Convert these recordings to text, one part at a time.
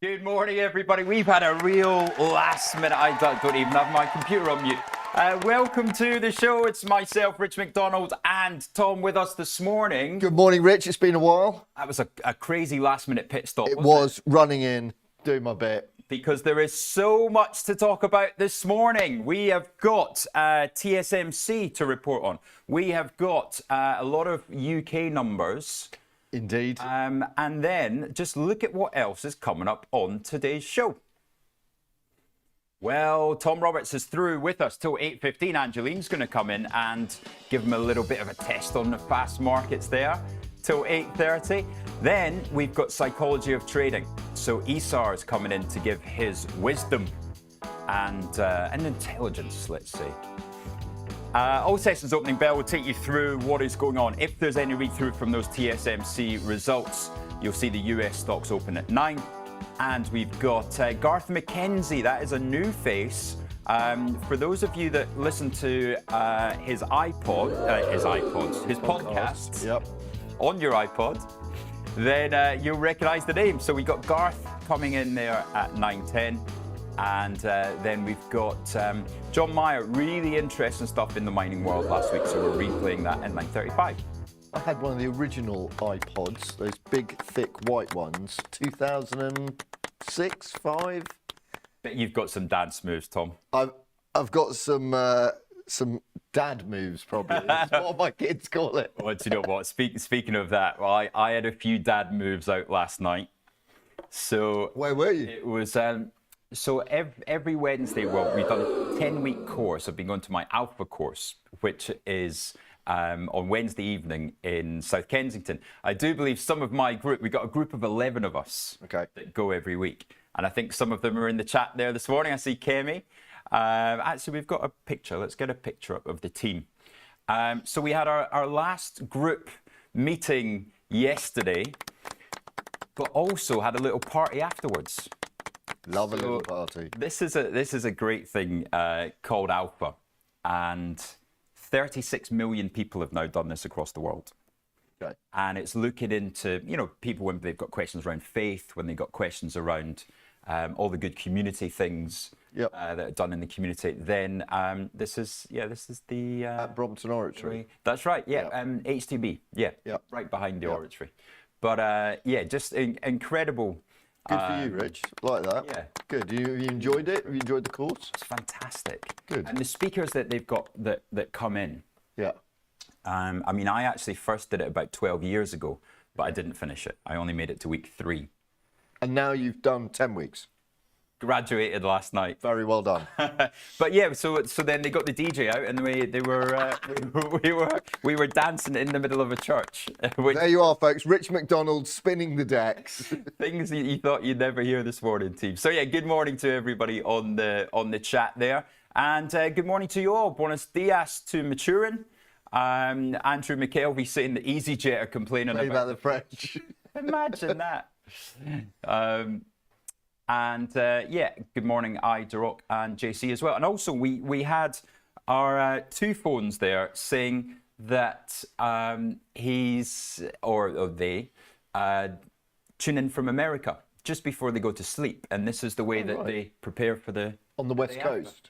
Good morning, everybody. We've had a real last minute. I don't even have my computer on mute. Welcome to the show. It's myself, Rich McDonald, and Tom with us this morning. Good morning, Rich. It's been a while. That was a crazy last minute pit stop. It was running in, doing my bit. Because there is so much to talk about this morning. We have got TSMC to report on. We have got a lot of UK numbers. Indeed. And then just look at what else is coming up on today's show. Well, Tom Roberts is through with us till 8:15. Angeline's going to come in and give him a little bit of a test on the fast markets there till 8:30. Then we've got psychology of trading. So Isar is coming in to give his wisdom and intelligence, let's say. All sessions opening bell will take you through what is going on. If there's any read-through from those TSMC results, you'll see the US stocks open at 9. And we've got Garth McKenzie. That is a new face. For those of you that listen to his podcasts on your iPod, then you'll recognize the name. So we got Garth coming in there at 9:10. And then we've got John Meyer. Really interesting stuff in the mining world last week, so we're replaying that at 9:35. I had one of the original iPods, those big, thick, white ones, 2006, 5. But you've got some dance moves, Tom. I've got some dad moves, probably. That's what my kids call it. Well, do you know what? Speaking of that, well, I had a few dad moves out last night. So where were you? It was so every Wednesday. Well, we've done a 10-week course. I've been going to my Alpha course, which is on Wednesday evening in South Kensington. I do believe some of my group, we've got a group of 11 of us that go every week. And I think some of them are in the chat there this morning. I see Kemi. Actually, we've got a picture. Let's get a picture up of the team. So we had our last group meeting yesterday, but also had a little party afterwards. Love a little party. This is a great thing called Alpha, and 36 million people have now done this across the world. Okay. And it's looking into, people when they've got questions around faith, when they've got questions around all the good community things that are done in the community. Then this is the at Brompton Oratory. That's right. Yeah. HTB. Yeah. Right behind the oratory. But just incredible. Good for you, Rich. Like that. Yeah. Good. You enjoyed it? Have you enjoyed the course? It's fantastic. Good. And the speakers that they've got that come in. Yeah. I actually first did it about 12 years ago, but I didn't finish it. I only made it to week 3. And now you've done 10 weeks. Graduated last night. Very well done. But yeah, so then they got the DJ out, and we were dancing in the middle of a church. There you are, folks. Rich McDonald spinning the decks. Things that you thought you'd never hear this morning, team. So yeah, good morning to everybody on the chat there, and good morning to you all. Buenos dias to Maturin. Andrew McKelvey saying that EasyJet are complaining about the French. Imagine that. Good morning, Duroc and JC as well. And also, we had our 2 phones there saying that they tune in from America just before they go to sleep. And this is the way that they prepare for the... On the West Coast?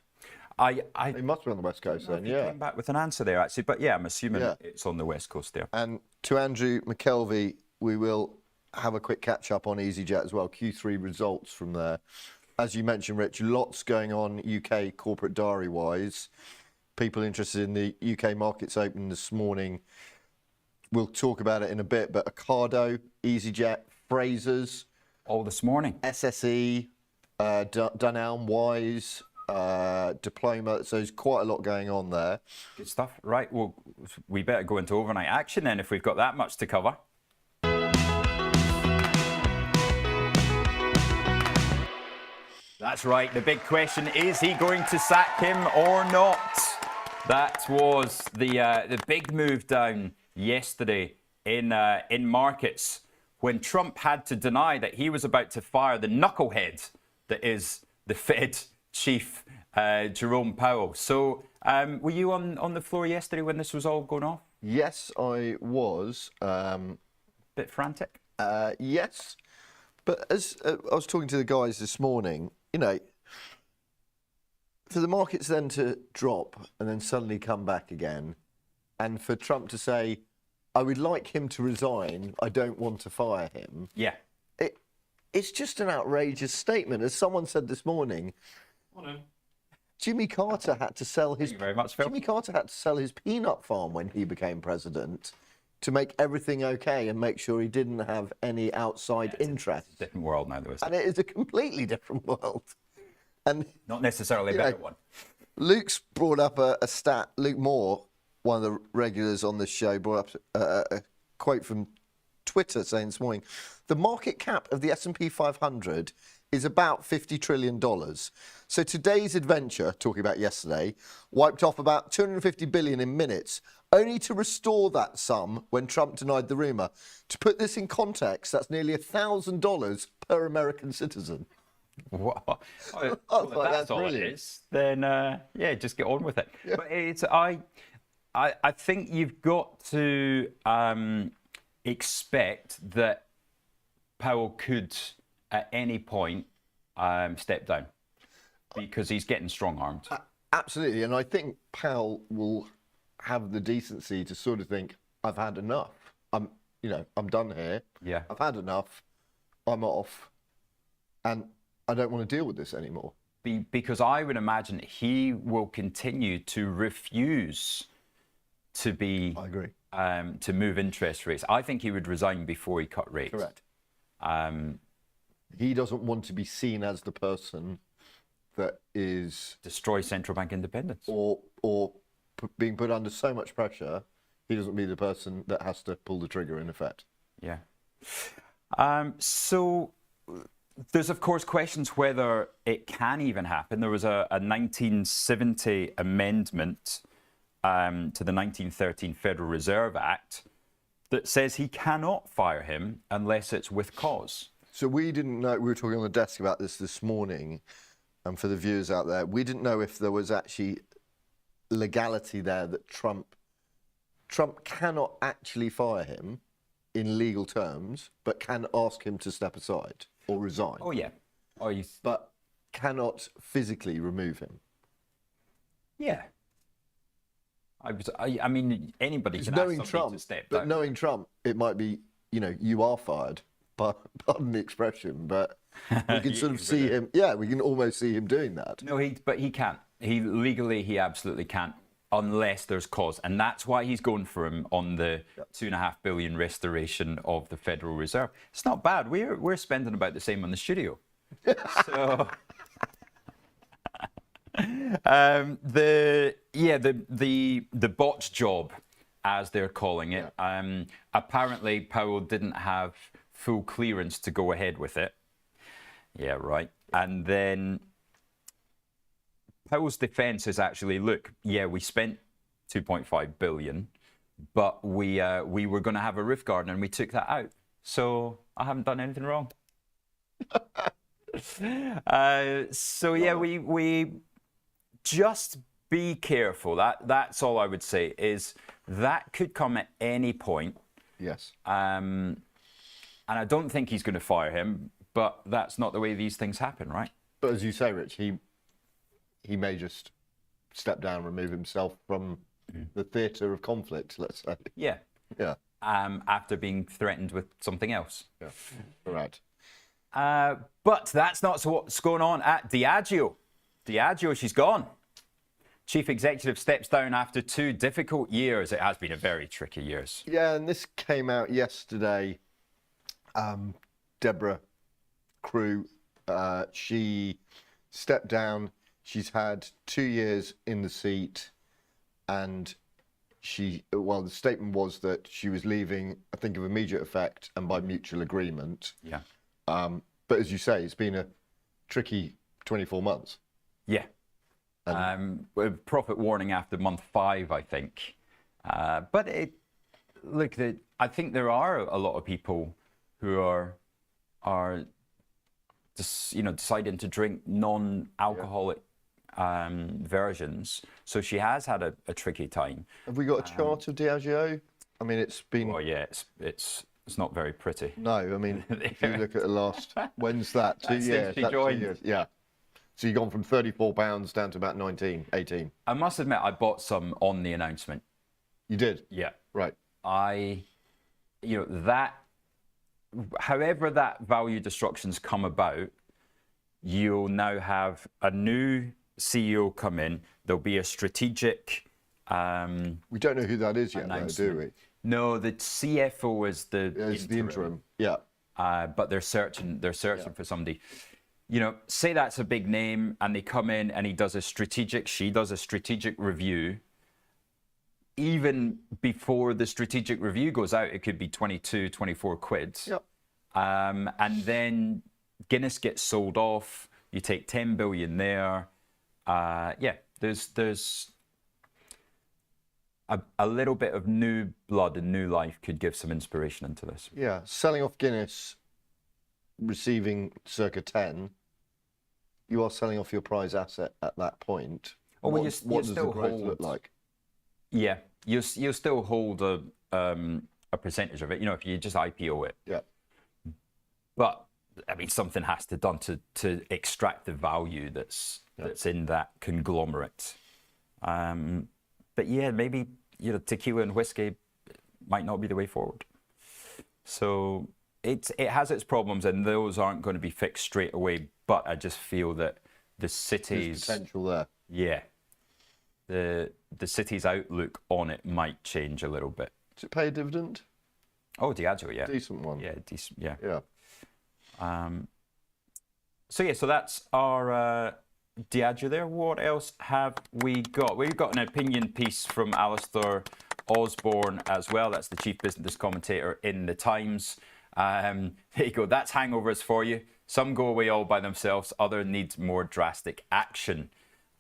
They must be on the West Coast then, yeah. Came back with an answer there, actually. But yeah, I'm assuming it's on the West Coast there. And to Andrew McKelvey, we will have a quick catch up on EasyJet as well. Q3 results from there. As you mentioned, Rich, lots going on UK corporate diary wise. People interested in the UK markets open this morning. We'll talk about it in a bit, but Ocado, EasyJet, Frasers. All this morning. SSE, Dunelm, Wise, Diploma. So there's quite a lot going on there. Good stuff. Right, well, we better go into overnight action then if we've got that much to cover. That's right. The big question, is he going to sack him or not? That was the big move down yesterday in markets when Trump had to deny that he was about to fire the knucklehead that is the Fed chief, Jerome Powell. So were you on the floor yesterday when this was all going off? Yes, I was. Bit frantic? Yes. But as I was talking to the guys this morning, you know, for the markets then to drop and then suddenly come back again, and for Trump to say, I would like him to resign, I don't want to fire him. Yeah. It's just an outrageous statement. As someone said this morning, Jimmy Carter had to sell his Thank you very much, Phil. Jimmy Carter had to sell his peanut farm when he became president to make everything okay and make sure he didn't have any outside interest. It's a different world now, though, isn't And it is a completely different world. And not necessarily a better one. Luke's brought up a stat. Luke Moore, one of the regulars on this show, brought up a quote from Twitter saying this morning, the market cap of the S&P 500 is about $50 trillion. So today's adventure, talking about yesterday, wiped off about 250 billion in minutes, only to restore that sum when Trump denied the rumour. To put this in context, that's nearly $1,000 per American citizen. Well, if that's that's all brilliant. it is, then yeah, just get on with it. Yeah. But it's I think you've got to expect that Powell could at any point step down because he's getting strong-armed. Absolutely, and I think Powell will have the decency to sort of think, I've had enough. I'm done here. Yeah. I've had enough. I'm off, and I don't want to deal with this anymore. Because I would imagine he will continue to refuse to be. I agree. To move interest rates. I think he would resign before he cut rates. Correct. He doesn't want to be seen as the person that is Destroy central bank independence. or being put under so much pressure. He doesn't be the person that has to pull the trigger in effect. Yeah. So there's of course questions whether it can even happen. There was a 1970 amendment to the 1913 Federal Reserve Act that says he cannot fire him unless it's with cause. So we didn't know, we were talking on the desk about this morning, and for the viewers out there, we didn't know if there was actually legality there that Trump cannot actually fire him in legal terms, but can ask him to step aside or resign. Oh yeah. But cannot physically remove him. Yeah. I mean, anybody can ask Knowing somebody Trump, to step but down. knowing Trump, it might be, you are fired. Pardon the expression, but we can sort of see him. Yeah, we can almost see him doing that. No, but he can't. He absolutely can't unless there's cause, and that's why he's going for him on the $2.5 billion restoration of the Federal Reserve. It's not bad. We're spending about the same on the studio. So the botch job, as they're calling it. Apparently, Powell didn't have full clearance to go ahead with it. Yeah, right. And then Powell's defense is actually, look, yeah, we spent 2.5 billion, but we were going to have a roof garden and we took that out. So I haven't done anything wrong. So yeah, we just be careful. That's all I would say, is that could come at any point. Yes. And I don't think he's going to fire him, but that's not the way these things happen, right? But as you say, Rich, he may just step down, remove himself from the theatre of conflict, let's say. Yeah. Yeah. After being threatened with something else. Yeah. Right. But that's not what's going on at Diageo. Diageo, she's gone. Chief executive steps down after 2 difficult years. It has been a very tricky years. Yeah, and this came out yesterday. Deborah Crew, she stepped down. She's had 2 years in the seat, and the statement was that she was leaving, I think, of immediate effect and by mutual agreement. Yeah. But as you say, it's been a tricky 24 months. Yeah. With profit warning after month 5, I think. But I think there are a lot of people who are just, deciding to drink non-alcoholic versions. So she has had a tricky time. Have we got a chart of Diageo? I mean, it's been... Well, yeah, it's It's not very pretty. No, I mean, if you look at the last, when's that? 2 Since years. she That's 2 joined. years. Yeah. So you've gone from £34 down to about 19, 18. I must admit, I bought some on the announcement. You did? Yeah. Right. However that value destruction's come about, you'll now have a new CEO come in. There'll be a strategic. We don't know who that is yet, though, do we? No, the CFO is It's the interim. Yeah. But they're searching for somebody. Say that's a big name, and they come in and she does a strategic review. Even before the strategic review goes out, it could be 22, 24 quid. Yep. And then Guinness gets sold off. You take 10 billion there. There's a little bit of new blood and new life could give some inspiration into this. Yeah. Selling off Guinness, receiving circa 10, you are selling off your prize asset at that point. Oh, well, what does the growth look like? Yeah, you still hold a percentage of it. If you just IPO it. Yeah. But I mean, something has to be done to extract the value that's in that conglomerate. But yeah, maybe tequila and whiskey might not be the way forward. So it has its problems, and those aren't going to be fixed straight away. But I just feel that the city's There's potential there. Yeah. The city's outlook on it might change a little bit. Does it pay a dividend? Oh, Diageo, yeah. Decent one. Yeah, decent, yeah. Yeah. So that's our Diageo there. What else have we got? We've got an opinion piece from Alistair Osborne as well. That's the chief business commentator in the Times. There you go. That's hangovers for you. Some go away all by themselves. Others need more drastic action.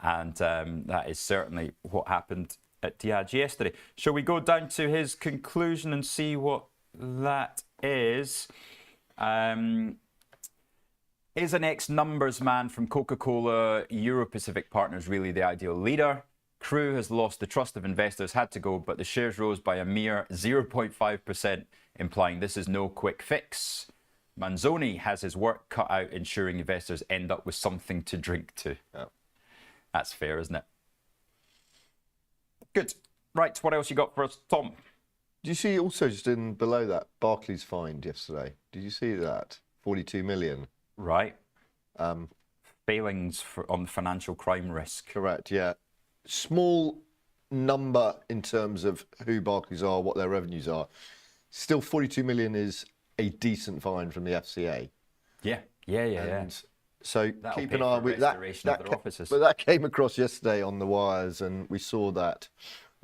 And that is certainly what happened at Diageo yesterday. Shall we go down to his conclusion and see what that is? Is an ex-numbers man from Coca-Cola Euro-Pacific Partners really the ideal leader? Crew has lost the trust of investors, had to go, but the shares rose by a mere 0.5%, implying this is no quick fix. Manzoni has his work cut out, ensuring investors end up with something to drink to. Yeah. That's fair, isn't it? Good. Right, what else you got for us, Tom? Did you see also just in below that Barclays find yesterday? Did you see that? 42 million. Right. Failings on financial crime risk. Correct, yeah. Small number in terms of who Barclays are, what their revenues are. Still 42 million is a decent fine from the FCA. Yeah. So That'll keep pay an eye for on that. restoration of their offices. But that came across yesterday on the wires, and we saw that.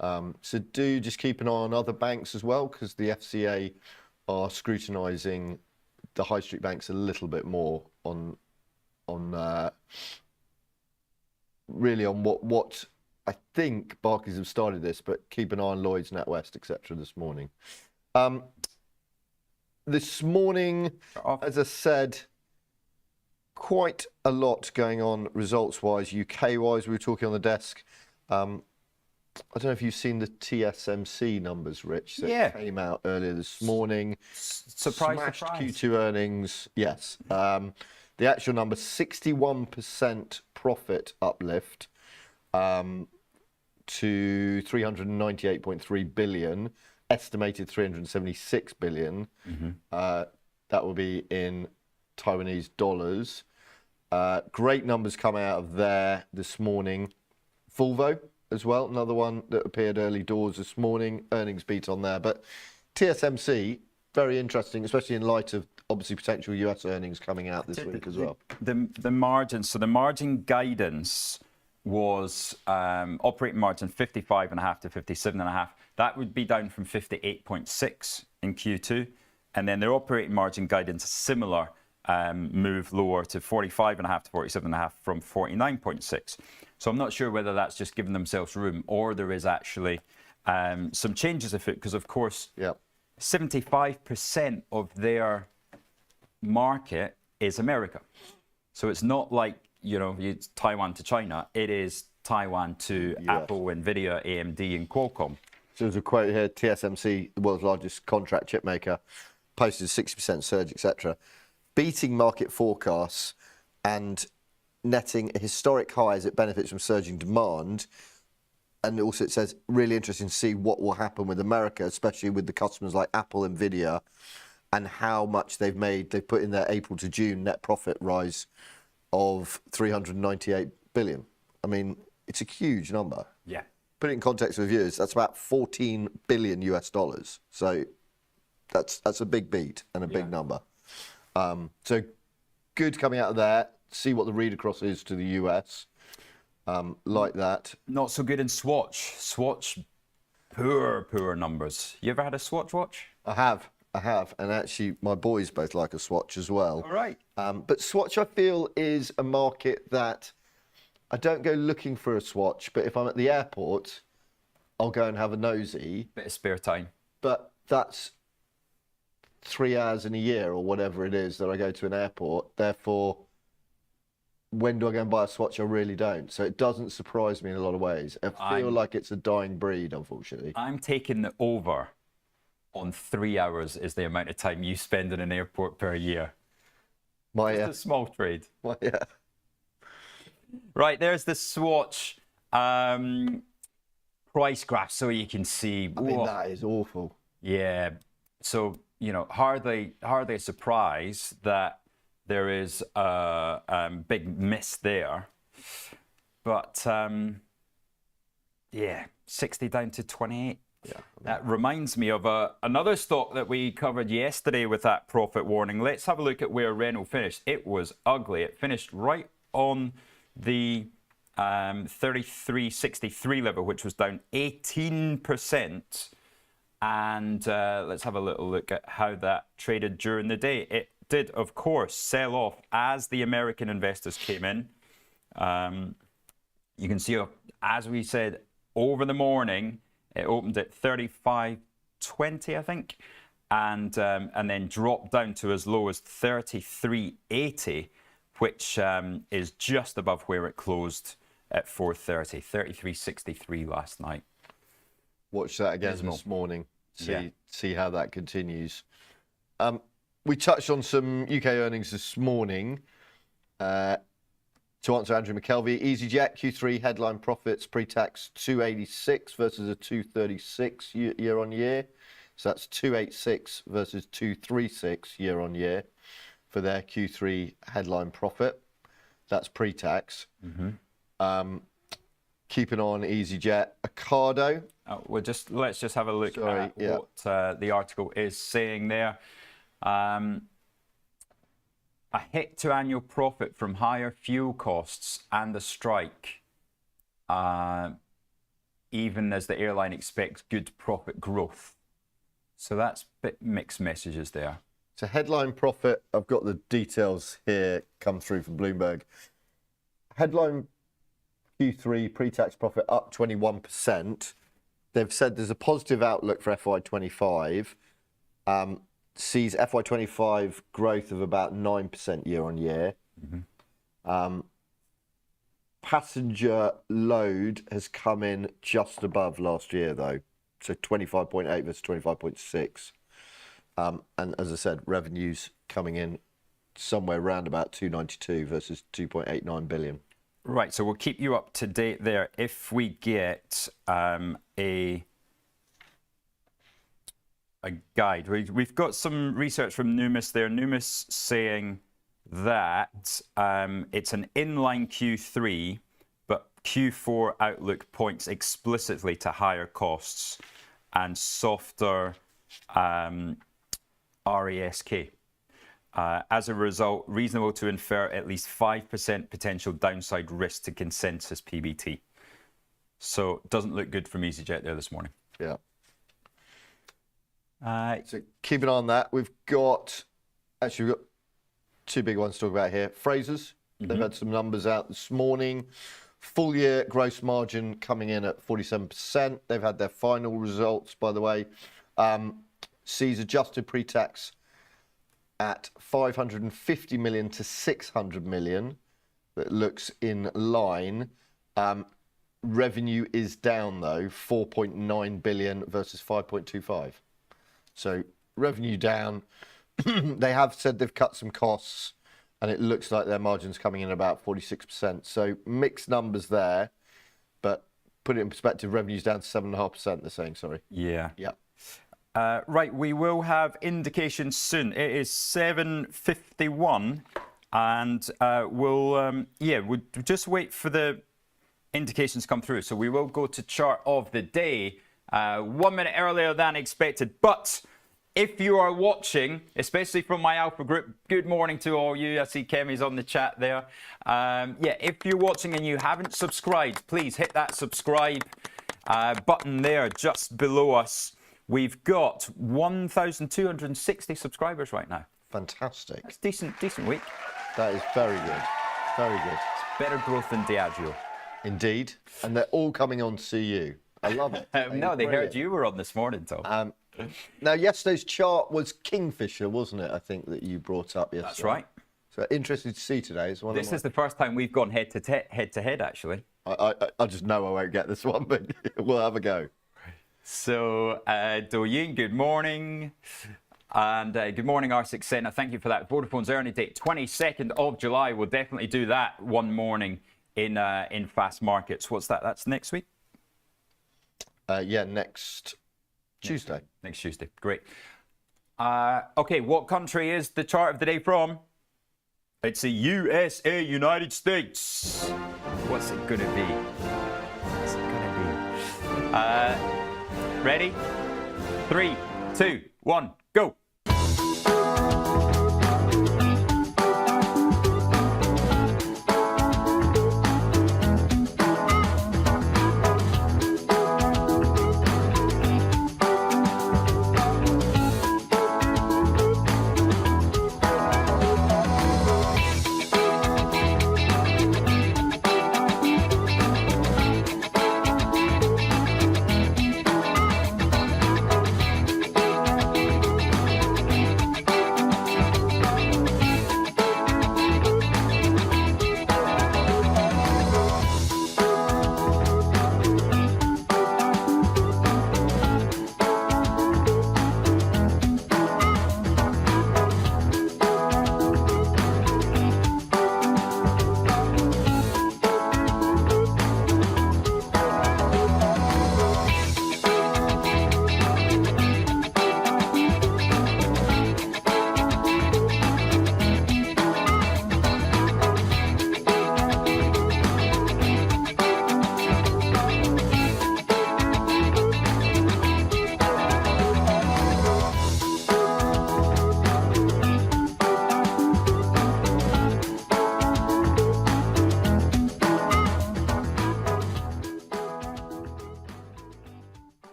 So do just keep an eye on other banks as well, because the FCA are scrutinising the high street banks a little bit more on really on what I think Barclays have started this, but keep an eye on Lloyds, NatWest, etc. this morning. This morning, as I said, quite a lot going on results-wise, UK-wise. We were talking on the desk. I don't know if you've seen the TSMC numbers, Rich, that came out earlier this morning. Surprise. Q2 earnings, yes. The actual number, 61% profit uplift to 398.3 billion, estimated 376 billion. That will be in Taiwanese dollars. Great numbers coming out of there this morning. Volvo as well, another one that appeared early doors this morning. Earnings beat on there. But TSMC, very interesting, especially in light of obviously potential US earnings coming out this week as well. The margin, so the margin guidance was operating margin 55.5 to 57.5. That would be down from 58.6 in Q2. And then their operating margin guidance, similar, move lower to 45.5 to 47.5 from 49.6. So I'm not sure whether that's just giving themselves room or there is actually some changes afoot, because of course 75% of their market is America. So it's not like, it's Taiwan to China. It is Taiwan to Apple, Nvidia, AMD and Qualcomm. So there's a quote here, TSMC, the world's largest contract chip maker, posted a 60% surge, etc., beating market forecasts and netting a historic high as it benefits from surging demand. And also it says, really interesting to see what will happen with America, especially with the customers like Apple, Nvidia, and how much they've made. They've put in their April to June net profit rise of 398 billion. I mean, it's a huge number. Yeah. Put it in context with viewers, that's about 14 billion US dollars. So that's a big beat and a big number. So good coming out of there. See what the read across is to the US. Like that. Not so good in Swatch. Swatch, poor numbers. You ever had a Swatch watch? I have. And actually, my boys both like a Swatch as well. All right. But Swatch, I feel, is a market that I don't go looking for a Swatch, but if I'm at the airport, I'll go and have a nosy. Bit of spare time. But that's 3 hours in a year or whatever it is that I go to an airport. Therefore, when do I go and buy a Swatch? I really don't. So it doesn't surprise me in a lot of ways. I feel like it's a dying breed, unfortunately. I'm taking the over on 3 hours is the amount of time you spend in an airport per year. Just a small trade. Yeah. Right, there's the Swatch price graph, so you can see. I mean, that is awful. Yeah. So, you know, hardly a surprise that there is a big miss there. But, yeah, 60 down to 28. Yeah. That reminds me of another stock that we covered yesterday with that profit warning. Let's have a look at where Renault finished. It was ugly. It finished right on the 33.63 level, which was down 18%. And let's have a little look at how that traded during the day. It did, of course, sell off as the American investors came in. You can see, as we said, over the morning, it opened at 35.20, I think, and then dropped down to as low as 33.80, which is just above where it closed at 4:30, 33.63 last night. Watch that again Dismal. this morning. See how that continues. We touched on some UK earnings this morning. To answer Andrew McKelvey, EasyJet Q3 headline profits pre-tax 286 versus a 236 year on year. So that's 286 versus 236 year on year for their Q3 headline profit. That's pre-tax. Keeping on EasyJet, Ocado. Let's just have a look at what the article is saying there. A hit to annual profit from higher fuel costs and the strike, even as the airline expects good profit growth. So that's a bit mixed messages there. So headline profit, I've got the details here come through from Bloomberg. Headline Q3 pre-tax profit up 21%. They've said there's a positive outlook for FY25. Sees FY25 growth of about 9% year on year. Passenger load has come in just above last year, though. So 25.8 versus 25.6. And as I said, revenues coming in somewhere around about 292 versus 2.89 billion. Right, so we'll keep you up to date there. If we get a guide. We've got some research from Numis there. Numis saying that it's an inline Q3, but Q4 outlook points explicitly to higher costs and softer RASK. As a result, reasonable to infer at least 5% potential downside risk to consensus PBT. So doesn't look good from EasyJet there this morning. Yeah. So keep an eye on that. We've got two big ones to talk about here. Frasers, they've had some numbers out this morning. Full year gross margin coming in at 47%. They've had their final results, by the way. Sees adjusted pre-tax at 550 million to 600 million. That looks in line. Revenue is down though, 4.9 billion versus 5.25. So revenue down. They have said they've cut some costs, and it looks like their margin's coming in about 46%. So mixed numbers there, but put it in perspective, revenue's down to 7.5%, they're saying, sorry. Yeah. Yeah. Right, we will have indications soon. It is 7:51, and we'll just wait for the indications to come through. So we will go to chart of the day 1 minute earlier than expected. But if you are watching, especially from my Alpha group, good morning to all you. I see Kemi's on the chat there. If you're watching and you haven't subscribed, please hit that subscribe button there just below us. We've got 1,260 subscribers right now. Fantastic. That's decent week. That is very good. Very good. It's better growth than Diageo. Indeed. And they're all coming on to see you. I love it. No, they heard you were on this morning, Tom. Now, yesterday's chart was Kingfisher, wasn't it? I think that you brought up yesterday. That's right. So interested to see today. This is the first time we've gone head to head, actually. I just know I won't get this one, but we'll have a go. So, Doyin, good morning. And good morning, R6 Senna. Thank you for that. Vodafone's earning date, 22nd of July. We'll definitely do that one morning in fast markets. What's that? That's next week? Next Tuesday. Next Tuesday. Great. Okay, what country is the chart of the day from? It's the USA, United States. What's it going to be? What's it going to be? Ready? 3, 2, 1, go.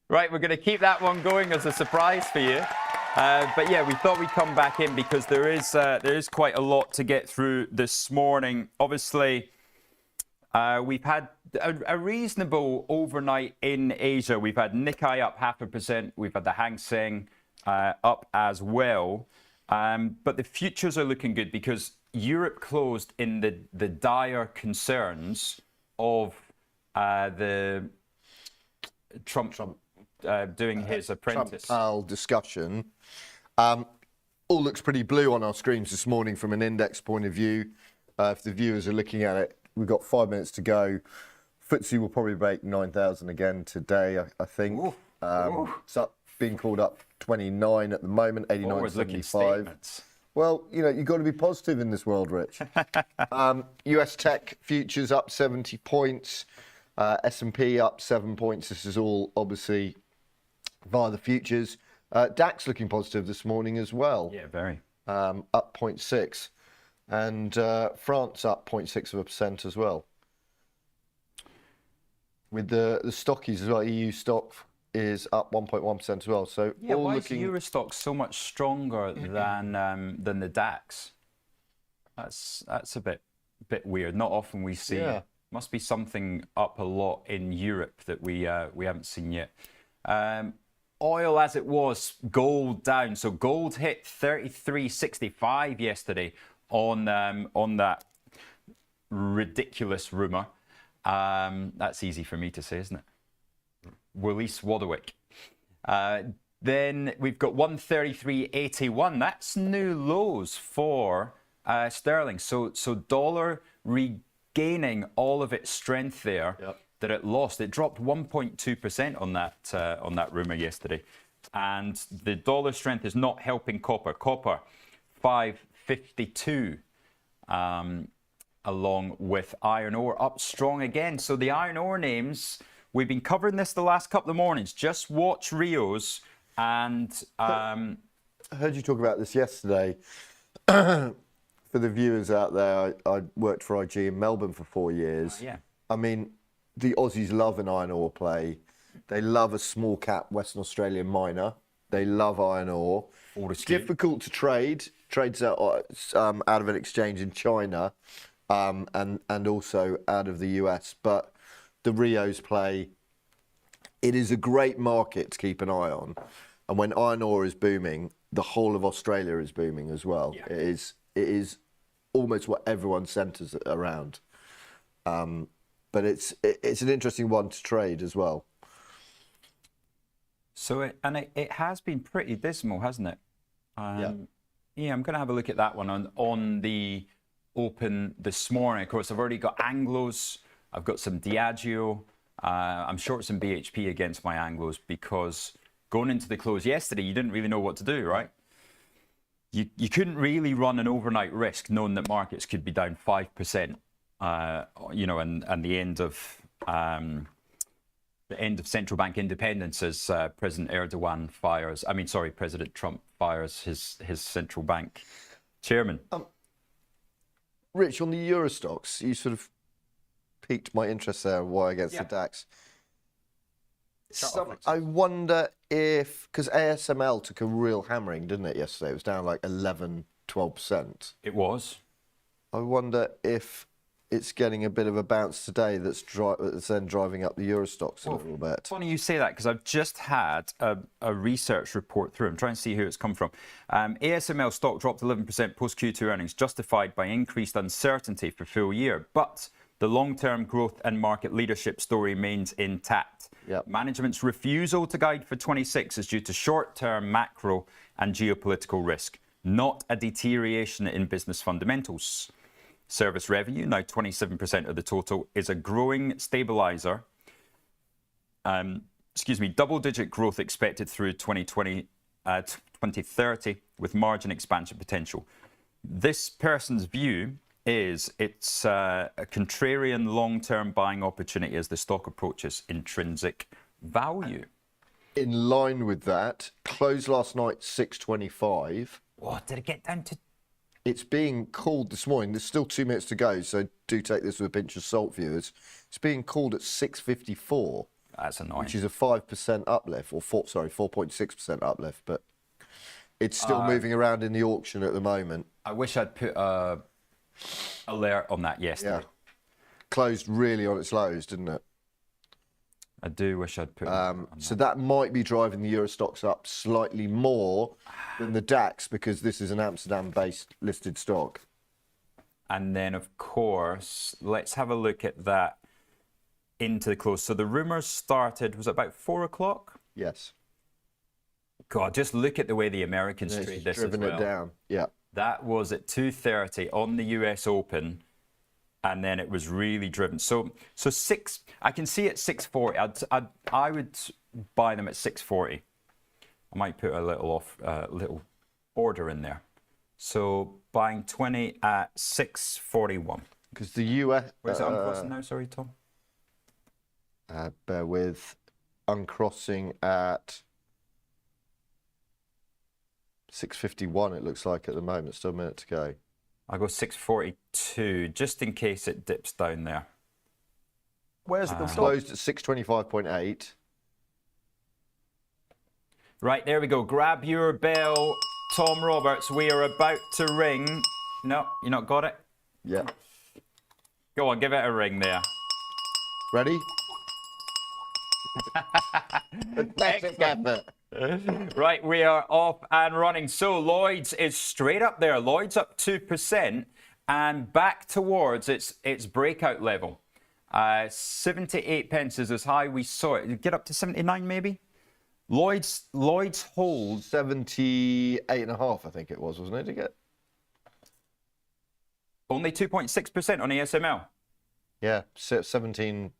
Right, we're going to keep that one going as a surprise for you. But yeah, we thought we'd come back in because there is quite a lot to get through this morning. Obviously, we've had a reasonable overnight in Asia. We've had Nikkei up 0.5%. We've had the Hang Seng up as well. But the futures are looking good because Europe closed in the dire concerns of the Trump doing his apprentice. Powell discussion. All looks pretty blue on our screens this morning from an index point of view. If the viewers are looking at it, we've got 5 minutes to go. FTSE will probably break 9,000 again today, I think. It's up, being called up 29 at the moment, 89.75. Well, you know, you've got to be positive in this world, Rich. US tech futures up 70 points. S&P up 7 points. This is all obviously via the futures. DAX looking positive this morning as well. Yeah, very. Up 0.6. And France up 0.6% as well. With the stockies as well, EU stock is up 1.1% as well. So yeah, all why looking... is Eurostock so much stronger than the DAX? That's a bit weird. Not often we see. Yeah. Must be something up a lot in Europe that we haven't seen yet. Oil as it was, gold down. So gold hit 33.65 yesterday on that ridiculous rumor. That's easy for me to say, isn't it? Willis Wadwick. Then we've got 133.81. That's new lows for sterling. So dollar regaining all of its strength there that it lost. It dropped 1.2% on that rumor yesterday, and the dollar strength is not helping copper. Copper 552. Along with iron ore up strong again. So the iron ore names, we've been covering this the last couple of mornings. Just watch Rios. And I heard you talk about this yesterday. For the viewers out there, I worked for IG in Melbourne for 4 years. yeah. I mean, the Aussies love an iron ore play. They love a small cap Western Australian miner. They love iron ore. Difficult to trade. Trades out of an exchange in China. And also out of the US, but the Rios play, it is a great market to keep an eye on. And when iron ore is booming, the whole of Australia is booming as well. Yeah. It is almost what everyone centres around. But it's an interesting one to trade as well. So it has been pretty dismal, hasn't it? Yeah, I'm going to have a look at that one on the open this morning. Of course, I've already got Anglos, I've got some Diageo, I'm short some BHP against my Anglos because going into the close yesterday, you didn't really know what to do, right? You couldn't really run an overnight risk knowing that markets could be down 5%, and the end of central bank independence as President Trump fires his central bank chairman. Rich, on the Eurostoxx, you sort of piqued my interest there. Why against the DAX? I wonder if, because ASML took a real hammering, didn't it, yesterday? It was down like 11, 12%. It was. I wonder if it's getting a bit of a bounce today that's then driving up the Eurostoxx a little bit. Funny you say that, because I've just had a research report through. I'm trying to see who it's come from. ASML stock dropped 11% post Q2 earnings, justified by increased uncertainty for full year. But the long-term growth and market leadership story remains intact. Yep. Management's refusal to guide for 26 is due to short-term macro and geopolitical risk, not a deterioration in business fundamentals. Service revenue, now 27% of the total, is a growing stabilizer. Double-digit growth expected through 2030 with margin expansion potential. This person's view is it's a contrarian long-term buying opportunity as the stock approaches intrinsic value. In line with that, closed last night 625. What did it get down to? It's being called this morning. There's still 2 minutes to go, so do take this with a pinch of salt, viewers. It's being called at 654. That's annoying. Which is a 5% uplift, or 4.6% uplift, but it's still moving around in the auction at the moment. I wish I'd put a alert on that yesterday. Yeah. Closed really on its lows, didn't it? I do wish I'd put so that might be driving the Eurostoxx up slightly more than the DAX, because this is an Amsterdam-based listed stock. And then, of course, let's have a look at that into the close. So the rumours started, was it about 4 o'clock? Yes. God, just look at the way the Americans trade this as well. Driven it down, yeah. That was at 2:30 on the US Open. And then it was really driven. So I can see at 640. I would buy them at 640. I might put a little order in there. So buying 20 at 641. Because the US. Where's it uncrossing now? Sorry, Tom. Bear with. Uncrossing at 651. It looks like at the moment. Still a minute to go. I'll go 642, just in case it dips down there. Where's it closed at 625.8? Right, there we go. Grab your bell, Tom Roberts. We are about to ring. No, you not got it? Yeah. Go on, give it a ring there. Ready? Right, we are off and running. So Lloyd's is straight up there. Lloyd's up 2% and back towards its breakout level. 78 pence is as high. We saw it get up to 79 maybe. Lloyd's hold 78.5, I think it was, wasn't it? To get only 2.6% on ASML. yeah, 17.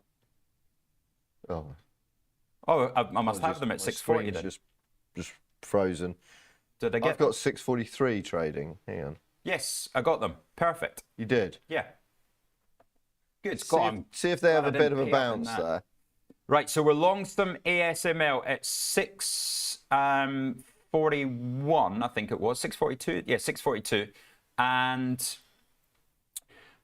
Oh, I must have them at 640 then. Just frozen. Did I get? I've got 643 trading. Hang on. Yes, I got them. Perfect. You did. Yeah. Good. See if they have a bit of a bounce there. Right, so we're long some ASML at 641, I think it was 642. Yeah, 642, and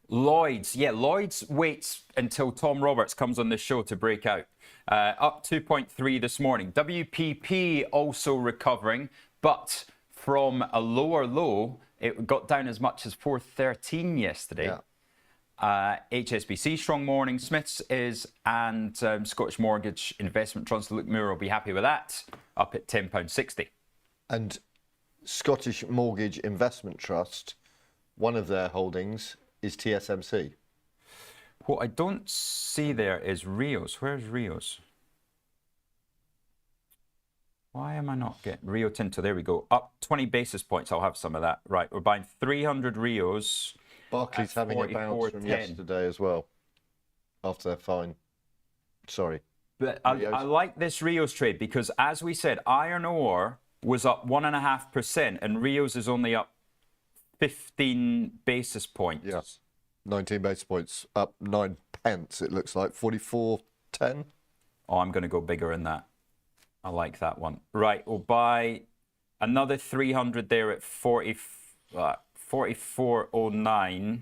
Lloyd's. Yeah, Lloyd's waits until Tom Roberts comes on the show to break out. Up 2.3 this morning. WPP also recovering, but from a lower low, it got down as much as 413 yesterday. Yeah. HSBC, strong morning. Smiths is, and Scottish Mortgage Investment Trust, Luke Moore will be happy with that, up at £10.60. And Scottish Mortgage Investment Trust, one of their holdings is TSMC. What I don't see there is Rios. Where's Rios? Why am I not getting Rio Tinto? There we go. Up 20 basis points. I'll have some of that. Right, we're buying 300 Rios. Barclays having a bounce from yesterday as well, after their fine. Sorry. But I like this Rios trade because, as we said, iron ore was up 1.5% and Rios is only up 15 basis points. Yes. 19 basis points, up 9 pence, it looks like. 44.10. Oh, I'm going to go bigger in that. I like that one. Right, we'll buy another 300 there at 44.09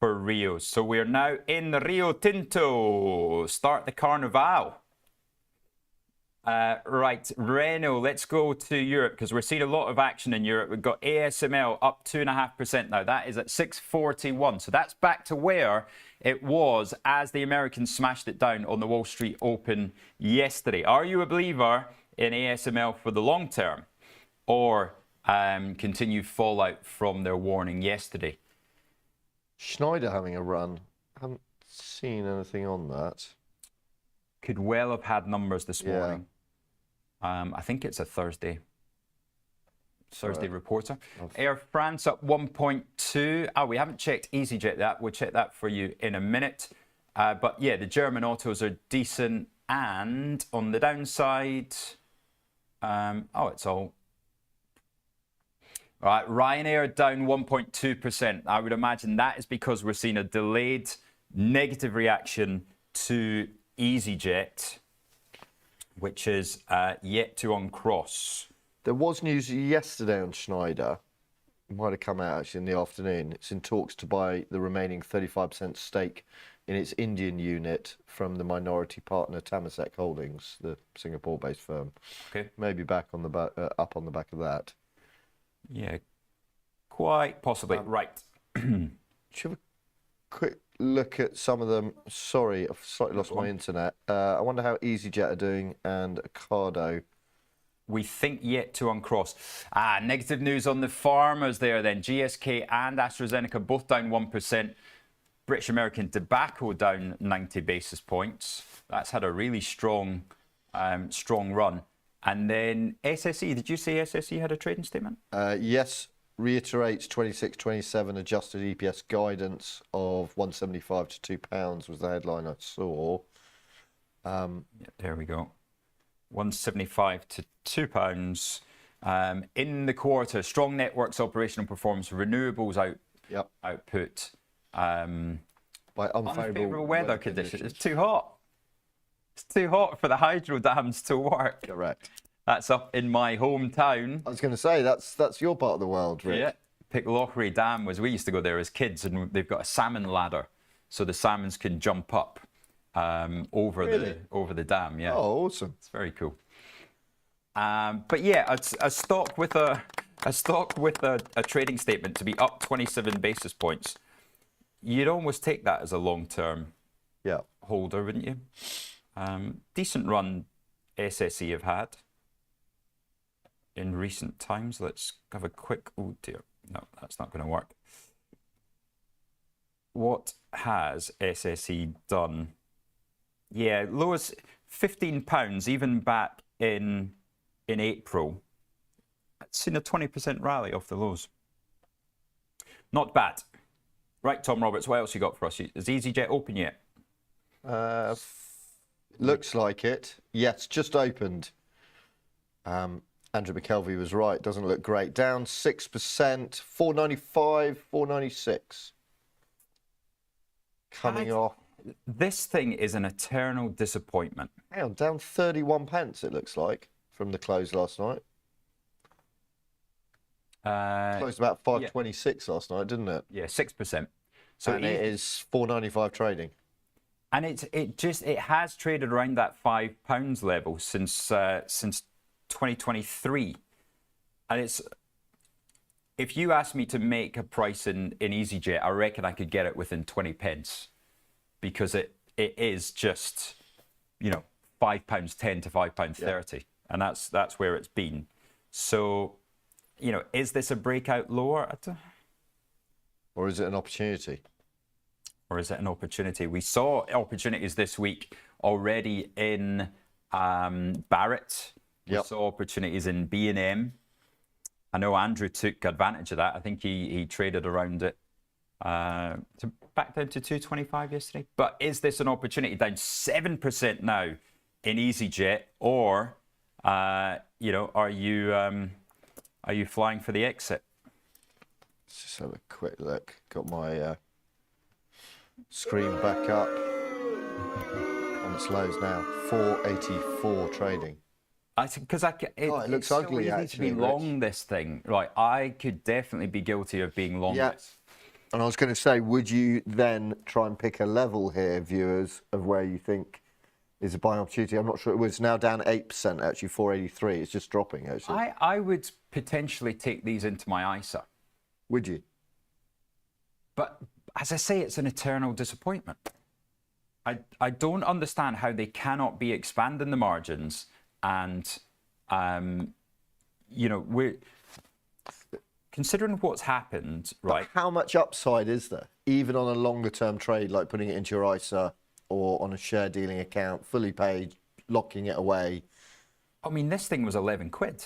for Rios. So we're now in the Rio Tinto. Start the Carnival. Right, Renault, let's go to Europe because we're seeing a lot of action in Europe. We've got ASML up 2.5% now. That is at 641. So that's back to where it was as the Americans smashed it down on the Wall Street Open yesterday. Are you a believer in ASML for the long term or continued fallout from their warning yesterday? Schneider having a run. Haven't seen anything on that. Could well have had numbers this morning. I think it's a Thursday reporter. Air France up 1.2. Oh, we haven't checked EasyJet that. We'll check that for you in a minute. But yeah, the German autos are decent. And on the downside, it's all. All right, Ryanair down 1.2%. I would imagine that is because we're seeing a delayed negative reaction to EasyJet, which is yet to uncross. There was news yesterday on Schneider. It might have come out actually in the afternoon. It's in talks to buy the remaining 35% stake in its Indian unit from the minority partner Temasek Holdings, the Singapore-based firm. Okay. Maybe back on the up on the back of that. Yeah, quite possibly. Right. Should we have a quick look at some of them? Sorry, I've slightly lost my internet. I wonder how EasyJet are doing and Ocado. We think yet to uncross. Negative news on the farmers there then. GSK and AstraZeneca both down 1%. British American Tobacco down 90 basis points. That's had a really strong run. And then SSE, did you say SSE had a trading statement? Yes, reiterates 26-27 adjusted EPS guidance of 1.75 to £2 was the headline I saw. Yeah, there we go. 1.75 to £2 in the quarter. Strong networks operational performance, renewables output. By unfavourable weather conditions. It's too hot. It's too hot for the hydro dams to work. Correct. That's up in my hometown. I was going to say, that's your part of the world, Rick. Yeah. Pitlochry Dam we used to go there as kids, and they've got a salmon ladder, so the salmons can jump up over the dam. Yeah. Oh, awesome. It's very cool. But yeah, a stock with a trading statement to be up 27 basis points. You'd almost take that as a long-term holder, wouldn't you? Decent run SSE have had in recent times. Let's have a quick, oh dear, no, that's not going to work. what has SSE done? Yeah, lowest £15 even back in April. It's seen a 20% rally off the lows. Not bad. Right, Tom Roberts, what else you got for us? Is EasyJet open yet? Looks like it. Yes, just opened. Andrew McKelvey was right. Doesn't look great. Down 6%, 495, 496. Coming off. This thing is an eternal disappointment. Hang on, down 31 pence, it looks like, from the close last night. Closed about 526 last night, didn't it? Yeah, 6%. So and it is 495 trading. And it has traded around that £5 level since 2023. And if you asked me to make a price in EasyJet, I reckon I could get it within 20 pence, because it is just, £5.10 to £5.30, and that's where it's been. So, is this a breakout lower? Or is it an opportunity? Or is it an opportunity? We saw opportunities this week already in Barrett. We saw opportunities in B&M. I know Andrew took advantage of that. I think he traded around it to back down to 225 yesterday. But is this an opportunity? Down 7% now in EasyJet, or are you flying for the exit? Let's just have a quick look. Got my screen back up on its lows now. 484 trading. I think because it looks ugly. So easy to be long this thing, right? I could definitely be guilty of being long this. And I was going to say, would you then try and pick a level here, viewers, of where you think is a buying opportunity? I'm not sure. It was now down 8%, actually, 483. It's just dropping, actually. I would potentially take these into my ISA. Would you? But as I say, it's an eternal disappointment. I don't understand how they cannot be expanding the margins, and we're considering what's happened, right? But how much upside is there, even on a longer term trade, like putting it into your ISA or on a share dealing account, fully paid, locking it away? I mean, this thing was 11 quid.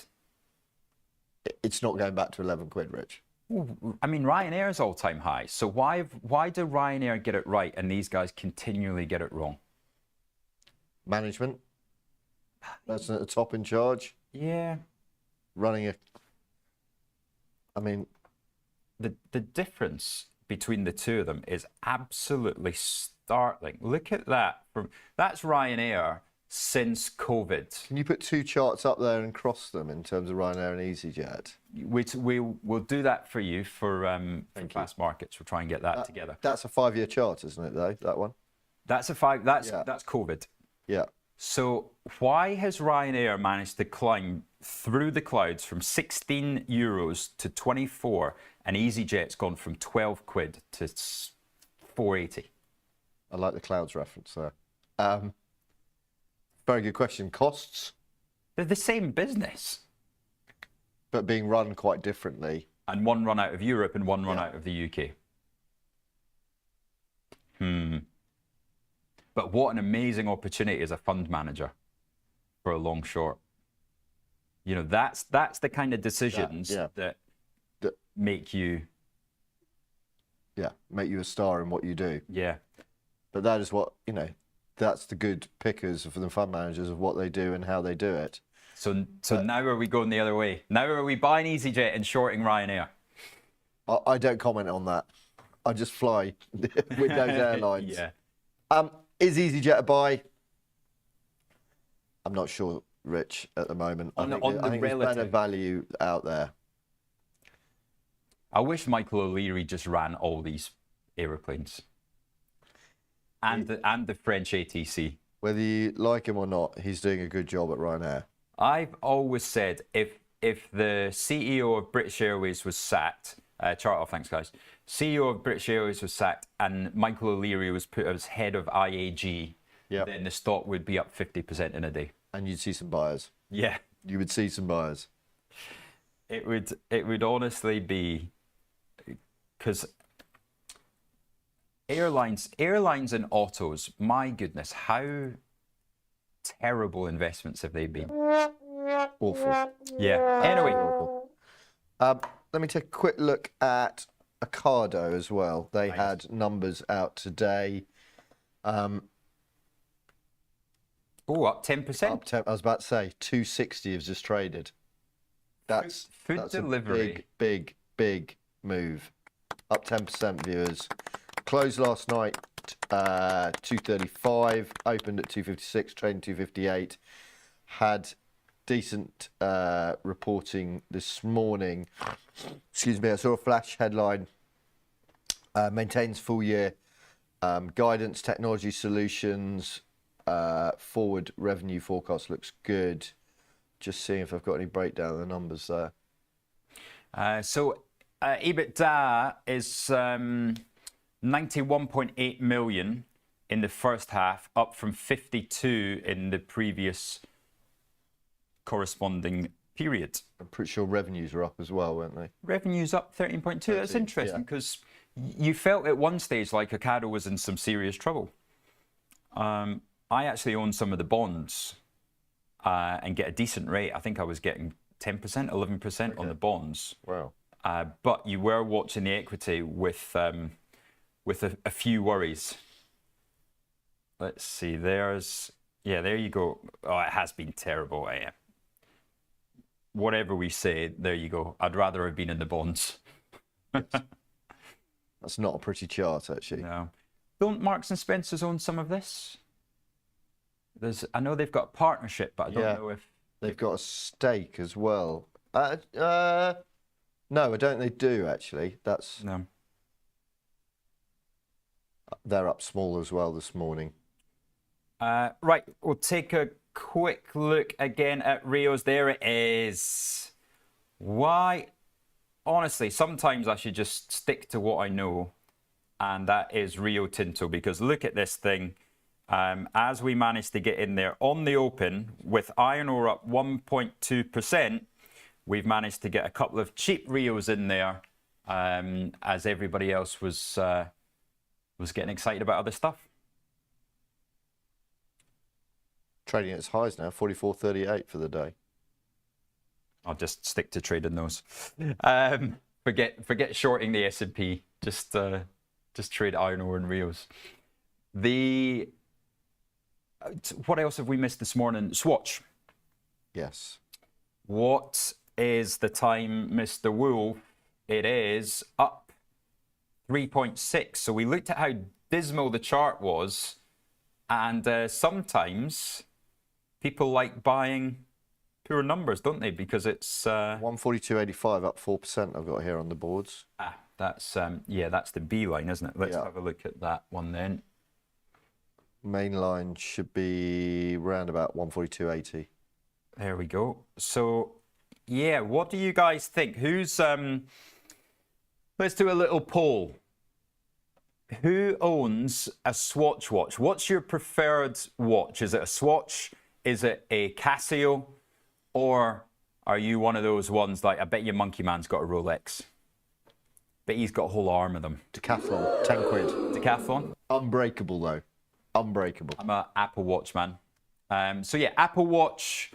It's not going back to 11 quid, Rich. I mean, Ryanair's all-time high. So why do Ryanair get it right and these guys continually get it wrong? Management. Person at the top in charge. Yeah. Running the difference between the two of them is absolutely startling. Look at that. That's Ryanair since COVID. Can you put two charts up there and cross them in terms of Ryanair and EasyJet? We'll do that for you for Fast Markets. We'll try and get that together. That's a 5-year chart, isn't it, though, that one? That's that's COVID. Yeah. So why has Ryanair managed to climb through the clouds from 16 euros to 24, and EasyJet's gone from 12 quid to 480? I like the clouds reference there. Very good question. Costs? They're the same business, but being run quite differently. And one run out of Europe and one run out of the UK. But what an amazing opportunity as a fund manager for a long short. That's the kind of decisions that make you... make you a star in what you do. Yeah. But that is what, that's the good pickers for the fund managers of what they do and how they do it. So now are we going the other way? Now are we buying EasyJet and shorting Ryanair? I don't comment on that. I just fly with those airlines. Yeah. Is EasyJet a buy? I'm not sure, Rich, at the moment. I think there's better value out there. I wish Michael O'Leary just ran all these aeroplanes. And the French ATC. Whether you like him or not, he's doing a good job at Ryanair. I've always said if the CEO of British Airways was sacked, chart off, thanks guys. CEO of British Airways was sacked and Michael O'Leary was put as head of IAG, then the stock would be up 50% in a day. And you'd see some buyers. Yeah. You would see some buyers. It would honestly be, because Airlines and autos, my goodness, how terrible investments have they been? Awful. Yeah. Anyway, Let me take a quick look at Ocado as well. They had numbers out today. up 10%. Up I was about to say 260 has just traded. That's delivery. A big move. Up 10%, viewers. Closed last night 235, opened at 256, trading 258. Had decent reporting this morning. Excuse me, I saw a flash headline. Maintains full year guidance, technology solutions, forward revenue forecast looks good. Just seeing if I've got any breakdown of the numbers there. So EBITDA is 91.8 million in the first half, up from 52 in the previous corresponding period. I'm pretty sure revenues are up as well, weren't they? Revenue's up 13.2. That's interesting because you felt at one stage like Ocado was in some serious trouble. I actually own some of the bonds and get a decent rate. I think I was getting 10%, 11% on the bonds. Wow. But you were watching the equity with a few worries. Let's see. There you go. Oh, it has been terrible. Whatever we say, there you go. I'd rather have been in the bonds. That's not a pretty chart, actually. No. Don't Marks and Spencer's own some of this? I know they've got a partnership, but I don't know if they've got a stake as well. No, I don't think they do actually. No. They're up small as well this morning. Right, we'll take a quick look again at Rios. There it is. Why? Honestly, sometimes I should just stick to what I know, and that is Rio Tinto, because look at this thing. As we managed to get in there on the open with iron ore up 1.2%, we've managed to get a couple of cheap Rios in there as everybody else was getting excited about other stuff. Trading at its highs now, 44.38 for the day. I'll just stick to trading those. Forget shorting the S&P. Just trade iron ore and Rios. What else have we missed this morning? Swatch. Yes. What is the time, Mr. Wolf? It is up 3.6. So we looked at how dismal the chart was, and sometimes people like buying poor numbers, don't they? Because it's 142.85 up 4%. I've got here on the boards. That's that's the B line, isn't it? Let's have a look at that one then. Main line should be around about 142.80. There we go. So, yeah, what do you guys think? Who's let's do a little poll. Who owns a Swatch watch? What's your preferred watch? Is it a Swatch? Is it a Casio? Or are you one of those ones like, I bet your Monkey Man's got a Rolex? Bet he's got a whole arm of them. Decathlon, 10 quid. Decathlon? Unbreakable though. Unbreakable. I'm an Apple Watch man. So yeah, Apple Watch,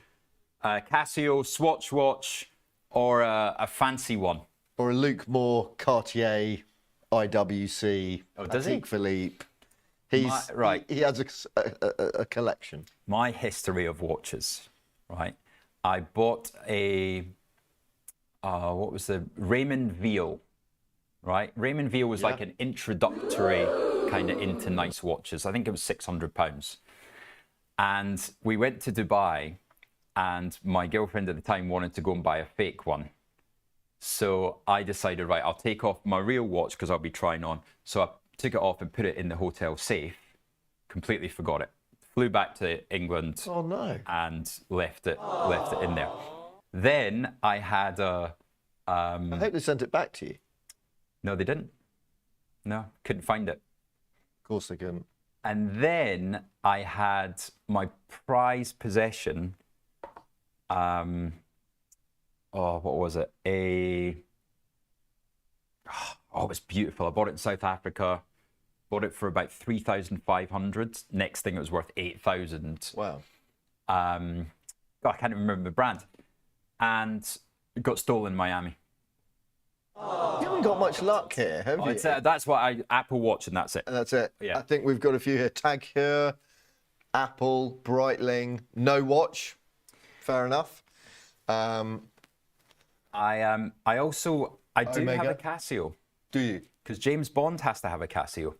Casio, Swatch watch, or a fancy one. Or a Luke Moore, Cartier, IWC, does he? Philippe. He has a collection. My history of watches, right? I bought a, what was the, Raymond Veal, right? Raymond Veal was like an introductory kind of into nice watches. I think it was £600. And we went to Dubai, and my girlfriend at the time wanted to go and buy a fake one. So I decided, right, I'll take off my real watch because I'll be trying on. So I took it off and put it in the hotel safe. Completely forgot it. Flew back to England. Oh no! And left it in there. Then I had a. I hope they sent it back to you. No, they didn't. No, couldn't find it. Of course they couldn't. And then I had my prized possession. What was it? It was beautiful. I bought it in South Africa. Bought it for about 3,500. Next thing, it was worth 8,000. Wow. God, I can't even remember the brand. And it got stolen in Miami. You haven't got much luck here, have you? That's what Apple Watch, and that's it. And that's it. Yeah. I think we've got a few here. Tag Heuer, Apple, Breitling, no watch. Fair enough. I do have a Casio. Do you? Because James Bond has to have a Casio.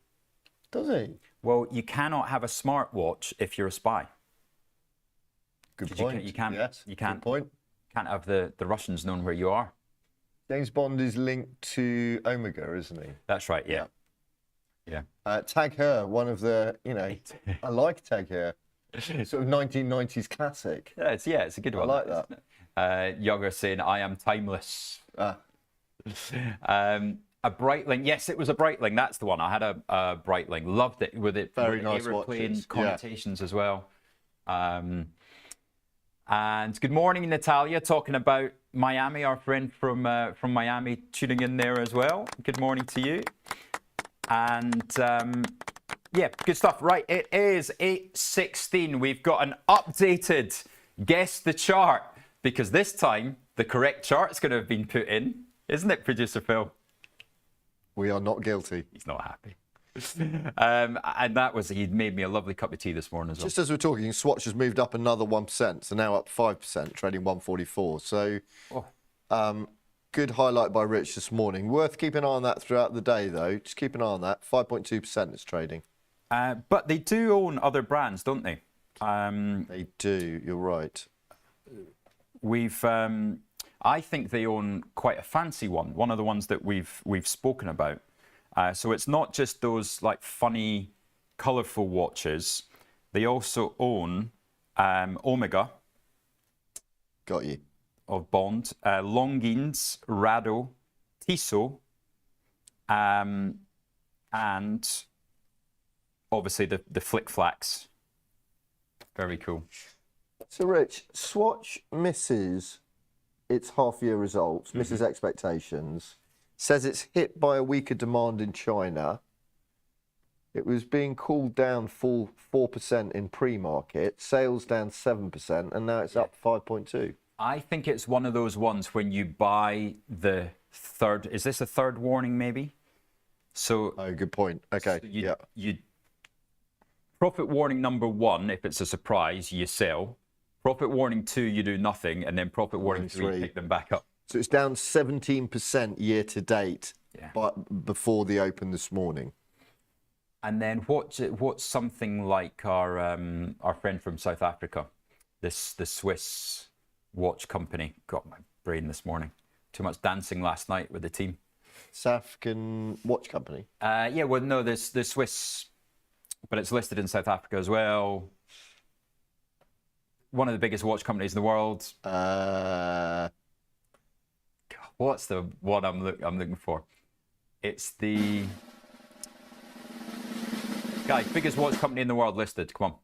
Does he? Well, you cannot have a smartwatch if you're a spy. Good point. You can't. Yes. You can't. Good point. Can't have the Russians knowing where you are. James Bond is linked to Omega, isn't he? That's right. Yeah. Tag Heuer, one of the, I like Tag Heuer. Sort of 1990s classic. Yeah, it's a good one. I like that. Younger saying, "I am timeless." Ah. A Breitling, yes, it was a Breitling. That's the one. I had a Breitling. Loved it with it. Very with nice aeroplane watches. connotations as well. And good morning, Natalia. Talking about Miami, our friend from Miami, tuning in there as well. Good morning to you. And yeah, good stuff. Right, it is 8:16. We've got an updated Guess the Chart, because this time the correct chart's going to have been put in, isn't it, producer Phil? We are not guilty. He's not happy. And that was, he'd made me a lovely cup of tea this morning as well. Just as we're talking, Swatch has moved up another 1%, so now up 5%, trading 144. So good highlight by Rich this morning. Worth keeping an eye on that throughout the day, though. Just keep an eye on that. 5.2% it's trading. But they do own other brands, don't they? They do, you're right. I think they own quite a fancy one of the ones that we've spoken about. So it's not just those like funny, colourful watches. They also own Omega. Got you. Of Bond, Longines, Rado, Tissot, and obviously the Flick Flacks. Very cool. So, Rich, Swatch misses its half-year results, misses expectations, says it's hit by a weaker demand in China. It was being cooled down full 4% in pre-market, sales down 7%, and now it's up 5.2%. I think it's one of those ones when you buy the third, is this a third warning maybe? So, oh, good point. Okay, so you profit warning number 1, if it's a surprise, you sell. Profit warning 2, you do nothing, and then profit warning 3, pick them back up. So it's down 17% year to date, but before the open this morning. And then what's something like our friend from South Africa, the Swiss watch company? Got my brain this morning. Too much dancing last night with the team. South African watch company. Yeah, well, no, there's the Swiss, but it's listed in South Africa as well. One of the biggest watch companies in the world. What's the one I'm looking for? It's the guys, biggest watch company in the world listed. Come on.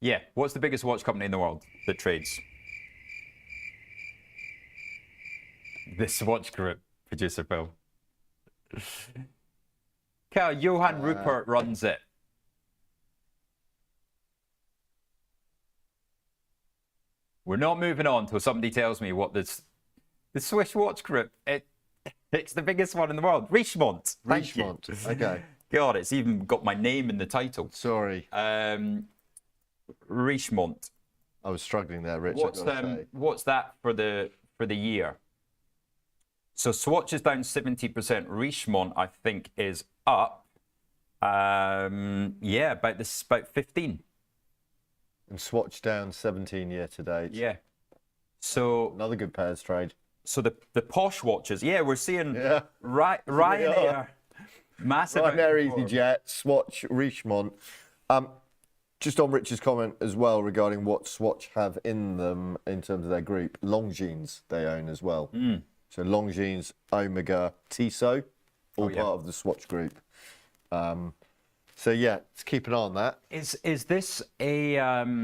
Yeah, what's the biggest watch company in the world that trades? The Swatch Group, producer Phil. Johann Rupert runs it. We're not moving on until somebody tells me what the Swiss Watch Group. It's the biggest one in the world. Richemont. Richemont. Okay. God, it's even got my name in the title. Sorry. Richemont. I was struggling there, Rich. What's that for the year? So Swatch is down 70%. Richemont, I think, is up. About 15. And Swatch down 17 year to date. Yeah. So another good pairs trade. So the posh watches, we're seeing Ryanair, massive. Ryanair, EasyJet, Swatch, Richemont. Just on Rich's comment as well regarding what Swatch have in them in terms of their group, Longines they own as well. So Longines, Omega, Tissot, all part of the Swatch group. So yeah, let's keep an eye on that. Is this a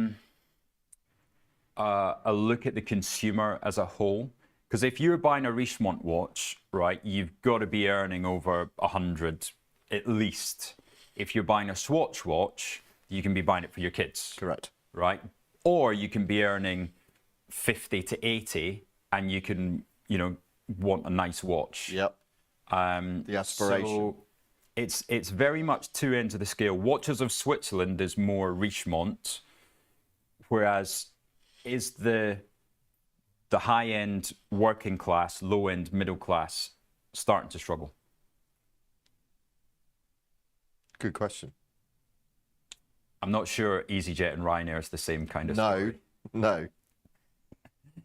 look at the consumer as a whole? Because if you're buying a Richemont watch, right, you've got to be earning over 100 at least. If you're buying a Swatch watch, you can be buying it for your kids. Correct. Right? Or you can be earning 50 to 80 and you can, want a nice watch. Yep. The aspiration. So it's very much two ends of the scale. Watches of Switzerland is more Richemont, whereas is the high-end working class, low-end middle class starting to struggle? Good question. I'm not sure EasyJet and Ryanair is the same kind of story. No.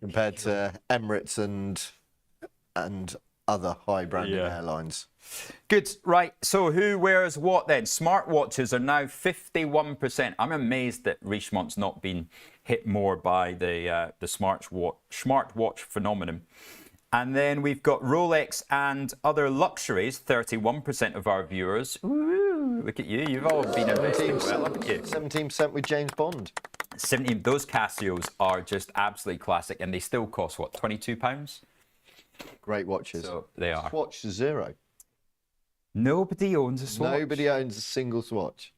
Compared to Emirates and other high-branded airlines. Good. Right. So who wears what then? Smartwatches are now 51%. I'm amazed that Richemont's not been hit more by the smartwatch phenomenon. And then we've got Rolex and other luxuries, 31% of our viewers. Ooh, look at you. You've all been investing well, haven't you? 17% with James Bond. 17. Those Casios are just absolutely classic, and they still cost, what, £22? Great watches. So they are. Swatch to zero. Nobody owns a Swatch. Nobody owns a single Swatch.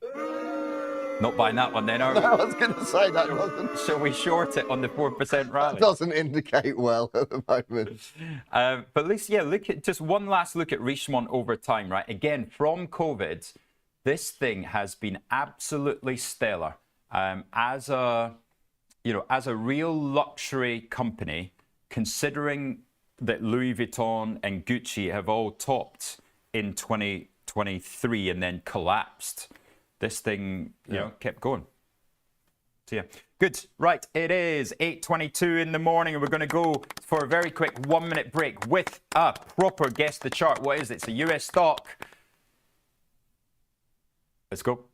Not buying that one then, are we? No, I was going to say that doesn't. Shall we short it on the 4% rally? That doesn't indicate well at the moment. But at least, look at just one last look at Richemont over time, right? Again, from COVID, this thing has been absolutely stellar. As a real luxury company, considering that Louis Vuitton and Gucci have all topped in 2023 and then collapsed, this thing, kept going. So, good. Right, it is 8:22 in the morning, and we're going to go for a very quick 1-minute break with a proper Guess the Chart. What is it? It's a US stock. Let's go.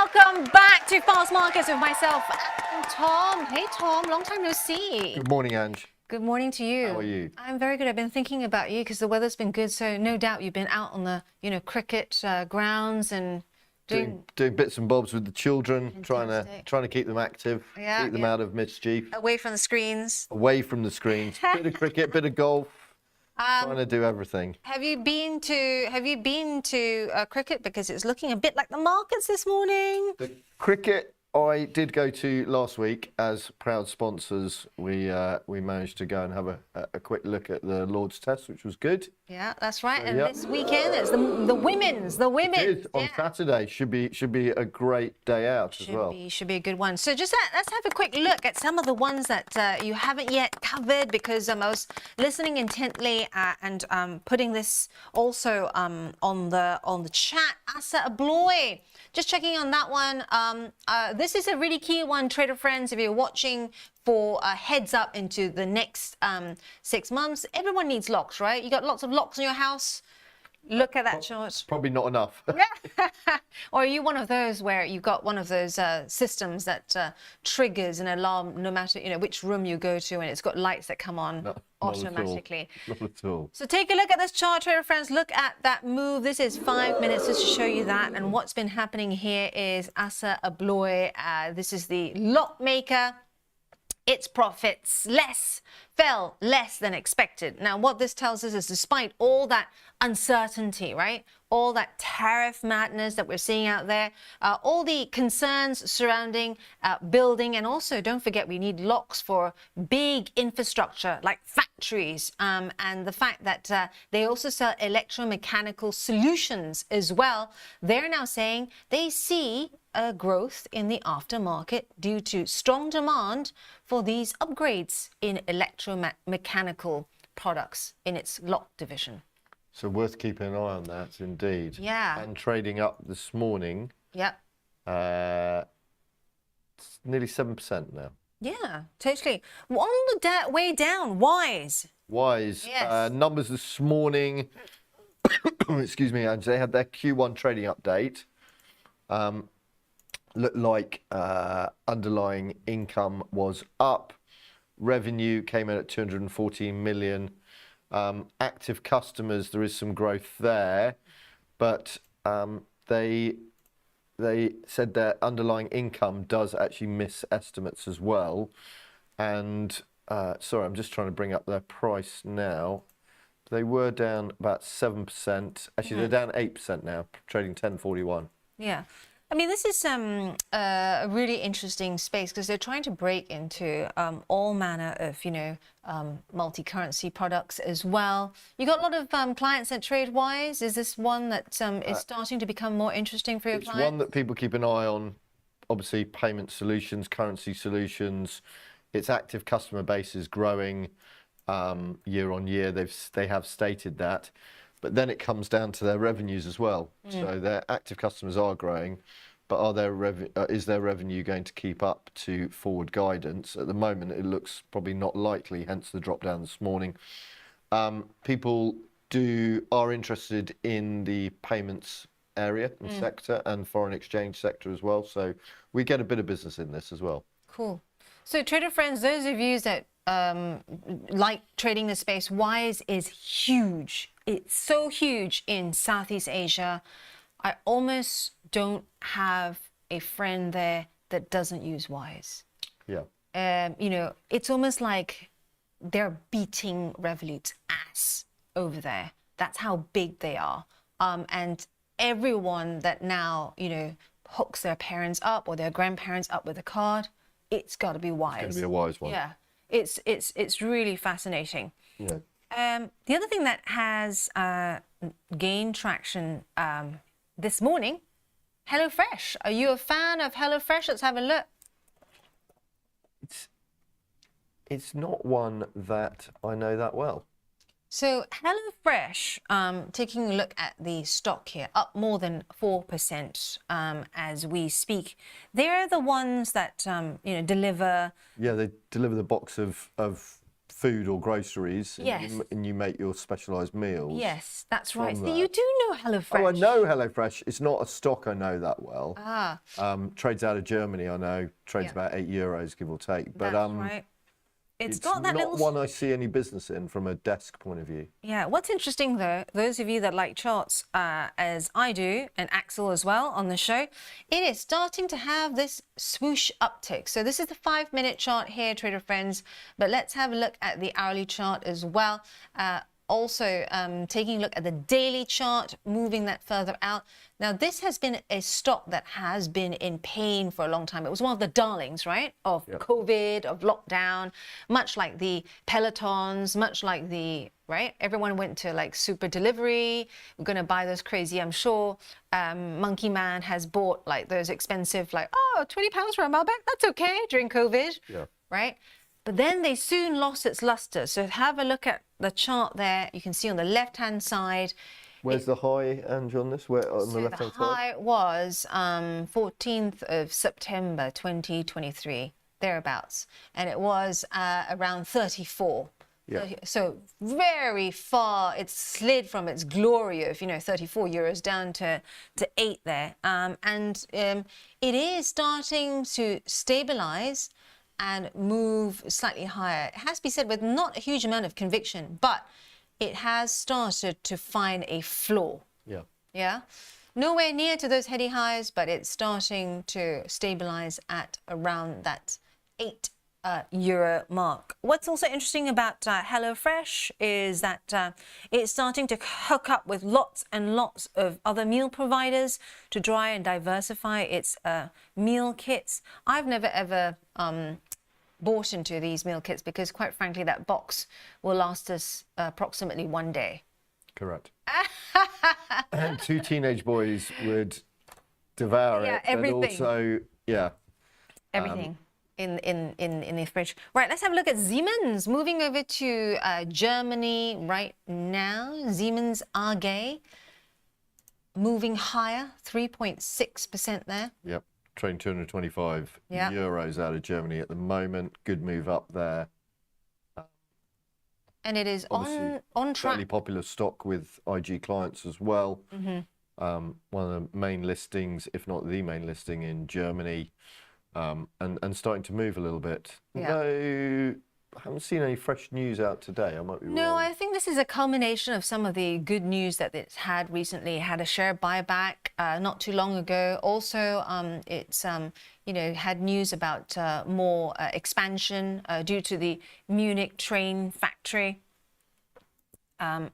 Welcome back to Fast Markets with myself and Tom. Hey Tom, long time no see. Good morning, Ange. Good morning to you. How are you? I'm very good. I've been thinking about you because the weather's been good, so no doubt you've been out on the, cricket grounds and Doing bits and bobs with the children, trying to keep them active, keep them out of mischief, away from the screens. away from the screens. Bit of cricket, bit of golf, trying to do everything. Have you been to cricket, because it's looking a bit like the markets this morning? The cricket I did go to last week as proud sponsors. We managed to go and have a quick look at the Lord's Test, which was good. Yeah, that's right. And this weekend it's the women's. It is on Saturday. Should be a great day out as well. Should be a good one. So just let's have a quick look at some of the ones that you haven't yet covered, because I was listening intently and putting this also on the chat. Asa Abloy, just checking on that one. This is a really key one, trader friends. If you're watching for a heads up into the next 6 months, everyone needs locks, right? You got lots of locks in your house. Look at that chart. Probably not enough. Or are you one of those where you've got one of those systems that triggers an alarm no matter which room you go to, and it's got lights that come on automatically? Not at all. So take a look at this chart, trader friends. Look at that move. This is 5 minutes just to show you that. And what's been happening here is Asa Abloy. This is the lot maker. Its profits fell less than expected. Now, what this tells us is, despite all that uncertainty, right, all that tariff madness that we're seeing out there, all the concerns surrounding building, and also don't forget we need locks for big infrastructure like factories, and the fact that they also sell electromechanical solutions as well. They're now saying they see a growth in the aftermarket due to strong demand for these upgrades in electromechanical products in its lock division. So worth keeping an eye on that, indeed. Yeah. And trading up this morning. Yep. It's nearly 7% now. Yeah, totally. On the way down, Wise. Yes. Numbers this morning. Excuse me, Ange. They had their Q1 trading update. Looked like underlying income was up. Revenue came in at 214 million. Active customers, there is some growth there, but they said their underlying income does actually miss estimates as well. And sorry, I'm just trying to bring up their price now. They were down about 7%. Actually, they're down 8% now, trading 10.41. Yeah. I mean, this is a really interesting space because they're trying to break into all manner of, multi-currency products as well. You got a lot of clients that trade Wise. Is this one that is starting to become more interesting for your clients? It's one that people keep an eye on. Obviously, payment solutions, currency solutions. Its active customer base is growing year on year. They have stated that. But then it comes down to their revenues as well. So their active customers are growing, but is their revenue going to keep up to forward guidance? At the moment, it looks probably not likely, hence the drop down this morning. People are interested in the payments area and sector and foreign exchange sector as well. So we get a bit of business in this as well. Cool. So trader friends, those of you that like trading the space, Wise is huge. It's so huge in Southeast Asia. I almost don't have a friend there that doesn't use Wise. Yeah. It's almost like they're beating Revolut's ass over there. That's how big they are. And everyone that now, hooks their parents up or their grandparents up with a card, it's got to be Wise. It's going to be a Wise one. Yeah. It's really fascinating. Yeah. The other thing that has gained traction this morning, HelloFresh. Are you a fan of HelloFresh? Let's have a look. It's not one that I know that well. So HelloFresh, taking a look at the stock here, up more than 4% as we speak. They're the ones that deliver. Yeah, they deliver the box of food or groceries, and, Yes. and you make your specialised meals. Yes, that's right. from So that. you do know HelloFresh. Oh, I know HelloFresh. It's not a stock I know that well. Ah, Trades out of Germany, I know. Trades Yeah. about €8, give or take. But that's right. It's got that not little... one I see any business in from a desk point of view. Yeah, what's interesting though, those of you that like charts, as I do, and Axel as well on the show, it is starting to have this swoosh uptick. So this is the 5-minute chart here, trader friends, but let's have a look at the hourly chart as well. Also, taking a look at the daily chart, moving that further out. Now, this has been a stock that has been in pain for a long time. It was one of the darlings, right, of COVID, of lockdown, much like the Pelotons, much like the, right? Everyone went to like super delivery. We're going to buy those crazy, I'm sure. Monkey Man has bought like those expensive, like, oh, £20 for a Malbec, that's okay during COVID, right? But then they soon lost its luster. So have a look at the chart there. You can see on the left-hand side. Where's the high, Andrew, on this? Where on the left-hand The side? high was 14th of September 2023, thereabouts. And it was around 34. Yeah. So very far, it's slid from its glory of, 34 euros down to 8 there. And it is starting to stabilize and move slightly higher. It has to be said with not a huge amount of conviction, but it has started to find a floor. Yeah. Yeah. Nowhere near to those heady highs, but it's starting to stabilize at around that €8 mark. What's also interesting about HelloFresh is that it's starting to hook up with lots and lots of other meal providers to try and diversify its meal kits. I've never ever bought into these meal kits because, quite frankly, that box will last us approximately 1 day. Correct. And 2 teenage boys would devour it. Everything. But also, Everything in the fridge. Right, let's have a look at Siemens. Moving over to Germany right now. Siemens AG moving higher, 3.6% there. Yep. Trading 225 Yeah. euros out of Germany at the moment. Good move up there. And it is Obviously, on Fairly track. popular stock with IG clients as well. Mm-hmm. One of the main listings, if not the main listing in Germany, and starting to move a little bit. Yeah. No, I haven't seen any fresh news out today. I might be No, wrong. I think this is a culmination of some of the good news that it's had recently. It had a share buyback not too long ago. Also, it's had news about more expansion due to the Munich train factory.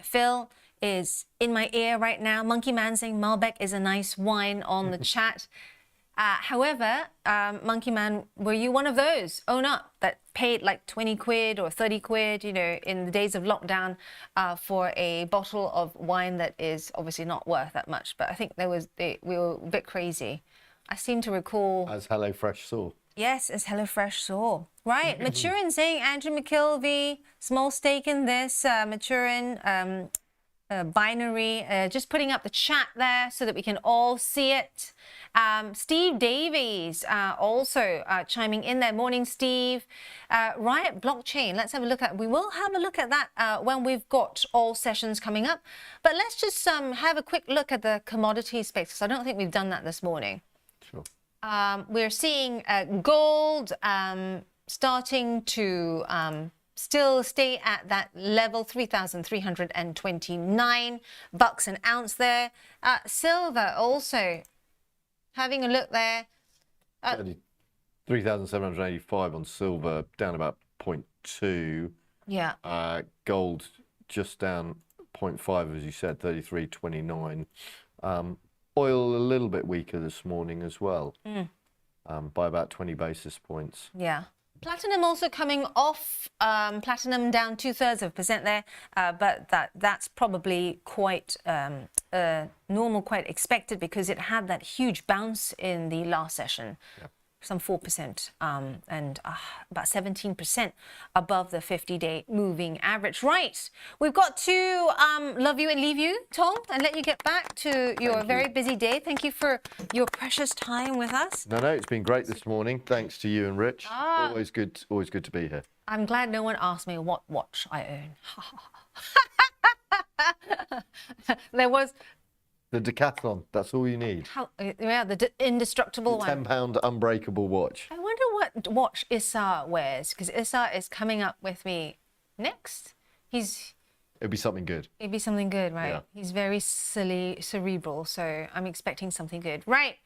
Phil is in my ear right now. Monkey Man saying Malbec is a nice wine on the chat. However, Monkey Man, were you one of those, own up, that paid like 20 quid or 30 quid, in the days of lockdown for a bottle of wine that is obviously not worth that much? But I think we were a bit crazy. I seem to recall... As HelloFresh saw. Yes, as HelloFresh saw. Right, Maturin saying Andrew McKilvey, small stake in this, Maturin, binary, just putting up the chat there so that we can all see it. Steve Davies also chiming in there. Morning, Steve. Riot Blockchain, let's have a look at, we will have a look at that when we've got all sessions coming up. But let's just have a quick look at the commodity space, because I don't think we've done that this morning. Sure. We're seeing gold starting to still stay at that level, 3,329 bucks an ounce there. Silver also having a look there. 3,785 on silver, down about 0.2. Yeah. Gold just down 0.5, as you said, 33.29. Oil a little bit weaker this morning as well, by about 20 basis points. Yeah. Platinum also coming off, platinum down 2/3% there, but that's probably quite normal, quite expected, because it had that huge bounce in the last session. Yep. some 4%, and about 17% above the 50-day moving average. Right, we've got to love you and leave you, Tom, and let you get back to your very busy day. Thank you for your precious time with us. No, it's been great this morning. Thanks to you and Rich. Always good to be here. I'm glad no one asked me what watch I own. There was... The Decathlon, that's all you need. The indestructible one. £10 unbreakable watch. I wonder what watch Issa wears, because Issa is coming up with me next. It'd be something good. It'd be something good, right? Yeah. He's very silly, cerebral, so I'm expecting something good. Right,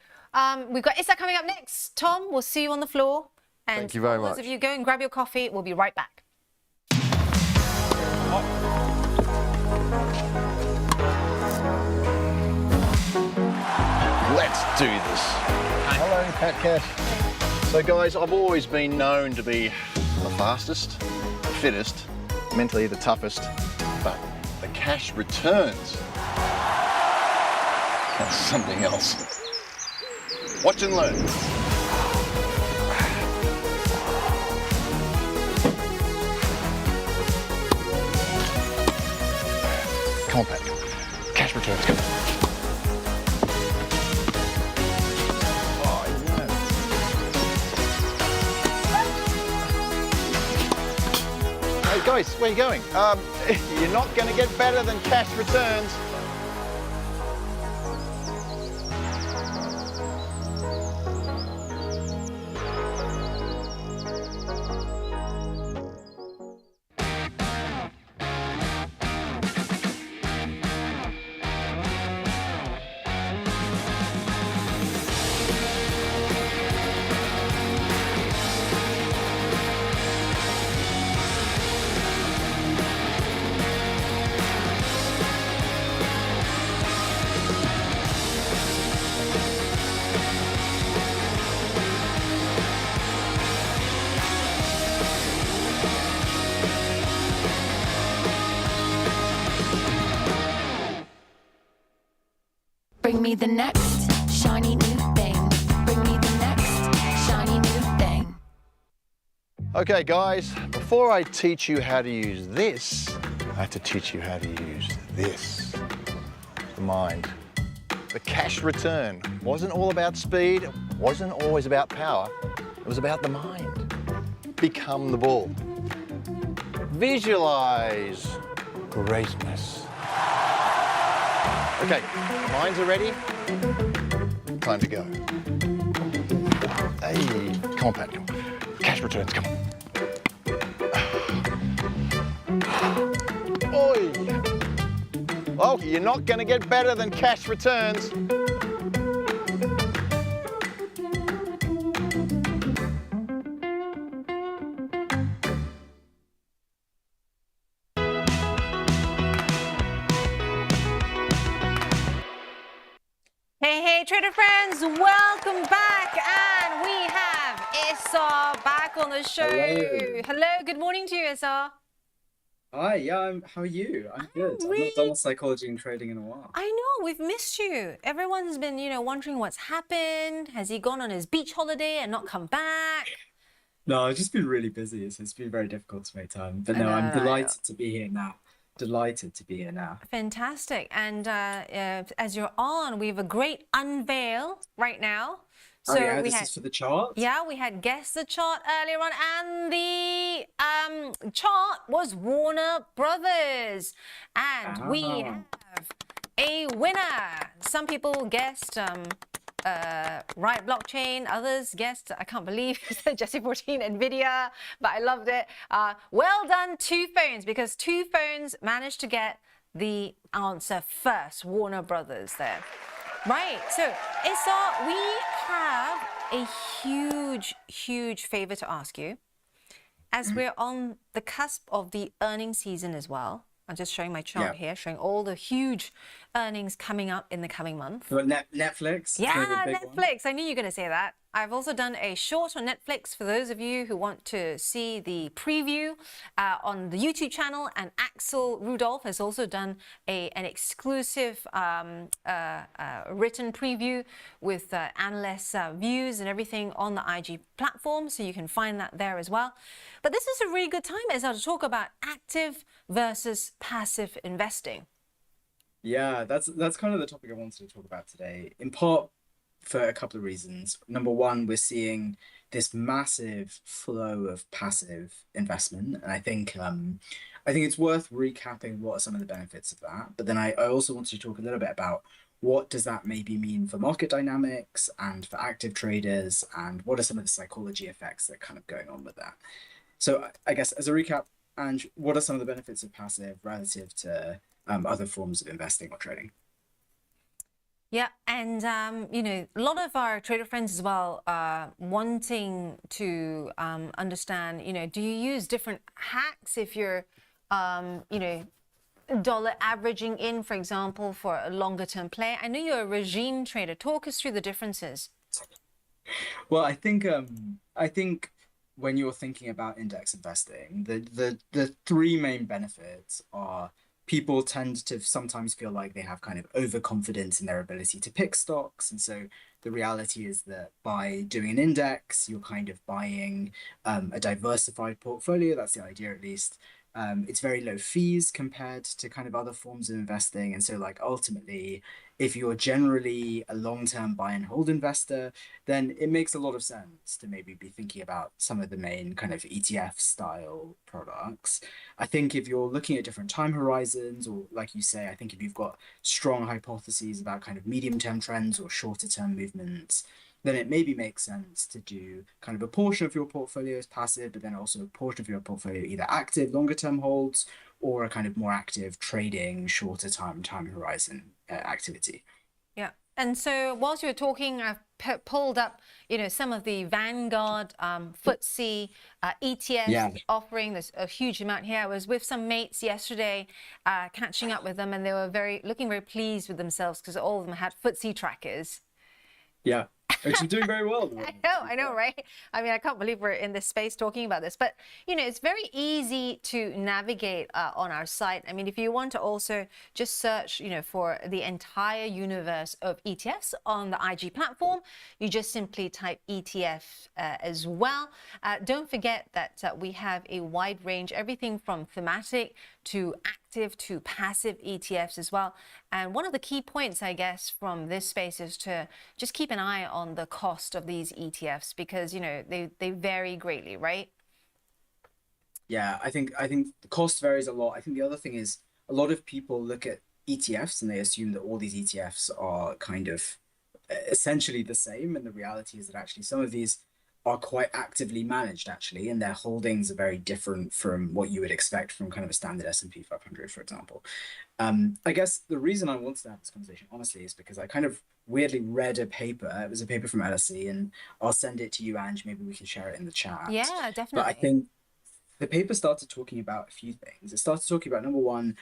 we've got Issa coming up next. Tom, we'll see you on the floor. And thank you very much. Those of you go and grab your coffee. We'll be right back. Let's do this. Hello, Pat Cash. So guys, I've always been known to be the fastest, the fittest, mentally the toughest, but the cash returns. That's something else. Watch and learn. Come on, Pat. Cash returns, come on. Hey guys, where are you going? You're not going to get better than cash returns. Bring me the next shiny new thing. Bring me the next shiny new thing. Okay guys, before I teach you how to use this, I have to teach you how to use this. The mind. The cash return wasn't all about speed, it wasn't always about power, it was about the mind. Become the bull. Visualize greatness. Okay, minds are ready. Time to go. Hey, come on, Pat. Come on. Cash returns, come on. Oi! Well, you're not going to get better than cash returns. Hey, trader friends, welcome back. And we have Issa back on the show. Hello, good morning to you, Issa. Hi, yeah, how are you? I'm good. I've not done psychology and trading in a while. I know, we've missed you. Everyone's been, wondering what's happened. Has he gone on his beach holiday and not come back? No, I've just been really busy. It's been very difficult to make time. But no, I'm delighted to be here now. Delighted to be here now. Fantastic. And as you're on, we have a great unveil right now. So this is for the chart? Yeah, we had guessed the chart earlier on, and the chart was Warner Brothers. And we have a winner. Some people guessed Riot Blockchain, others guessed, I can't believe, Jesse 14 NVIDIA, but I loved it. Well done, Two Phones, because Two Phones managed to get the answer first, Warner Brothers there. Right, so Issa, we have a huge favor to ask you. As we're on the cusp of the earnings season as well, I'm just showing my chart here, showing all the huge earnings coming up in the coming month. Netflix? Yeah, Netflix. I knew you were going to say that. I've also done a short on Netflix for those of you who want to see the preview on the YouTube channel. And Axel Rudolph has also done an exclusive written preview with analysts' views and everything on the IG platform. So you can find that there as well. But this is a really good time, Ezra, to talk about active versus passive investing. Yeah, that's kind of the topic I wanted to talk about today, in part for a couple of reasons. Number one, we're seeing this massive flow of passive investment, and I think it's worth recapping what are some of the benefits of that. But then I also wanted to talk a little bit about what does that maybe mean for market dynamics and for active traders, and what are some of the psychology effects that are kind of going on with that. So I guess as a recap, Ange, what are some of the benefits of passive relative to other forms of investing or trading? Yeah, and you know, a lot of our trader friends as well wanting to understand, you know, do you use different hacks if you're, you know, dollar averaging in, for example, for a longer term play? I know you're a regime trader. Talk us through the differences. Well, I think when you're thinking about index investing, the three main benefits are people tend to sometimes feel like they have kind of overconfidence in their ability to pick stocks. And so the reality is that by doing an index, you're kind of buying a diversified portfolio. That's the idea, at least. It's very low fees compared to kind of other forms of investing. And so like ultimately, if you're generally a long-term buy and hold investor, then it makes a lot of sense to maybe be thinking about some of the main kind of ETF style products. I think if you're looking at different time horizons, or like you say, I think if you've got strong hypotheses about kind of medium-term trends or shorter-term movements, then it maybe makes sense to do kind of a portion of your portfolio as passive, but then also a portion of your portfolio either active, longer term holds, or a kind of more active trading, shorter time horizon activity. Yeah. And so whilst you were talking, I've pulled up, you know, some of the Vanguard FTSE ETFs offering. There's a huge amount here. I was with some mates yesterday, catching up with them, and they were looking very pleased with themselves because all of them had FTSE trackers. Yeah. Actually doing very well. I know, right? I mean, I can't believe we're in this space talking about this, but you know, it's very easy to navigate on our site. I mean, if you want to also just search, you know, for the entire universe of ETFs on the IG platform, you just simply type ETF as well. Don't forget that we have a wide range, everything from thematic to active to passive ETFs as well. And one of the key points, I guess, from this space is to just keep an eye on the cost of these ETFs, because, you know, they vary greatly, right? Yeah, I think the cost varies a lot. I think the other thing is a lot of people look at ETFs and they assume that all these ETFs are kind of essentially the same. And the reality is that actually some of these are quite actively managed, actually, and their holdings are very different from what you would expect from kind of a standard S&P 500, for example. I guess the reason I wanted to have this conversation, honestly, is because I kind of weirdly read a paper. It was a paper from LSE, and I'll send it to you, Ange. Maybe we can share it in the chat. Yeah, definitely. But I think the paper started talking about a few things. It started talking about, number one,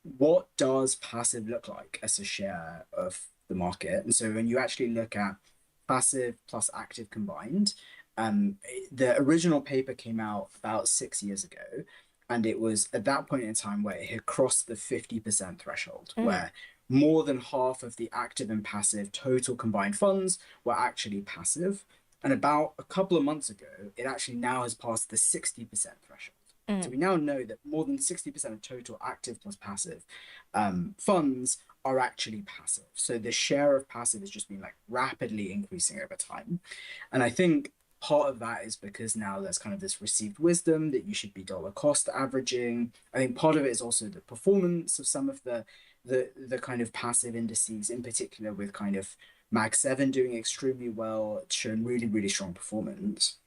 what does passive look like as a share of the market? And so when you actually look at passive plus active combined, the original paper came out about 6 years ago, and it was at that point in time where it had crossed the 50% threshold, where more than half of the active and passive total combined funds were actually passive. And about a couple of months ago, it actually now has passed the 60% threshold. So we now know that more than 60% of total active plus passive funds are actually passive. So the share of passive has just been like rapidly increasing over time. And I think part of that is because now there's kind of this received wisdom that you should be dollar cost averaging. I think part of it is also the performance of some of the kind of passive indices, in particular with kind of Mag 7 doing extremely well, showing really, really strong performance.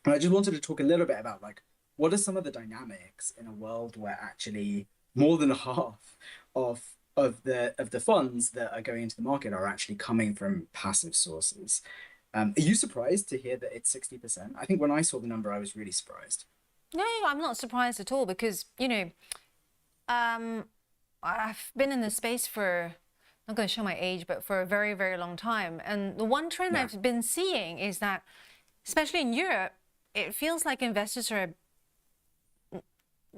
And I just wanted to talk a little bit about like, what are some of the dynamics in a world where actually more than half of the funds that are going into the market are actually coming from passive sources? Are you surprised to hear that it's 60%? I think when I saw the number, I was really surprised. No, I'm not surprised at all, because, you know, I've been in this space for not going to show my age, but for a very, very long time. And the one trend Yeah. I've been seeing is that, especially in Europe, it feels like investors are,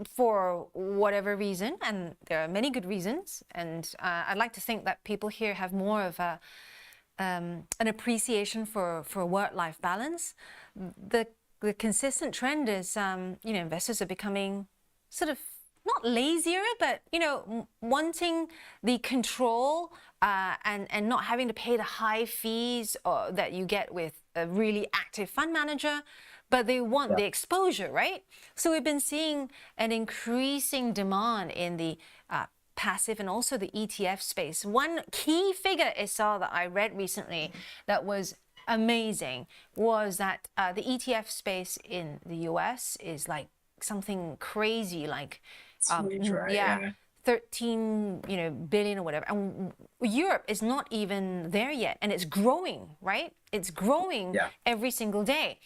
for whatever reason, and there are many good reasons, and I'd like to think that people here have more of an appreciation for work-life balance. The consistent trend is, investors are becoming sort of not lazier, but wanting the control and not having to pay the high fees that you get with a really active fund manager, but they want the exposure, right? So we've been seeing an increasing demand in the passive and also the ETF space. One key figure I saw that I read recently that was amazing was that the ETF space in the US is like something crazy, like Huge, right? 13 billion or whatever, and Europe is not even there yet, and it's growing, right? It's growing every single day.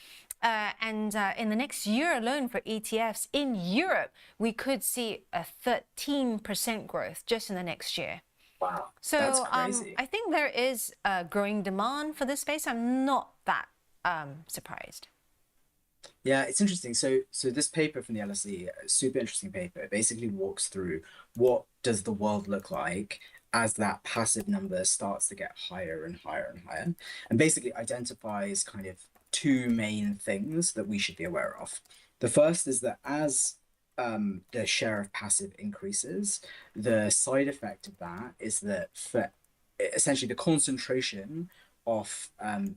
And in the next year alone for ETFs in Europe, we could see a 13% growth just in the next year. Wow, So that's crazy. I think there is a growing demand for this space. I'm not that surprised. Yeah, it's interesting. So this paper from the LSE, a super interesting paper, it basically walks through what does the world look like as that passive number starts to get higher and higher and higher, and basically identifies kind of two main things that we should be aware of. The first is that as the share of passive increases, the side effect of that is that for essentially the concentration of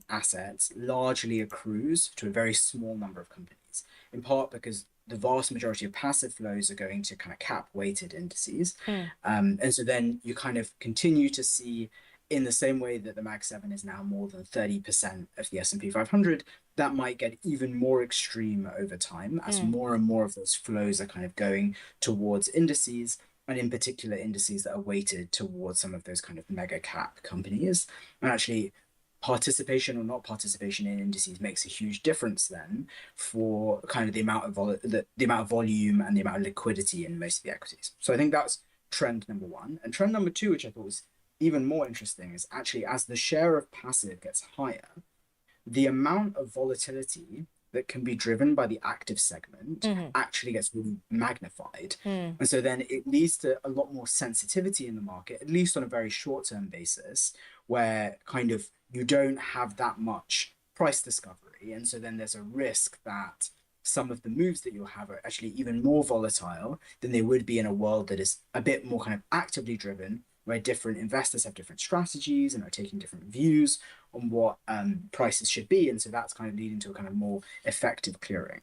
assets largely accrues to a very small number of companies, in part because the vast majority of passive flows are going to kind of cap weighted indices. And so then you kind of continue to see, in the same way that the Mag 7 is now more than 30% of the S&P 500, that might get even more extreme over time as more and more of those flows are kind of going towards indices, and in particular indices that are weighted towards some of those kind of mega cap companies. And actually, participation or not participation in indices makes a huge difference then for kind of the amount of the amount of volume and the amount of liquidity in most of the equities. So I think that's trend number one. And trend number two, which I thought was even more interesting, is actually as the share of passive gets higher, the amount of volatility that can be driven by the active segment actually gets really magnified. And so then it leads to a lot more sensitivity in the market, at least on a very short-term basis, where kind of you don't have that much price discovery. And so then there's a risk that some of the moves that you'll have are actually even more volatile than they would be in a world that is a bit more kind of actively driven, where different investors have different strategies and are taking different views on what prices should be. And so that's kind of leading to a kind of more effective clearing.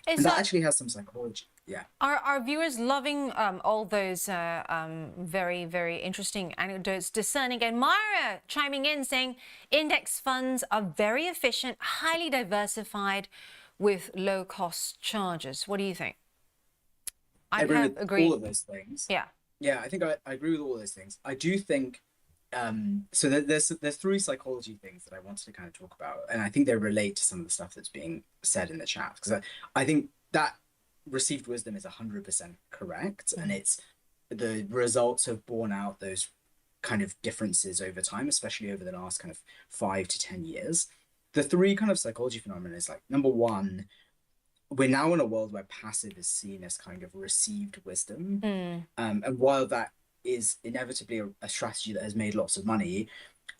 And that actually has some psychology. Yeah. Are our viewers loving all those very, very interesting anecdotes, discerning? And Meyer chiming in saying index funds are very efficient, highly diversified with low cost charges. What do you think? I agree with all of those things. Yeah. Yeah, I think I agree with all those things. I do think so there's three psychology things that I wanted to kind of talk about, and I think they relate to some of the stuff that's being said in the chat, because I think that received wisdom is 100% correct, and it's the results have borne out those kind of differences over time, especially over the last kind of 5 to 10 years. The three kind of psychology phenomena is like, number one, we're now in a world where passive is seen as kind of received wisdom. And while that is inevitably a strategy that has made lots of money,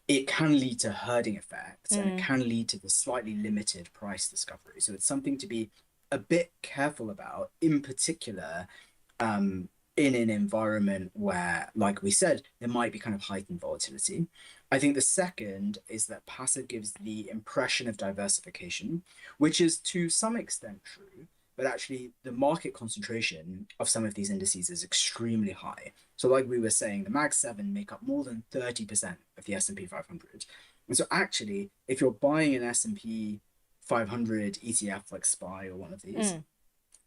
it can lead to herding effects and it can lead to the slightly limited price discovery. So it's something to be a bit careful about, in particular, in an environment where, like we said, there might be kind of heightened volatility. I think the second is that passive gives the impression of diversification, which is to some extent true, but actually the market concentration of some of these indices is extremely high. So like we were saying, the Mag 7 make up more than 30% of the S&P 500. And so actually, if you're buying an S&P 500 ETF like SPY or one of these,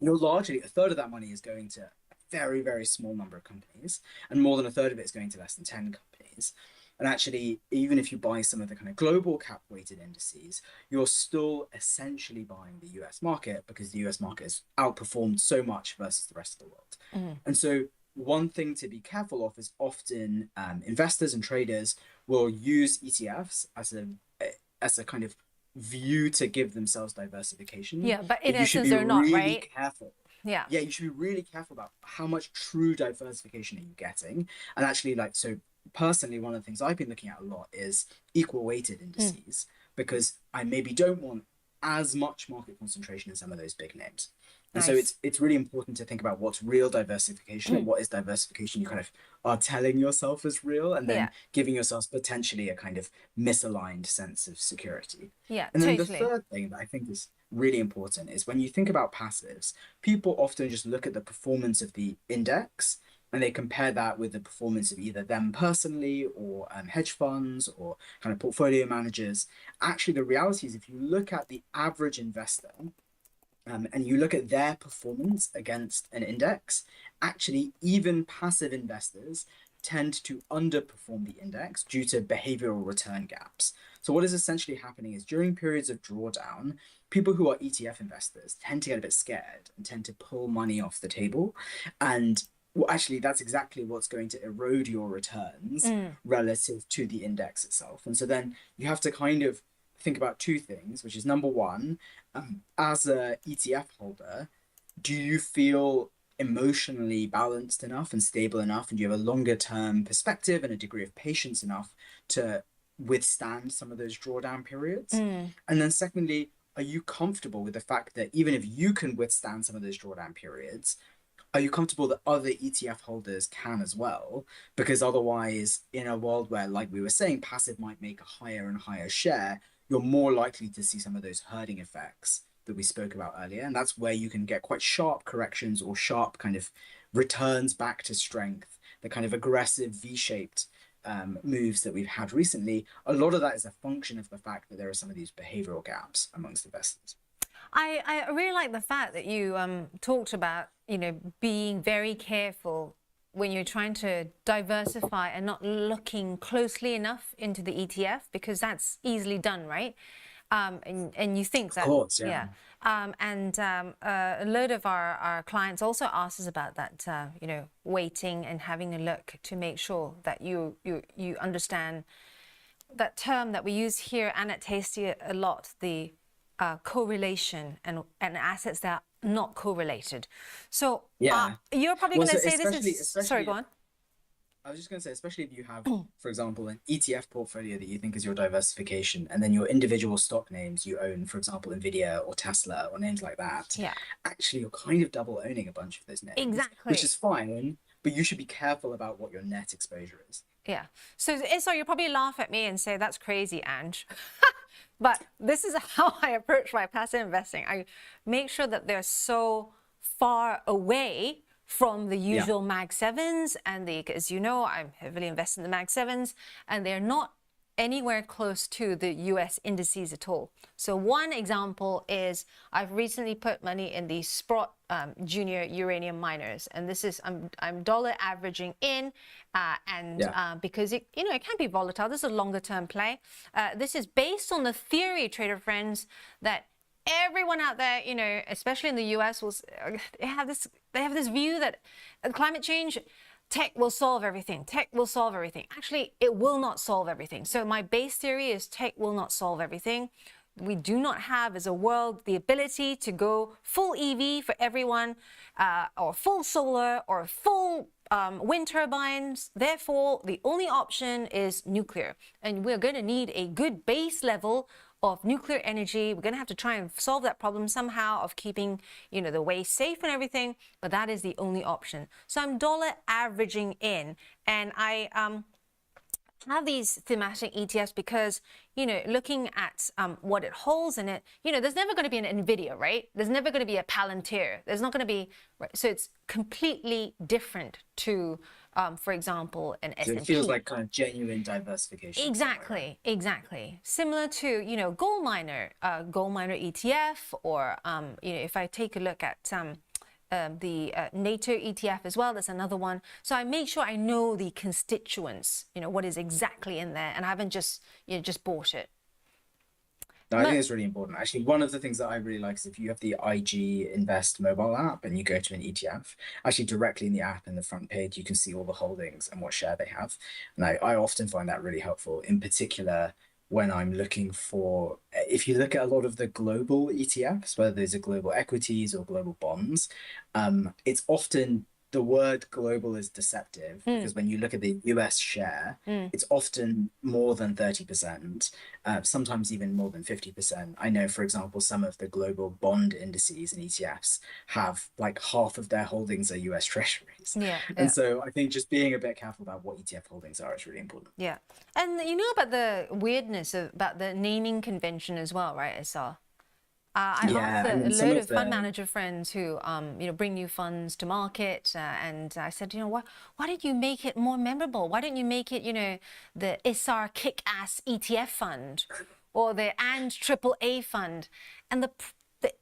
you're largely, a third of that money is going to a very, very small number of companies, and more than a third of it is going to less than 10 companies. And actually, even if you buy some of the kind of global cap weighted indices, you're still essentially buying the US market, because the US market has outperformed so much versus the rest of the world. And so one thing to be careful of is often investors and traders will use ETFs as a kind of view to give themselves diversification. Yeah, but in you should essence, be they're not, really right? careful. Yeah. Yeah, you should be really careful about how much true diversification are you getting. And actually, like, so personally, one of the things I've been looking at a lot is equal weighted indices, because I maybe don't want as much market concentration in some of those big names. And so it's really important to think about what's real diversification and what is diversification you kind of are telling yourself is real, and then giving yourselves potentially a kind of misaligned sense of security. Yeah, And then totally. the third thing that I think is really important is when you think about passives, people often just look at the performance of the index and they compare that with the performance of either them personally or hedge funds or kind of portfolio managers. Actually, the reality is if you look at the average investor, and you look at their performance against an index, actually, even passive investors tend to underperform the index due to behavioral return gaps. So what is essentially happening is during periods of drawdown, people who are ETF investors tend to get a bit scared and tend to pull money off the table. And well, actually, that's exactly what's going to erode your returns relative to the index itself. And so then you have to kind of think about two things, which is number one, as a ETF holder, do you feel emotionally balanced enough and stable enough, and do you have a longer term perspective and a degree of patience enough to withstand some of those drawdown periods? And then secondly, are you comfortable with the fact that even if you can withstand some of those drawdown periods, are you comfortable that other ETF holders can as well? Because otherwise, in a world where, like we were saying, passive might make a higher and higher share, you're more likely to see some of those herding effects that we spoke about earlier. And that's where you can get quite sharp corrections or sharp kind of returns back to strength, the kind of aggressive V-shaped moves that we've had recently. A lot of that is a function of the fact that there are some of these behavioral gaps amongst investors. I really like the fact that you talked about, being very careful when you're trying to diversify and not looking closely enough into the ETF, because that's easily done, right? And you think that, of course, yeah. A load of our clients also ask us about that, waiting and having a look to make sure that you understand that term that we use here and at Tasty a lot, the correlation and assets that are not correlated. So you're probably going to say this is... Sorry, go on. I was just going to say, especially if you have, for example, an ETF portfolio that you think is your diversification, and then your individual stock names you own, for example, Nvidia or Tesla or names like that. Yeah. Actually, you're kind of double owning a bunch of those names. Exactly. Which is fine, but you should be careful about what your net exposure is. Yeah. So you'll probably laugh at me and say, that's crazy, Ange. But this is how I approach my passive investing. I make sure that they're so far away from the usual Mag 7s, and as you know, I'm heavily invested in the Mag 7s, and they're not anywhere close to the US indices at all. So one example is I've recently put money in the Sprott junior uranium miners, and this is I'm dollar averaging in, because it can be volatile. This is a longer term play. This is based on the theory, trader friends, that everyone out there, especially in the US, they have this view that climate change, tech will solve everything. Tech will solve everything. Actually, it will not solve everything. So my base theory is tech will not solve everything. We do not have, as a world, the ability to go full EV for everyone, or full solar, or full wind turbines. Therefore, the only option is nuclear. And we're going to need a good base level of nuclear energy. We're going to have to try and solve that problem somehow of keeping, the waste safe and everything, but that is the only option. So I'm dollar averaging in, and I have these thematic ETFs because, looking at what it holds in it, there's never going to be an Nvidia, right? There's never going to be a Palantir. There's not going to be, right? So it's completely different to, for example, an S&P. So it feels like kind of genuine diversification. Exactly. Similar to, gold miner ETF, or, if I take a look at the NATO ETF as well, that's another one. So I make sure I know the constituents, what is exactly in there, and I haven't just bought it. No, I think it's really important. Actually, one of the things that I really like is if you have the IG Invest mobile app and you go to an ETF, actually directly in the app in the front page, you can see all the holdings and what share they have. And I often find that really helpful, in particular when I'm looking for, if you look at a lot of the global ETFs, whether those are global equities or global bonds, it's often the word global is deceptive because when you look at the US share, it's often more than 30%, sometimes even more than 50%. I know, for example, some of the global bond indices and ETFs have like half of their holdings are US treasuries. And so I think just being a bit careful about what ETF holdings are is really important. Yeah. And you know about the weirdness about the naming convention as well, right, Issa? I asked a load of fund manager friends who, bring new funds to market, and I said, why did you make it more memorable? Why don't you make it, the ISAR Kick-Ass ETF Fund or the AND AAA Fund? And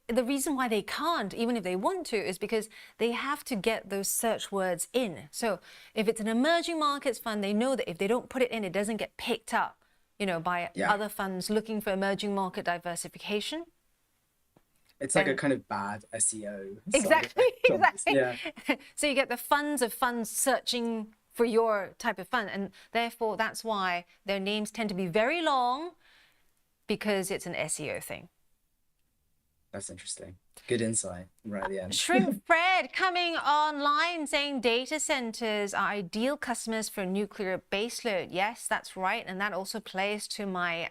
the reason why they can't, even if they want to, is because they have to get those search words in. So if it's an emerging markets fund, they know that if they don't put it in, it doesn't get picked up, by other funds looking for emerging market diversification. It's like a kind of bad SEO. Exactly. Yeah. So you get the funds of funds searching for your type of fund. And therefore, that's why their names tend to be very long, because it's an SEO thing. That's interesting. Good insight right at the end. Shrimp Fred coming online saying data centers are ideal customers for nuclear baseload. Yes, that's right. And that also plays to my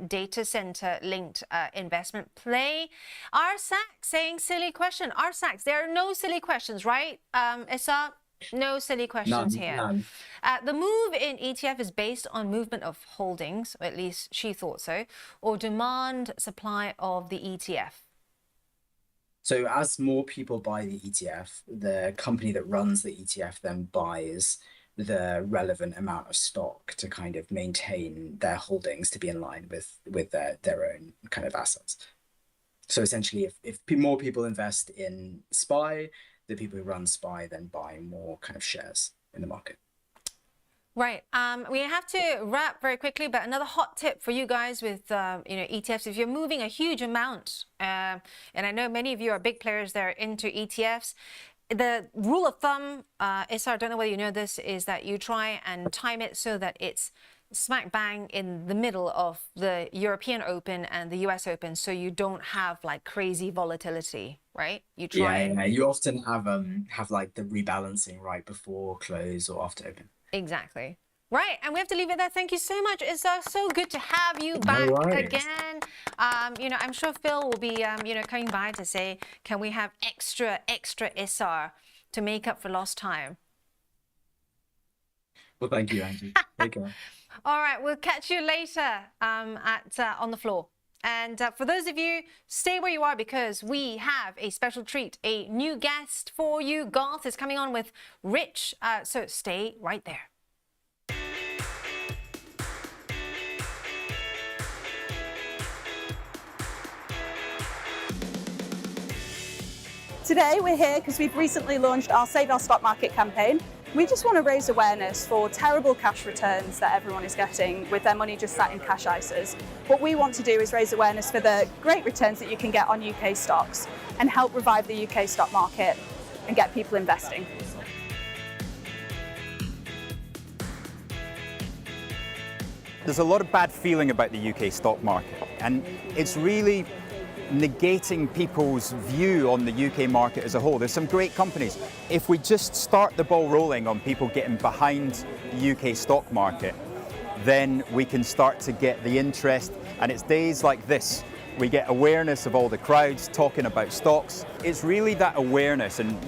data center linked investment play. Arsac saying silly question. Arsac, there are no silly questions, right? Issa? No silly questions here. None. The move in ETF is based on movement of holdings, or at least she thought so, or demand supply of the ETF. So as more people buy the ETF, the company that runs the ETF then buys the relevant amount of stock to kind of maintain their holdings to be in line with their own kind of assets. So essentially, if more people invest in SPY, the people who run SPY then buy more kind of shares in the market. Right. We have to wrap very quickly, but another hot tip for you guys with ETFs, if you're moving a huge amount, and I know many of you are big players that are into ETFs, the rule of thumb, Issa, I don't know whether you know this, is that you try and time it so that it's smack bang in the middle of the European Open and the US Open, so you don't have like crazy volatility, right? You try. Yeah. You often have like the rebalancing right before close or after open. Exactly. Right, and we have to leave it there. Thank you so much. It's so good to have you back again. I'm sure Phil will be, coming by to say, can we have extra ISAR to make up for lost time? Well, thank you, Angie. Take care. All right, we'll catch you later on the floor. And for those of you, stay where you are because we have a special treat, a new guest for you. Garth is coming on with Rich, so stay right there. Today we're here because we've recently launched our Save Our Stock Market campaign. We just want to raise awareness for terrible cash returns that everyone is getting with their money just sat in cash ISAs. What we want to do is raise awareness for the great returns that you can get on UK stocks and help revive the UK stock market and get people investing. There's a lot of bad feeling about the UK stock market, and it's really negating people's view on the UK market as a whole. There's some great companies. If we just start the ball rolling on people getting behind the UK stock market, then we can start to get the interest, and it's days like this. We get awareness of all the crowds talking about stocks. It's really that awareness, and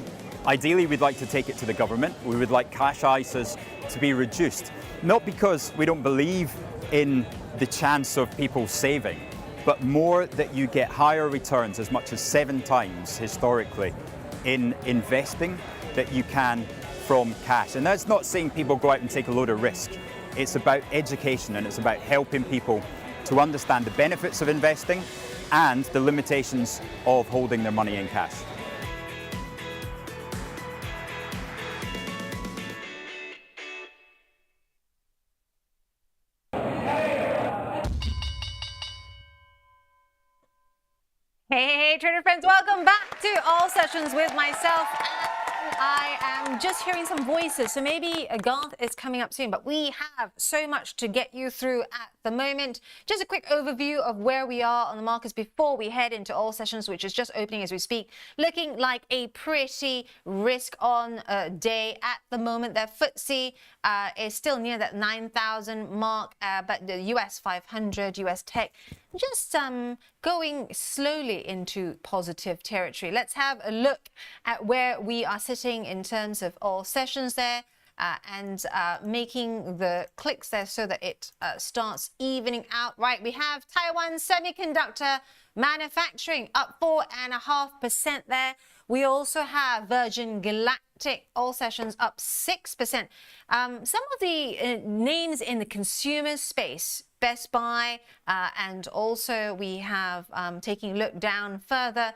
ideally we'd like to take it to the government. We would like cash ISAs to be reduced, not because we don't believe in the chance of people saving, but more that you get higher returns, as much as 7 times historically, in investing that you can from cash. And that's not saying people go out and take a load of risk. It's about education, and it's about helping people to understand the benefits of investing and the limitations of holding their money in cash. Hey, trader friends, welcome back to All Sessions with myself. I am just hearing some voices, so maybe Garth is coming up soon, but we have so much to get you through at the moment. Just a quick overview of where we are on the markets before we head into All Sessions, which is just opening as we speak. Looking like a pretty risk-on day at the moment. The FTSE is still near that 9,000 mark, but the US 500, US tech, just going slowly into positive territory. Let's have a look at where we are sitting in terms of all sessions there and making the clicks there so that it starts evening out. Right, we have Taiwan Semiconductor Manufacturing up 4.5% there. We also have Virgin Galactic, all sessions up 6%. Some of the names in the consumer space, Best Buy, and also we have, taking a look down further,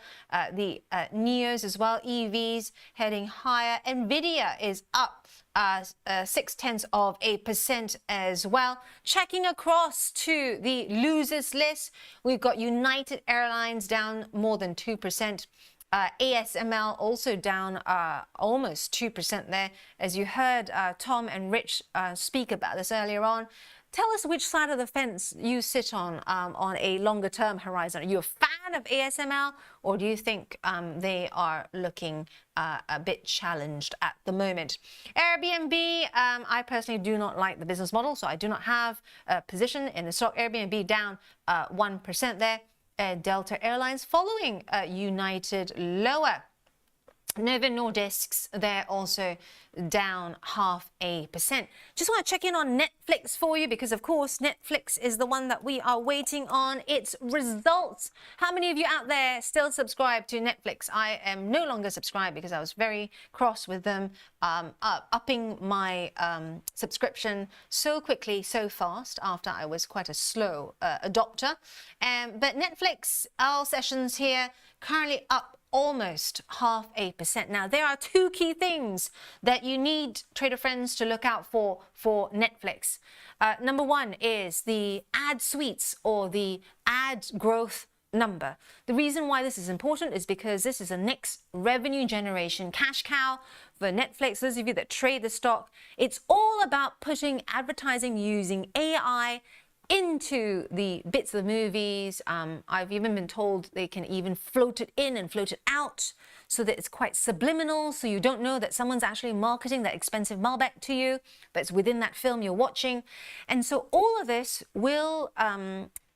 the NEOs as well, EVs heading higher. NVIDIA is up 0.6% as well. Checking across to the losers list, we've got United Airlines down more than 2%. ASML also down almost 2% there. As you heard Tom and Rich speak about this earlier on. Tell us which side of the fence you sit on a longer term horizon. Are you a fan of ASML, or do you think they are looking a bit challenged at the moment? Airbnb, I personally do not like the business model, so I do not have a position in the stock. Airbnb down 1% there. Delta Airlines following United lower. Novo Nordisk's, they're also down 0.5%. Just want to check in on Netflix for you because, of course, Netflix is the one that we are waiting on its results. How many of you out there still subscribe to Netflix? I am no longer subscribed because I was very cross with them upping my subscription so quickly, so fast after I was quite a slow adopter. But Netflix, all sessions here, currently up almost 0.5%. Now, there are two key things that you need, trader friends, to look out for Netflix. Number one is the ad suites or the ad growth number. The reason why this is important is because this is a next revenue generation cash cow for Netflix. Those of you that trade the stock, it's all about putting advertising using AI into the bits of the movies. I've even been told they can even float it in and float it out so that it's quite subliminal, so you don't know that someone's actually marketing that expensive Malbec to you, but it's within that film you're watching. And so all of this will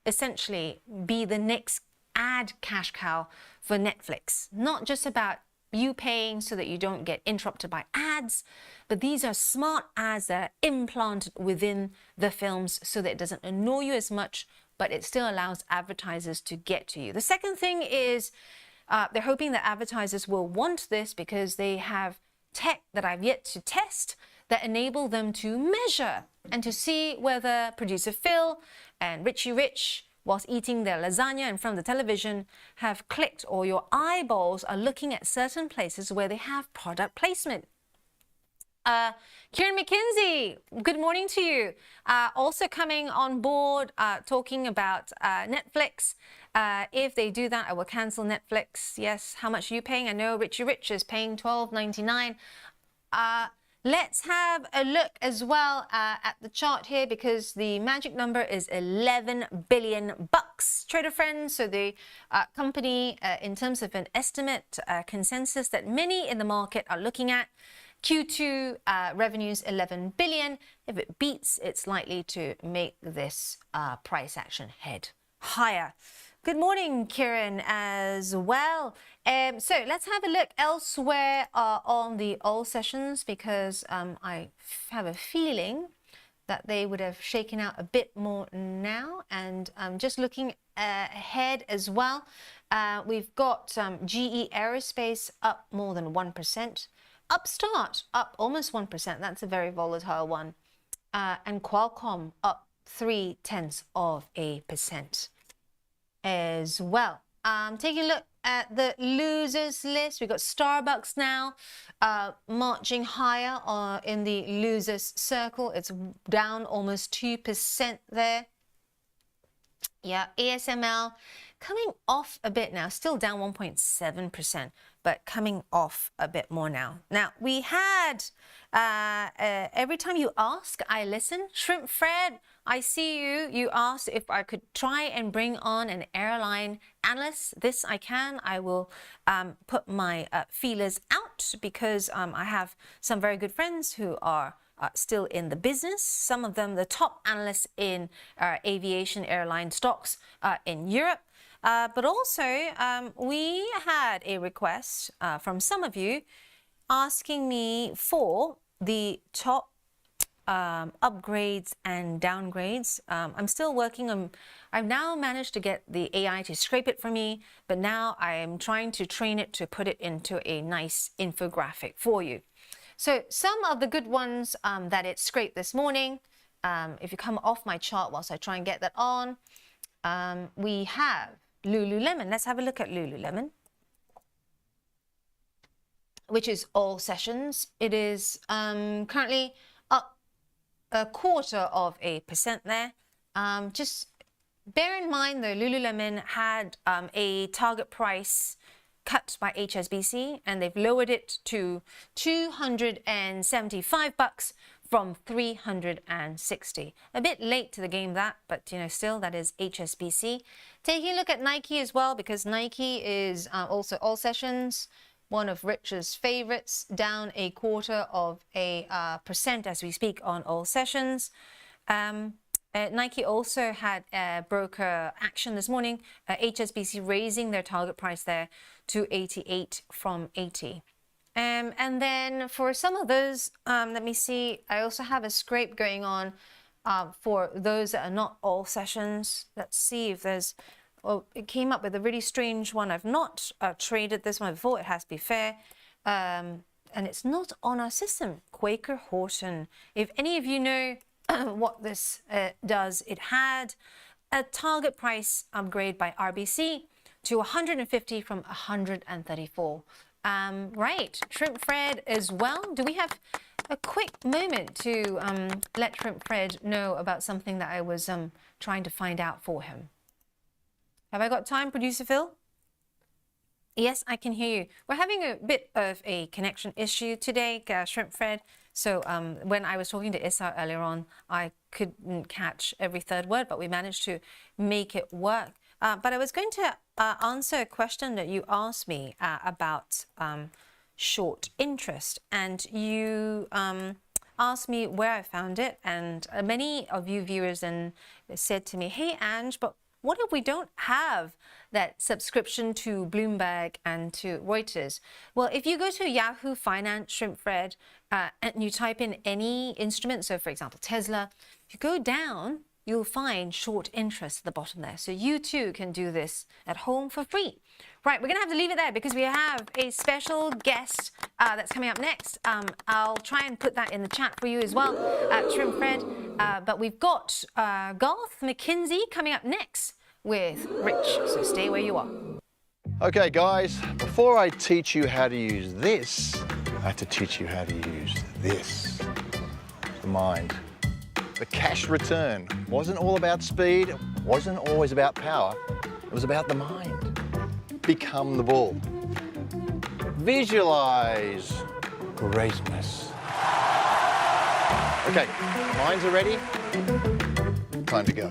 essentially be the next ad cash cow for Netflix. Not just about you paying so that you don't get interrupted by ads, but these are smart ads that are implanted within the films so that it doesn't annoy you as much, but it still allows advertisers to get to you. The second thing is they're hoping that advertisers will want this because they have tech that I've yet to test that enable them to measure and to see whether producer Phil and Richie Rich, whilst eating their lasagna in front of the television, have clicked, or your eyeballs are looking at certain places where they have product placement. Kieran McKinsey, good morning to you. Also coming on board, talking about Netflix. If they do that, I will cancel Netflix. Yes, how much are you paying? I know Richie Rich is paying $12.99. Let's have a look as well at the chart here because the magic number is 11 billion bucks, trader friends. So the company, in terms of an estimate consensus that many in the market are looking at, Q2 revenues 11 billion. If it beats, it's likely to make this price action head higher. Good morning, Kieran, as well. So let's have a look elsewhere on the all sessions because I have a feeling that they would have shaken out a bit more now. And just looking ahead as well, we've got GE Aerospace up more than 1%. Upstart up almost 1%. That's a very volatile one. And Qualcomm up 0.3% as well. Taking a look at the losers list, we've got Starbucks now marching higher in the losers circle. It's down almost 2% there. Yeah, ASML coming off a bit now, still down 1.7%, but coming off a bit more now. Now, we had, every time you ask, I listen. Shrimp Fred, I see you. You asked if I could try and bring on an airline analyst. This I can. I will put my feelers out because I have some very good friends who are still in the business. Some of them, the top analysts in aviation airline stocks in Europe. But also, we had a request from some of you asking me for the top upgrades and downgrades. I'm still working on, I've now managed to get the AI to scrape it for me, but now I am trying to train it to put it into a nice infographic for you. So some of the good ones that it scraped this morning, if you come off my chart whilst I try and get that on, we have Lululemon. Let's have a look at Lululemon, which is all sessions. It is currently up 0.25% there. Just bear in mind though, Lululemon had a target price cut by HSBC and they've lowered it to $275 from 360. A bit late to the game that, but you know, still that is HSBC. Taking a look at Nike as well, because Nike is also all sessions, one of Rich's favorites, down 0.25% as we speak on all sessions. Nike also had a broker action this morning, HSBC raising their target price there to 88 from 80. And then for some of those, let me see, I also have a scrape going on for those that are not all sessions. Let's see if there's, oh, it came up with a really strange one. I've not traded this one before, it has to be fair. And it's not on our system, Quaker Horton. If any of you know what this does, it had a target price upgrade by RBC to 150 from 134. Right, Shrimp Fred as well. Do we have a quick moment to let Shrimp Fred know about something that I was trying to find out for him? Have I got time, Producer Phil? Yes, I can hear you. We're having a bit of a connection issue today, Shrimp Fred. So when I was talking to Issa earlier on, I couldn't catch every third word, but we managed to make it work. But I was going to answer a question that you asked me about short interest. And you asked me where I found it. And many of you viewers then said to me, hey, Ange, but what if we don't have that subscription to Bloomberg and to Reuters? Well, if you go to Yahoo Finance, Shrimp Fred, and you type in any instrument, so for example, Tesla, if you go down, you'll find short interest at the bottom there. So you too can do this at home for free. Right, we're gonna have to leave it there because we have a special guest that's coming up next. I'll try and put that in the chat for you as well, Shrimp Fred. But we've got Garth McKinsey coming up next with Rich, so stay where you are. Okay guys, before I teach you how to use this, I have to teach you how to use this, the mind. The cash return wasn't all about speed, it wasn't always about power, it was about the mind. Become the bull. Visualize greatness. Okay, minds are ready, time to go.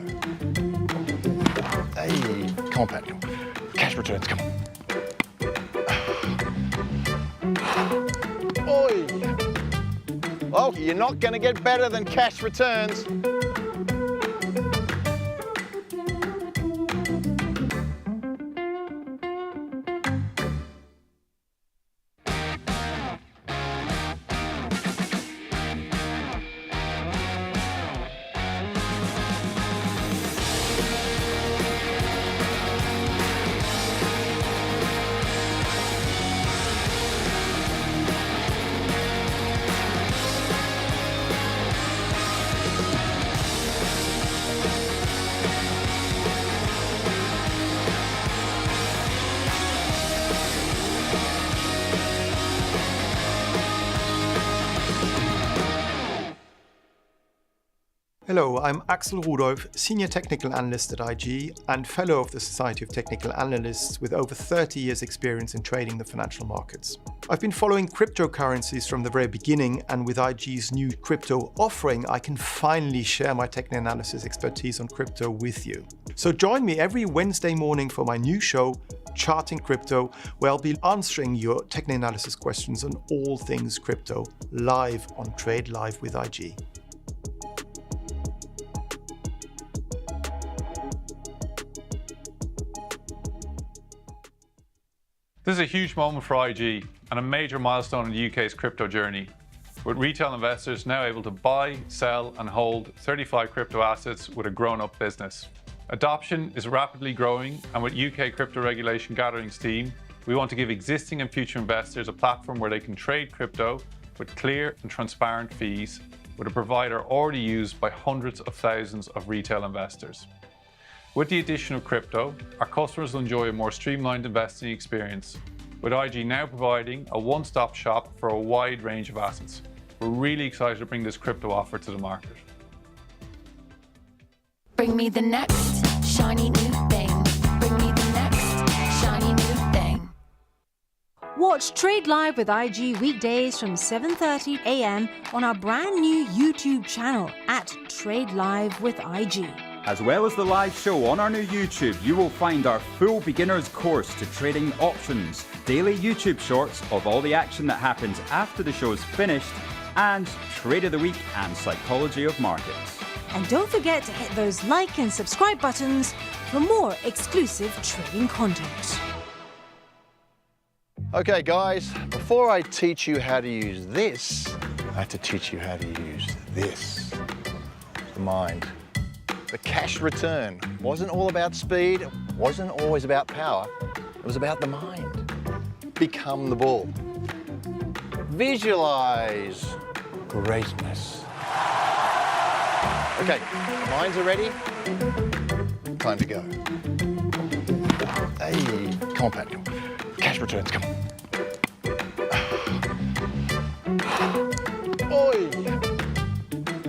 Hey, come on, Pat, come on. Cash returns, come on. Oi! Oh, you're not going to get better than cash returns. Hello, I'm Axel Rudolph, Senior Technical Analyst at IG and Fellow of the Society of Technical Analysts with over 30 years experience in trading the financial markets. I've been following cryptocurrencies from the very beginning, and with IG's new crypto offering, I can finally share my technical analysis expertise on crypto with you. So join me every Wednesday morning for my new show, Charting Crypto, where I'll be answering your technical analysis questions on all things crypto, live on Trade Live with IG. This is a huge moment for IG and a major milestone in the UK's crypto journey, with retail investors now able to buy, sell and hold 35 crypto assets with a grown-up business. Adoption is rapidly growing, and with UK crypto regulation gathering steam, we want to give existing and future investors a platform where they can trade crypto with clear and transparent fees with a provider already used by hundreds of thousands of retail investors. With the addition of crypto, our customers will enjoy a more streamlined investing experience, with IG now providing a one-stop shop for a wide range of assets. We're really excited to bring this crypto offer to the market. Bring me the next shiny new thing. Bring me the next shiny new thing. Watch Trade Live with IG weekdays from 7:30 a.m. on our brand new YouTube channel at Trade Live with IG. As well as the live show on our new YouTube, you will find our full beginner's course to trading options, daily YouTube shorts of all the action that happens after the show is finished, and Trade of the Week and Psychology of Markets. And don't forget to hit those like and subscribe buttons for more exclusive trading content. Okay guys, before I teach you how to use this, I have to teach you how to use this, the mind. The cash return wasn't all about speed, it wasn't always about power, it was about the mind. Become the bull. Visualize greatness. Okay, minds are ready. Time to go. Hey, come on, Pat. Come on. Cash returns, come on. Oi!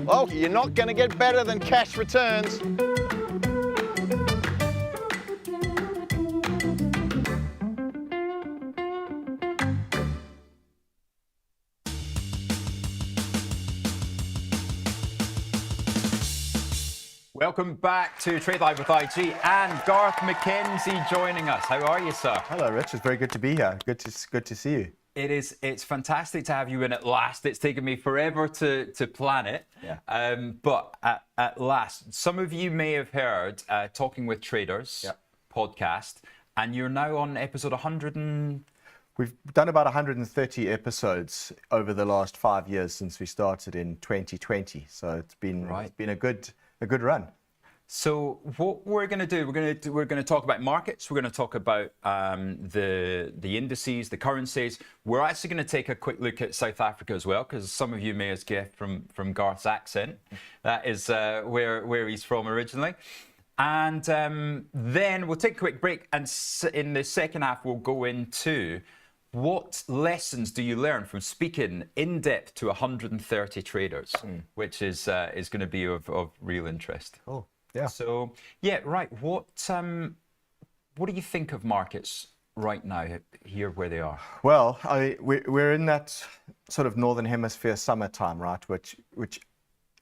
Oh, you're not going to get better than cash returns. Welcome back to Trade Live with IG and Garth McKenzie joining us. How are you, sir? Hello, Rich. It's very good to be here. Good to see you. It's fantastic to have you in at last. It's taken me forever to plan it. Yeah. But at last, some of you may have heard Talking with Traders podcast, and you're now on episode 100 and... We've done about 130 episodes over the last 5 years since we started in 2020. So it's been a good run. So what we're going to do, we're going to talk about markets. We're going to talk about the indices, the currencies. We're actually going to take a quick look at South Africa as well, because some of you may have guessed from Garth's accent, that is where he's from originally. And then we'll take a quick break, and in the second half we'll go into what lessons do you learn from speaking in depth to 130 traders, which is going to be of real interest. Oh. Yeah. So, yeah, right. What do you think of markets right now, here where they are? Well, we're in that sort of northern hemisphere summertime, right? Which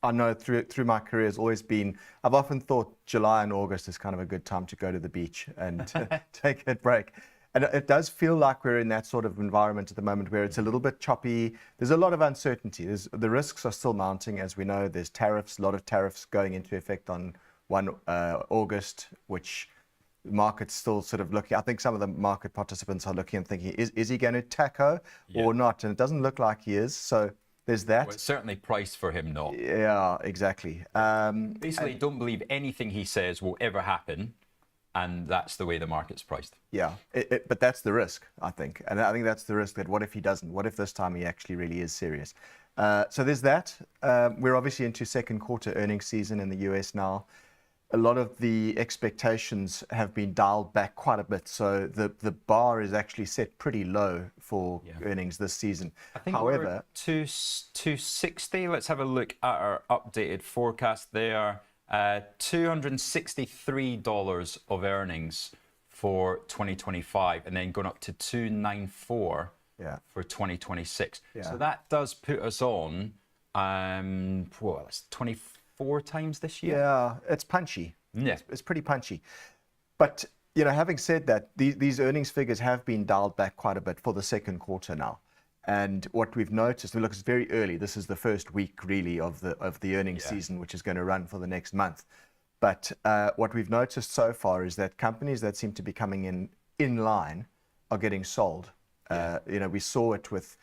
I know through my career has always been. I've often thought July and August is kind of a good time to go to the beach and take a break. And it does feel like we're in that sort of environment at the moment where it's a little bit choppy. There's a lot of uncertainty. The risks are still mounting, as we know. There's tariffs, a lot of tariffs going into effect on 1 August, which the market's still sort of looking. I think some of the market participants are looking and thinking, is he going to tackle or not? And it doesn't look like he is. So there's that. Well, it's certainly priced for him not. Yeah, exactly. Basically, don't believe anything he says will ever happen. And that's the way the market's priced. Yeah, but that's the risk, I think. And I think that's the risk, that what if he doesn't? What if this time he actually really is serious? So there's that. We're obviously into second quarter earnings season in the US now. a lot of the expectations have been dialed back quite a bit. So the bar is actually set pretty low for earnings this season. I think However, we're 260. Let's have a look at our updated forecast there. $263 of earnings for 2025, and then going up to 294 for 2026. So that does put us on, that's 24 times this year. Yeah, it's punchy. Yeah. It's pretty punchy. But, having said that, these earnings figures have been dialed back quite a bit for the second quarter now. And what we've noticed, look, it's very early. This is the first week, really, of the earnings season, which is going to run for the next month. But what we've noticed so far is that companies that seem to be coming in line are getting sold. We saw it with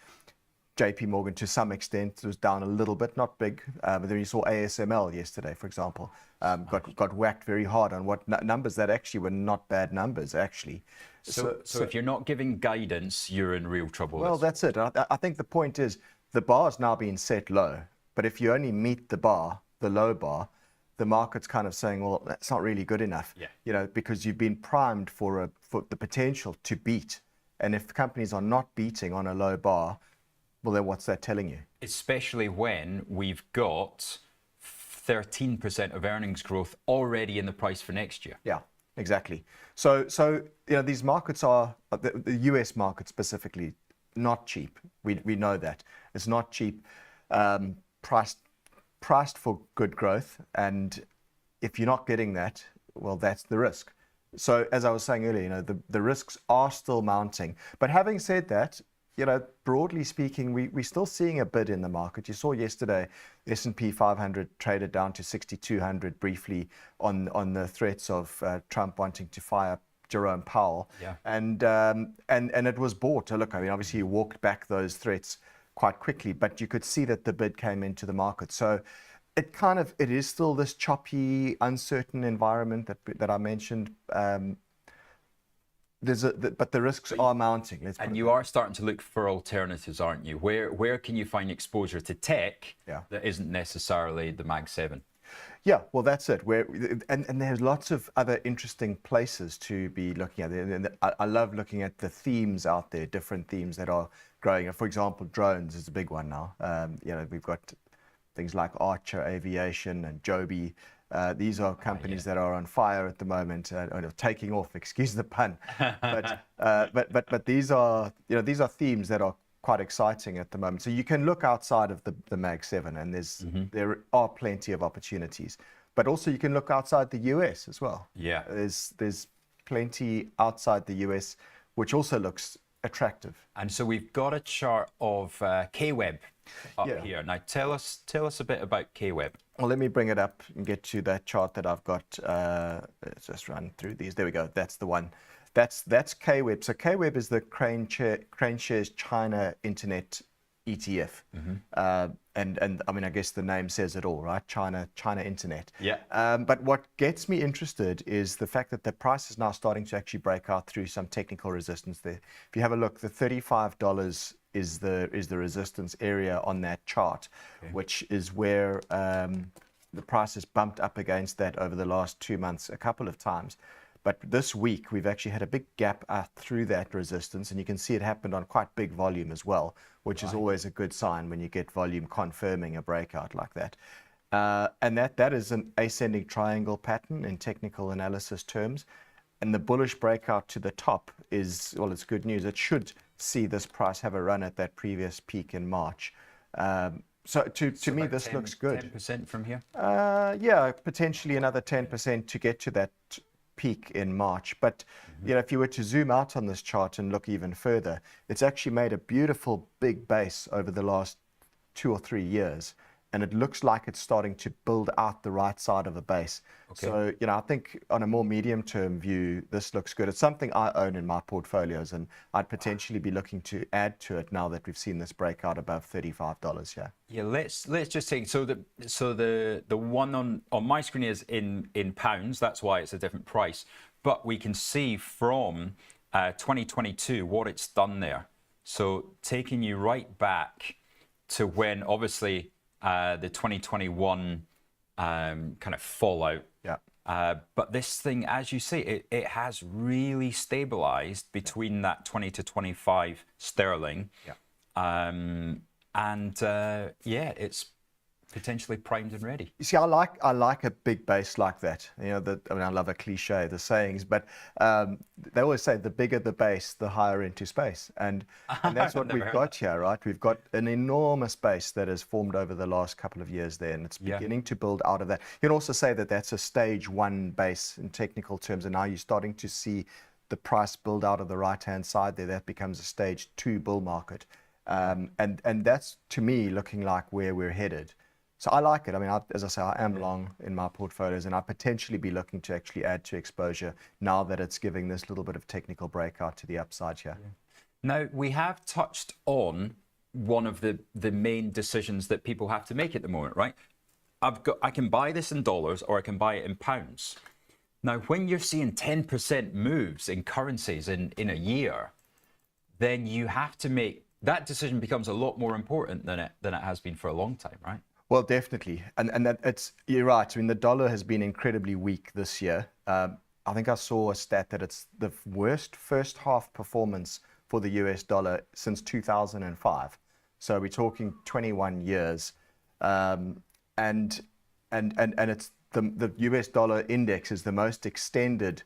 JP Morgan to some extent. It was down a little bit, not big. But then you saw ASML yesterday, for example, got whacked very hard on what numbers that actually were not bad numbers, actually. So if you're not giving guidance, you're in real trouble. Well, that's it. I think the point is the bar's now being set low. But if you only meet the bar, the low bar, the market's kind of saying, well, that's not really good enough. Because you've been primed for the potential to beat. And if companies are not beating on a low bar, well, then what's that telling you? Especially when we've got 13% of earnings growth already in the price for next year. Yeah, exactly. So these markets are, the US market specifically, not cheap. We know that. It's not cheap, priced for good growth. And if you're not getting that, well, that's the risk. So as I was saying earlier, the risks are still mounting. But having said that, broadly speaking, we're still seeing a bid in the market. You saw yesterday, S&P 500 traded down to 6,200 briefly on the threats of Trump wanting to fire Jerome Powell. And it was bought. Look, obviously you walked back those threats quite quickly, but you could see that the bid came into the market. So it is still this choppy, uncertain environment that I mentioned. But the risks are mounting. And you are starting to look for alternatives, aren't you? Where can you find exposure to tech that isn't necessarily the Mag 7? Yeah, well, that's it. And there's lots of other interesting places to be looking at. And I love looking at the themes out there, different themes that are growing. For example, drones is a big one now. We've got things like Archer Aviation and Joby. These are companies that are on fire at the moment, taking off. Excuse the pun, but these are themes that are quite exciting at the moment. So you can look outside of the Mag 7, and there are plenty of opportunities. But also you can look outside the US as well. Yeah, there's plenty outside the US, which also looks attractive. And so we've got a chart of KWeb up here. Now tell us a bit about KWeb. Well, let me bring it up and get to that chart that I've got. Let's just run through these. There we go. That's the one. That's KWeb. So KWeb is the CraneShares China Internet ETF. And I guess the name says it all, right? China Internet. Yeah. But what gets me interested is the fact that the price is now starting to actually break out through some technical resistance there. If you have a look, the $35 is the resistance area on that chart, which is where the price has bumped up against that over the last 2 months a couple of times. But this week, we've actually had a big gap out through that resistance, and you can see it happened on quite big volume as well, which is always a good sign when you get volume confirming a breakout like that. And that is an ascending triangle pattern in technical analysis terms. And the bullish breakout to the top is, well, it's good news. It should see this price have a run at that previous peak in March. So to me, this looks good. 10% from here? Yeah, potentially another 10% to get to that peak in March. But if you were to zoom out on this chart and look even further, it's actually made a beautiful big base over the last 2 or 3 years. And it looks like it's starting to build out the right side of a base. So, I think on a more medium-term view, this looks good. It's something I own in my portfolios, and I'd potentially be looking to add to it now that we've seen this breakout above $35. Yeah, let's just take so the one on my screen is in pounds. That's why it's a different price. But we can see from 2022 what it's done there. So taking you right back to when obviously the 2021 kind of fallout But this thing, as you say, it has really stabilized between that 20 to 25 sterling. Yeah. Yeah, it's potentially primed and ready. You see, I like a big base like that. You know, I love a cliche, the sayings, but they always say the bigger the base, the higher into space, and that's what we've got here, right? We've got an enormous base that has formed over the last couple of years there, and it's beginning to build out of that. You can also say that that's a stage 1 base in technical terms, and now you're starting to see the price build out of the right-hand side there. That becomes a stage 2 bull market, and that's, to me, looking like where we're headed. So I like it. I mean, as I say, I am long in my portfolios, and I potentially be looking to actually add to exposure now that it's giving this little bit of technical breakout to the upside here. Yeah. Now, we have touched on one of the main decisions that people have to make at the moment, right? I can buy this in dollars or I can buy it in pounds. Now, when you're seeing 10% moves in currencies in a year, then you have to make that decision becomes a lot more important than it has been for a long time, right? Well, definitely, and that you're right. I mean, the dollar has been incredibly weak this year. I think I saw a stat that it's the worst first half performance for the US dollar since 2005. So we're talking 21 years, and it's the US dollar index is the most extended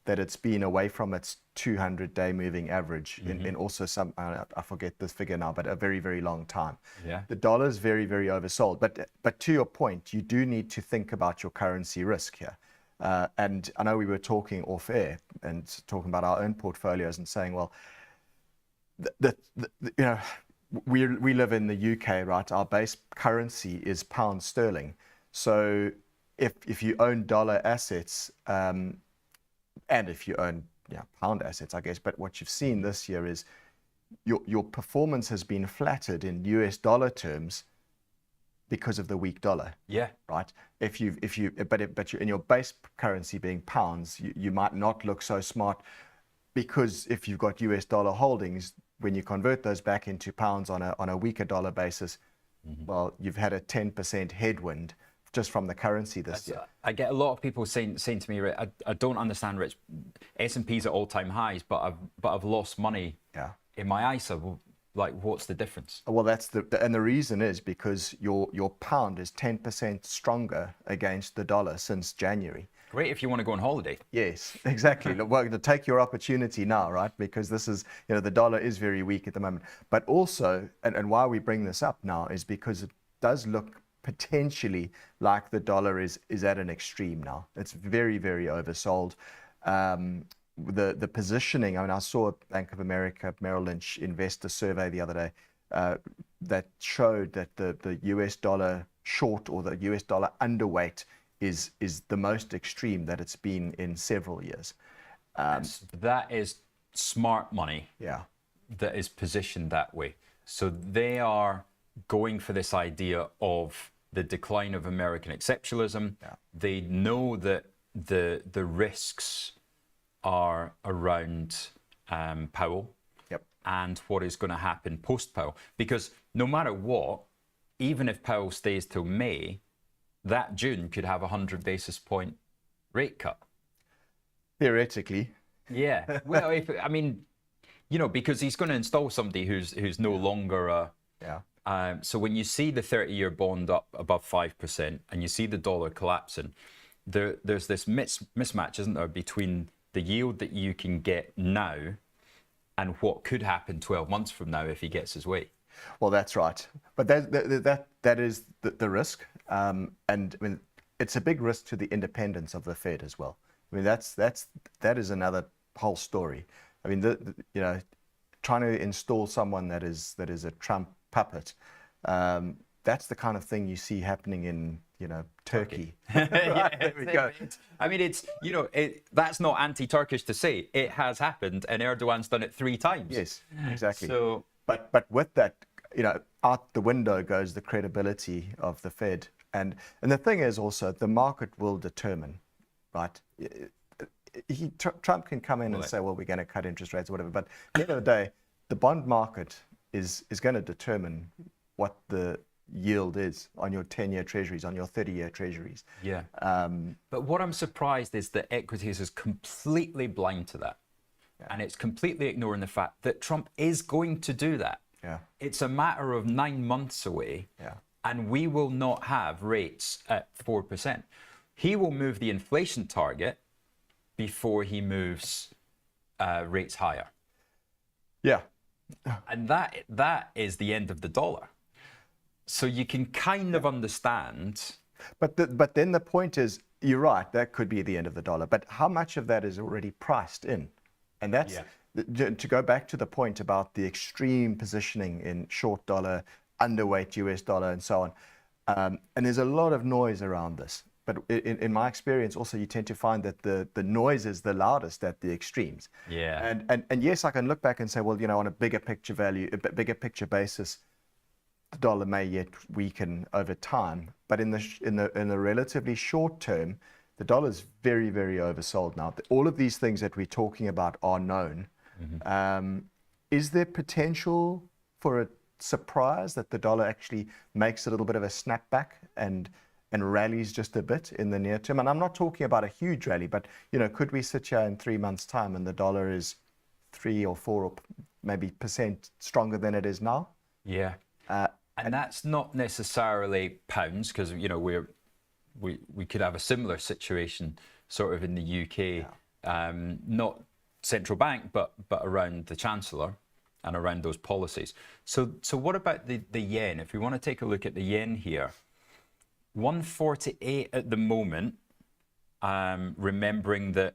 that it's been away from its 200-day moving average in also some, I forget this figure now, but a very, very long time. Yeah. The dollar is very, very oversold. But to your point, you do need to think about your currency risk here. And I know we were talking off air and talking about our own portfolios and saying, well, you know, we live in the UK, right? Our base currency is pound sterling. So if you own dollar assets, and if you own pound assets, I guess, but what you've seen this year is your performance has been flattered in US dollar terms because of the weak dollar. Yeah. Right. But in your base currency being pounds, you might not look so smart, because if you've got US dollar holdings, when you convert those back into pounds on a weaker dollar basis, well, you've had a 10% headwind just from the currency this year. I get a lot of people saying to me, I don't understand, Rich, S&P's at all-time highs, but I've lost money in my ISA. Well, like, what's the difference? Well, that's and the reason is because your pound is 10% stronger against the dollar since January. Great if you want to go on holiday. Yes, exactly. Well, to take your opportunity now, right? Because this is, you know, the dollar is very weak at the moment. But also, and why we bring this up now is because it does look potentially like the dollar is at an extreme now. It's very, very oversold. The positioning, I mean, I saw a Bank of America Merrill Lynch investor survey the other day that showed that the US dollar short or the US dollar underweight is the most extreme that it's been in several years. That is smart money. Yeah. That is positioned that way. So they are going for this idea of the decline of American exceptionalism. Yeah. They know that the risks are around Powell. Yep. And what is going to happen post-Powell. Because no matter what, even if Powell stays till May, that June could have a 100 basis point rate cut. Theoretically. Yeah. Well, I mean, you know, because he's going to install somebody who's no longer a... Yeah. So when you see the 30-year bond up above 5% and you see the dollar collapsing, there's this mismatch, isn't there, between the yield that you can get now and what could happen 12 months from now if he gets his way. Well, that's right. But that is the risk. And I mean, it's a big risk to the independence of the Fed as well. I mean, that is another whole story. I mean, you know, trying to install someone that is a Trump puppet, that's the kind of thing you see happening in, you know, Turkey. Right, there we go. I mean, it's, you know, that's not anti-Turkish to say. It has happened, and Erdogan's done it 3 times. Yes, exactly. So, but with that, you know, out the window goes the credibility of the Fed, and the thing is also the market will determine, right? Trump can come in and say, well, we're going to cut interest rates or whatever, but at the end of the day, the bond market is going to determine what the yield is on your 10-year treasuries, on your 30-year treasuries. Yeah. But what I'm surprised is that equities is completely blind to that. Yeah. And it's completely ignoring the fact that Trump is going to do that. Yeah. It's a matter of 9 months away. Yeah. And we will not have rates at 4%. He will move the inflation target before he moves rates higher. Yeah. And that is the end of the dollar. So you can kind of understand. But then the point is, you're right, that could be the end of the dollar. But how much of that is already priced in? And that's, to go back to the point about the extreme positioning in short dollar, underweight US dollar, and so on. And there's a lot of noise around this. But in my experience, also, you tend to find that the noise is the loudest at the extremes. Yeah. And yes, I can look back and say, well, on a bigger picture basis, the dollar may yet weaken over time. But in the relatively short term, the dollar is very, very oversold now. All of these things that we're talking about are known. Mm-hmm. Is there potential for a surprise that the dollar actually makes a little bit of a snapback and rallies just a bit in the near term? And I'm not talking about a huge rally, but could we sit here in 3 months' time and the dollar is 3 or 4 or maybe % stronger than it is now? Yeah. And that's not necessarily pounds, because we could have a similar situation sort of in the UK, not central bank, but around the Chancellor and around those policies. So what about the yen? If we want to take a look at the yen here, 148 at the moment, remembering that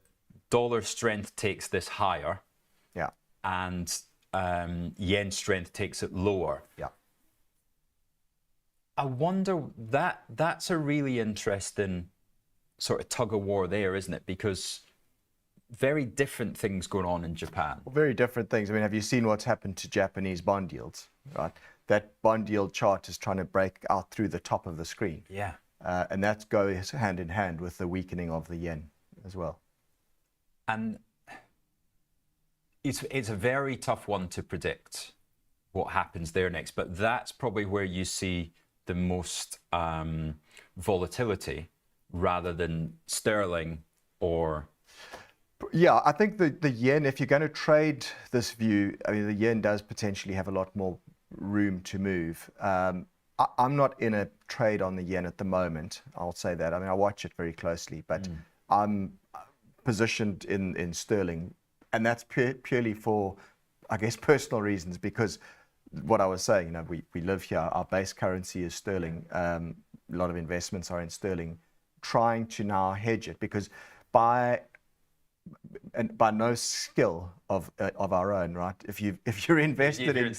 dollar strength takes this higher, and yen strength takes it lower. I wonder, that's a really interesting sort of tug of war there, isn't it? Because very different things going on in Japan. Well, very different things. I mean, have you seen what's happened to Japanese bond yields? Right, that bond yield chart is trying to break out through the top of the screen. Yeah. And that goes hand in hand with the weakening of the yen as well. And it's a very tough one to predict what happens there next, but that's probably where you see the most volatility rather than sterling or... Yeah, I think the yen, if you're going to trade this view, I mean, the yen does potentially have a lot more room to move. I'm not in a trade on the yen at the moment, I'll say that. I mean, I watch it very closely, but I'm positioned in sterling, and that's purely for, I guess, personal reasons, because what I was saying, we live here, our base currency is sterling, a lot of investments are in sterling, trying to now hedge it, because by no skill of our own, right? If you're invested in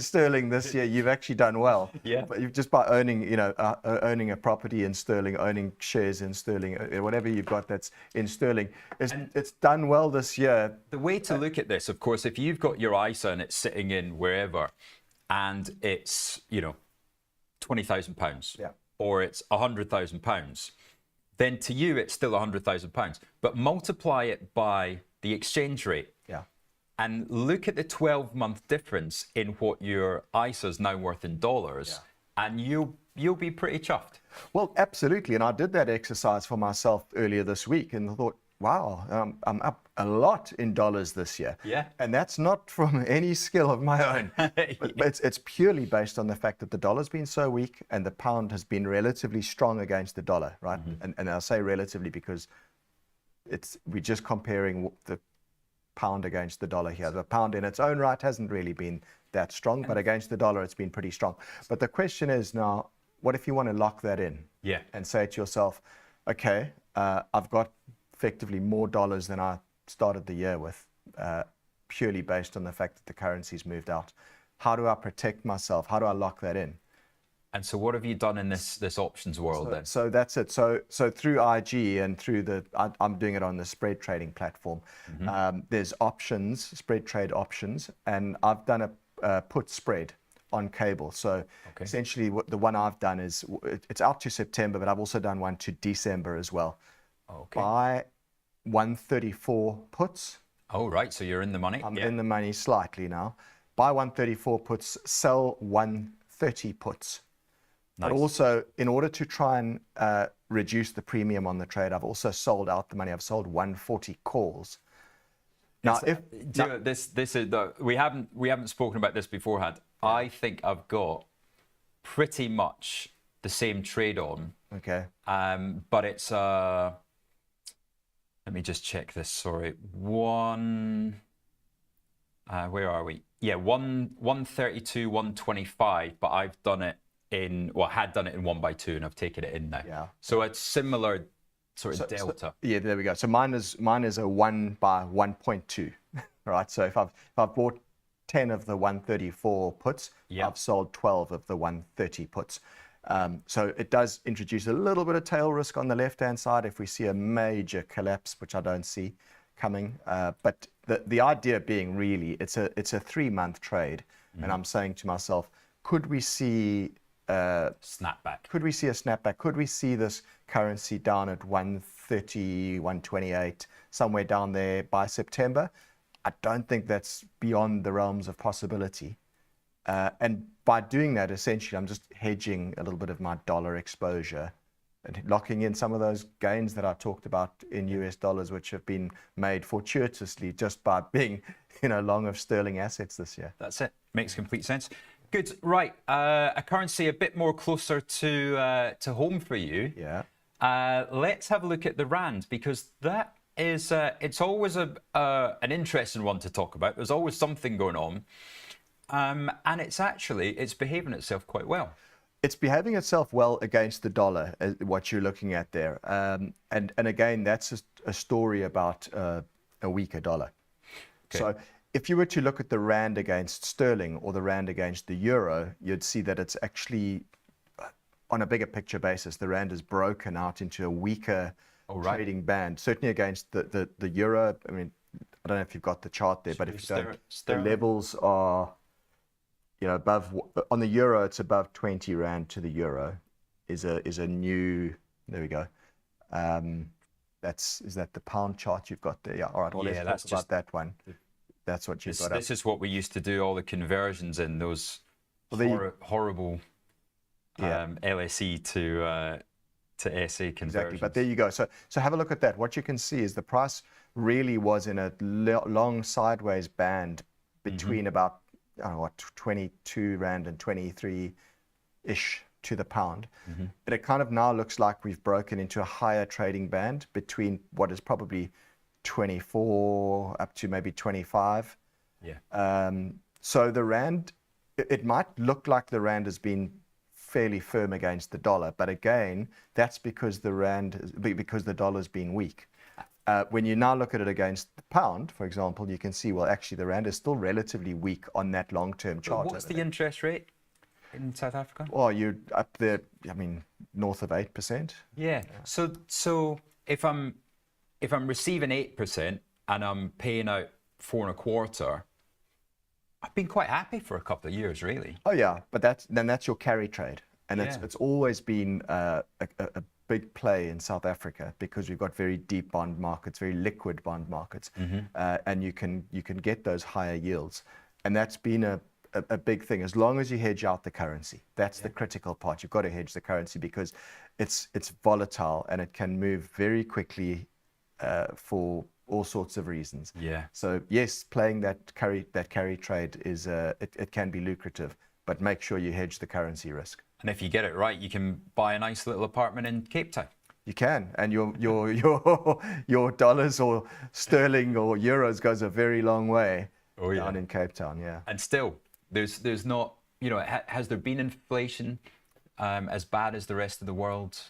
sterling this year, you've actually done well. Yeah. But you've just by owning owning a property in sterling, owning shares in sterling, whatever you've got that's in sterling, it's done well this year. The way to look at this, of course, if you've got your ISA and it's sitting in wherever, and it's £20,000, or it's £100,000. Then to you, it's still £100,000. But multiply it by the exchange rate. And look at the 12-month difference in what your ISA is now worth in dollars, and you'll be pretty chuffed. Well, absolutely. And I did that exercise for myself earlier this week, and I thought, wow, I'm up a lot in dollars this year. Yeah. And that's not from any skill of my own. But it's purely based on the fact that the dollar's been so weak and the pound has been relatively strong against the dollar, right? Mm-hmm. And I'll say relatively because we're just comparing the pound against the dollar here. The pound in its own right hasn't really been that strong, but against the dollar, it's been pretty strong. But the question is now, what if you want to lock that in? Yeah. And say to yourself, okay, I've got effectively more dollars than I started the year with, purely based on the fact that the currency's moved out. How do I protect myself? How do I lock that in? And so what have you done in this options world then? So that's it. So through IG and through I'm doing it on the spread trading platform. Mm-hmm. There's options, spread trade options, and I've done a put spread on cable. So essentially the one I've done is, it's out to September, but I've also done one to December as well. Buy 134 puts. Oh, right. So you're in the money? I'm in the money slightly now. Buy 134 puts, sell 134 130 puts. Nice. But also, in order to try and reduce the premium on the trade, I've also sold out the money. I've sold 140 calls. Now, this is we haven't spoken about this beforehand. I think I've got pretty much the same trade on. Okay. But it's let me just check this. Sorry, where are we? Yeah, 132, 125. But I've done it had done it in 1x2, and I've taken it in now. Yeah. So it's similar sort of delta. Yeah, there we go. So mine is a 1 by 1.2, right? So if I've bought 10 of the 134 puts, I've sold 12 of the 130 puts. So it does introduce a little bit of tail risk on the left-hand side if we see a major collapse, which I don't see coming. But the idea being really, it's a 3-month trade, and I'm saying to myself, could we see snapback? Could we see a snapback? Could we see this currency down at 130, 128, somewhere down there by September? I don't think that's beyond the realms of possibility. And by doing that, essentially, I'm just hedging a little bit of my dollar exposure and locking in some of those gains that I talked about in US dollars, which have been made fortuitously just by being, long of sterling assets this year. That's it. Makes complete sense. Good. Right. A currency a bit more closer to home for you. Yeah. Let's have a look at the rand, because that is it's always an interesting one to talk about. There's always something going on, and it's behaving itself quite well. It's behaving itself well against the dollar, what you're looking at there, and again, that's a story about a weaker dollar. Okay. So if you were to look at the rand against sterling or the rand against the euro, you'd see that it's actually, on a bigger picture basis, the rand is broken out into a weaker trading band. Certainly against the euro. I mean, I don't know if you've got the chart there, but if you don't, the levels are, above. On the euro, it's above 20 rand to the euro. Is a new. There we go. Is that the pound chart you've got there? Yeah. All right. Well, let's talk about that one. That's what you've got. This is what we used to do all the conversions in, those horrible LSE to SA conversions. Exactly, but there you go. So have a look at that. What you can see is the price really was in a long sideways band between about 22 rand and 23-ish to the pound. But it kind of now looks like we've broken into a higher trading band between what is probably 24 up to maybe 25. Yeah. So the rand, it might look like the rand has been fairly firm against the dollar, but again, that's because the dollar's been weak. When you now look at it against the pound, for example, you can see, well, actually the rand is still relatively weak on that long-term chart. What's the interest rate in South Africa? Well, you're up there, north of 8%. Yeah. So if I'm receiving 8% and I'm paying out 4.25%, I've been quite happy for a couple of years, really. Oh yeah, but that's your carry trade, and it's always been a big play in South Africa because we've got very deep bond markets, very liquid bond markets, and you can get those higher yields, and that's been a big thing. As long as you hedge out the currency, that's the critical part. You've got to hedge the currency because it's volatile and it can move very quickly for all sorts of reasons. Yeah. So yes, playing that carry trade is it can be lucrative, but make sure you hedge the currency risk. And if you get it right, you can buy a nice little apartment in Cape Town. You can, and your dollars or sterling or euros goes a very long way down in Cape Town. Yeah. And still, there's not, has there been inflation as bad as the rest of the world?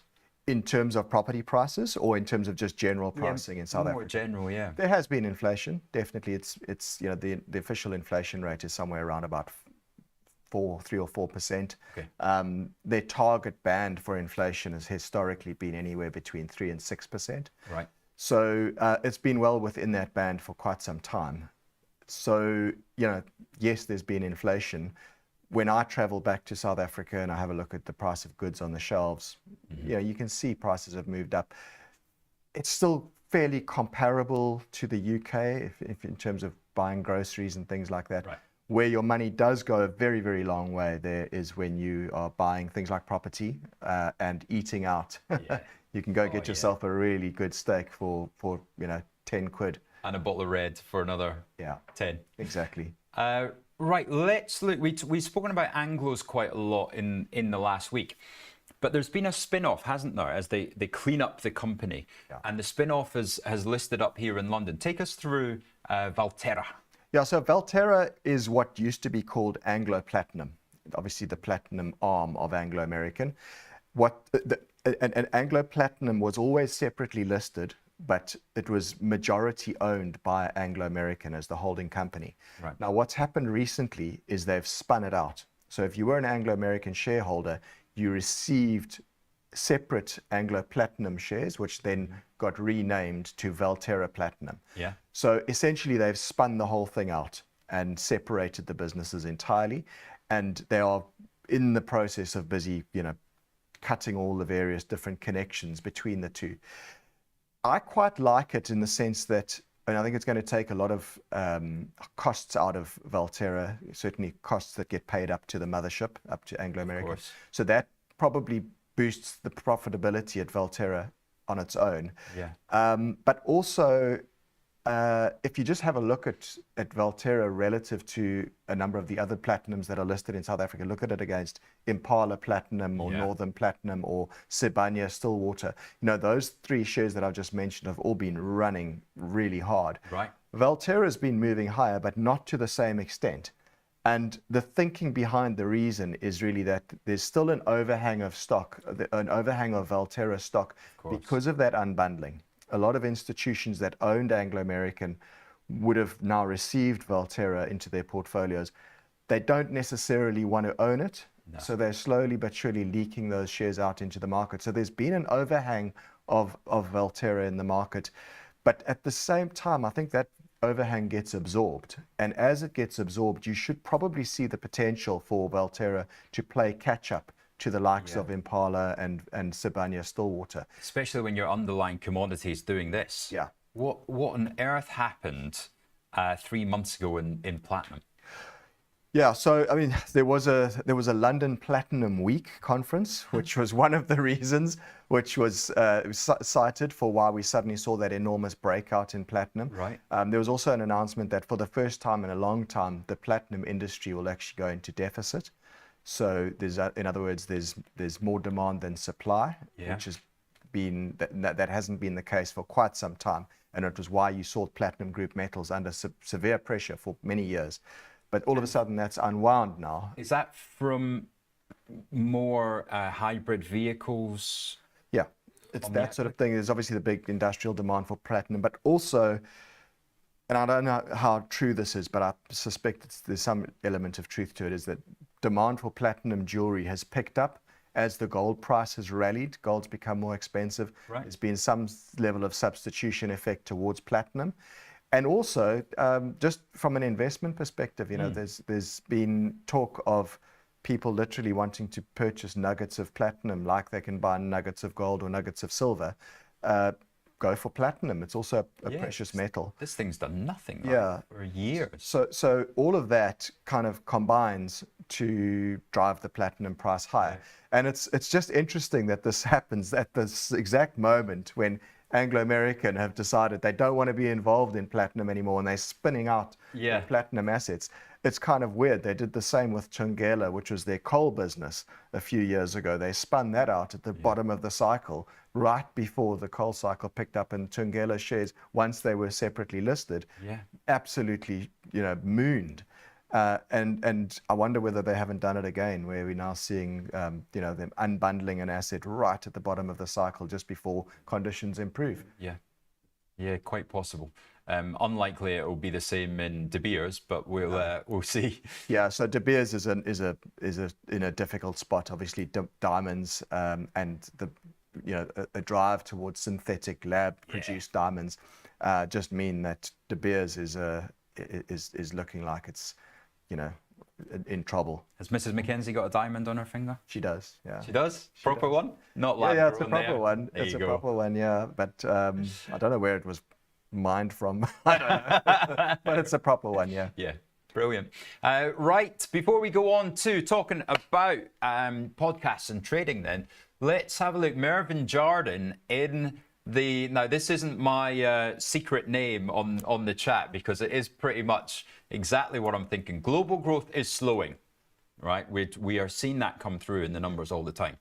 In terms of property prices or in terms of just general pricing in South Africa? More general, yeah. There has been inflation. Definitely, it's the official inflation rate is somewhere around about 3 or 4%. Okay. Their target band for inflation has historically been anywhere between 3 and 6%. Right. So it's been well within that band for quite some time. So yes, there's been inflation. When I travel back to South Africa and I have a look at the price of goods on the shelves, you can see prices have moved up. It's still fairly comparable to the UK if in terms of buying groceries and things like that. Right. Where your money does go a very, very long way there is when you are buying things like property and eating out. You can go get yourself a really good steak for 10 quid. And a bottle of red for another 10. Exactly. Right, let's look. We've spoken about Anglos quite a lot in the last week. But there's been a spin-off, hasn't there, as they clean up the company. And the spin-off has listed up here in London. Take us through Valterra. Yeah, so Valterra is what used to be called Anglo Platinum, obviously the platinum arm of Anglo American. And Anglo Platinum was always separately listed, but it was majority owned by Anglo American as the holding company. Right. Now, what's happened recently is they've spun it out. So if you were an Anglo American shareholder, you received separate Anglo Platinum shares, which then got renamed to Valterra Platinum. Yeah. So essentially, they've spun the whole thing out and separated the businesses entirely, and they are in the process of busy, cutting all the various different connections between the two. I quite like it in the sense that, and I think it's going to take a lot of costs out of Valterra, certainly costs that get paid up to the mothership, up to Anglo American. So that probably boosts the profitability at Valterra on its own. Yeah. But also, if you just have a look at Valterra relative to a number of the other platinums that are listed in South Africa, look at it against Impala Platinum or Northern Platinum or Sibanye Stillwater. Those three shares that I've just mentioned have all been running really hard. Right. Valterra has been moving higher, but not to the same extent. And the thinking behind the reason is really that there's still an overhang of stock, an overhang of Valterra stock because of that unbundling. A lot of institutions that owned Anglo American would have now received Valterra into their portfolios. They don't necessarily want to own it, so they're slowly but surely leaking those shares out into the market. So there's been an overhang of Valterra in the market. But at the same time, I think that overhang gets absorbed. And as it gets absorbed, you should probably see the potential for Valterra to play catch up to the likes of Impala and Sibanye Stillwater. Especially when your underlying commodities doing this. Yeah. What on earth happened 3 months ago in platinum? Yeah, so I mean, there was a London Platinum Week conference, which was one of the reasons, which was cited for why we suddenly saw that enormous breakout in platinum. Right. There was also an announcement that for the first time in a long time, the platinum industry will actually go into deficit. So there's, in other words, there's more demand than supply, which has been that hasn't been the case for quite some time, and it was why you saw platinum group metals under severe pressure for many years. But all of a sudden, that's unwound now. Is that from more hybrid vehicles? Yeah, it's that sort of thing. There's obviously the big industrial demand for platinum, but also, and I don't know how true this is, but I suspect there's some element of truth to it, is that demand for platinum jewelry has picked up as the gold price has rallied. Gold's become more expensive. Right. There's been some level of substitution effect towards platinum. And also, just from an investment perspective, there's been talk of people literally wanting to purchase nuggets of platinum like they can buy nuggets of gold or nuggets of silver. Go for platinum. It's also a precious metal. This thing's done nothing for years. So all of that kind of combines to drive the platinum price higher. And it's just interesting that this happens at this exact moment when Anglo American have decided they don't want to be involved in platinum anymore, and they're spinning out their platinum assets. It's kind of weird. They did the same with Thungela, which was their coal business a few years ago. They spun that out at the bottom of the cycle, right before the coal cycle picked up, and Thungela shares, once they were separately listed, absolutely, mooned. And I wonder whether they haven't done it again, where we're now seeing, them unbundling an asset right at the bottom of the cycle just before conditions improve. Yeah, quite possible. Unlikely it will be the same in De Beers, but we'll see. Yeah, so De Beers is in a difficult spot. Obviously, diamonds and a drive towards synthetic lab-produced diamonds just mean that De Beers is looking like it's in trouble. Has Mrs. Mackenzie got a diamond on her finger? She does, yeah. She does? Proper one? Not like it's a proper one. It's a proper one, yeah. But I don't know where it was mined from. I don't know. But it's a proper one, yeah. Yeah. Brilliant. Right, before we go on to talking about podcasts and trading then, let's have a look. Mervyn Jardin in the... Now, this isn't my secret name on the chat because it is pretty much exactly what I'm thinking. Global growth is slowing, right? We are seeing that come through in the numbers all the time.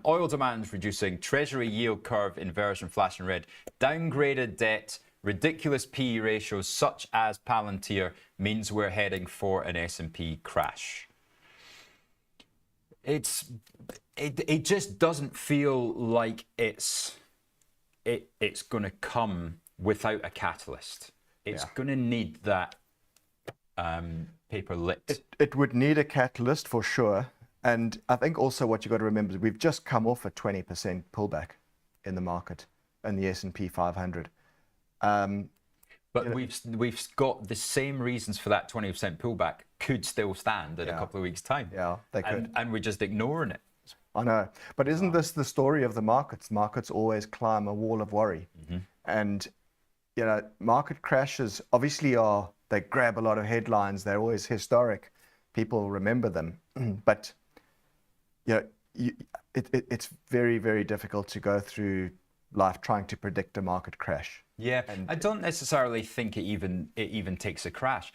Oil demand reducing, treasury yield curve inversion flashing red, downgraded debt, ridiculous PE ratios such as Palantir means we're heading for an S&P crash. It just doesn't feel like it's going to come without a catalyst. It's going to need that paper lit. It would need a catalyst for sure. And I think also what you've got to remember is we've just come off a 20% pullback in the market and the S&P 500. But we've got the same reasons for that 20% pullback could still stand in a couple of weeks' time. Yeah, they could. And we're just ignoring it. I know. But isn't this the story of the markets? Markets always climb a wall of worry. And, market crashes obviously they grab a lot of headlines. They're always historic. People remember them. But, it's very, very difficult to go through life trying to predict a market crash. Yeah, and I don't necessarily think it even takes a crash.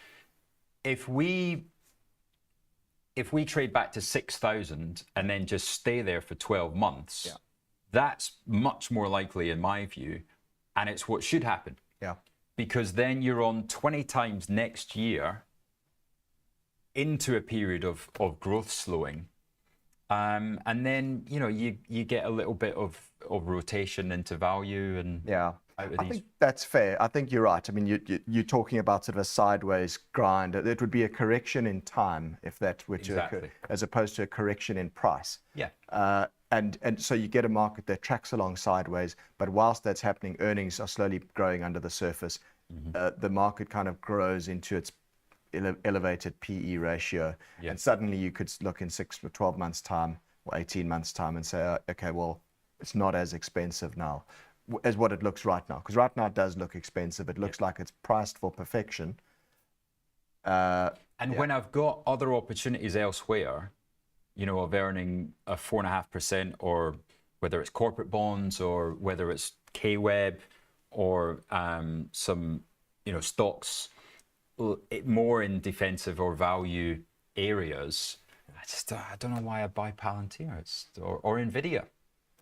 If we trade back to 6,000 and then just stay there for 12 months, that's much more likely in my view, and it's what should happen. Yeah. Because then you're on 20 times next year into a period of growth slowing. And then, you get a little bit of rotation into value and I think that's fair. I think you're right. I mean, you're talking about sort of a sideways grind. It would be a correction in time if that were to occur, as opposed to a correction in price. Yeah. And so you get a market that tracks along sideways, but whilst that's happening, earnings are slowly growing under the surface. The market kind of grows into its elevated PE ratio, and suddenly you could look in 6 or 12 months time or 18 months time and say, okay, well, it's not as expensive now as what it looks right now, because right now it does look expensive. It looks like it's priced for perfection. When I've got other opportunities elsewhere, of earning a 4.5%, or whether it's corporate bonds or whether it's KWeb or some stocks more in defensive or value areas, I don't know why I buy Palantir or Nvidia.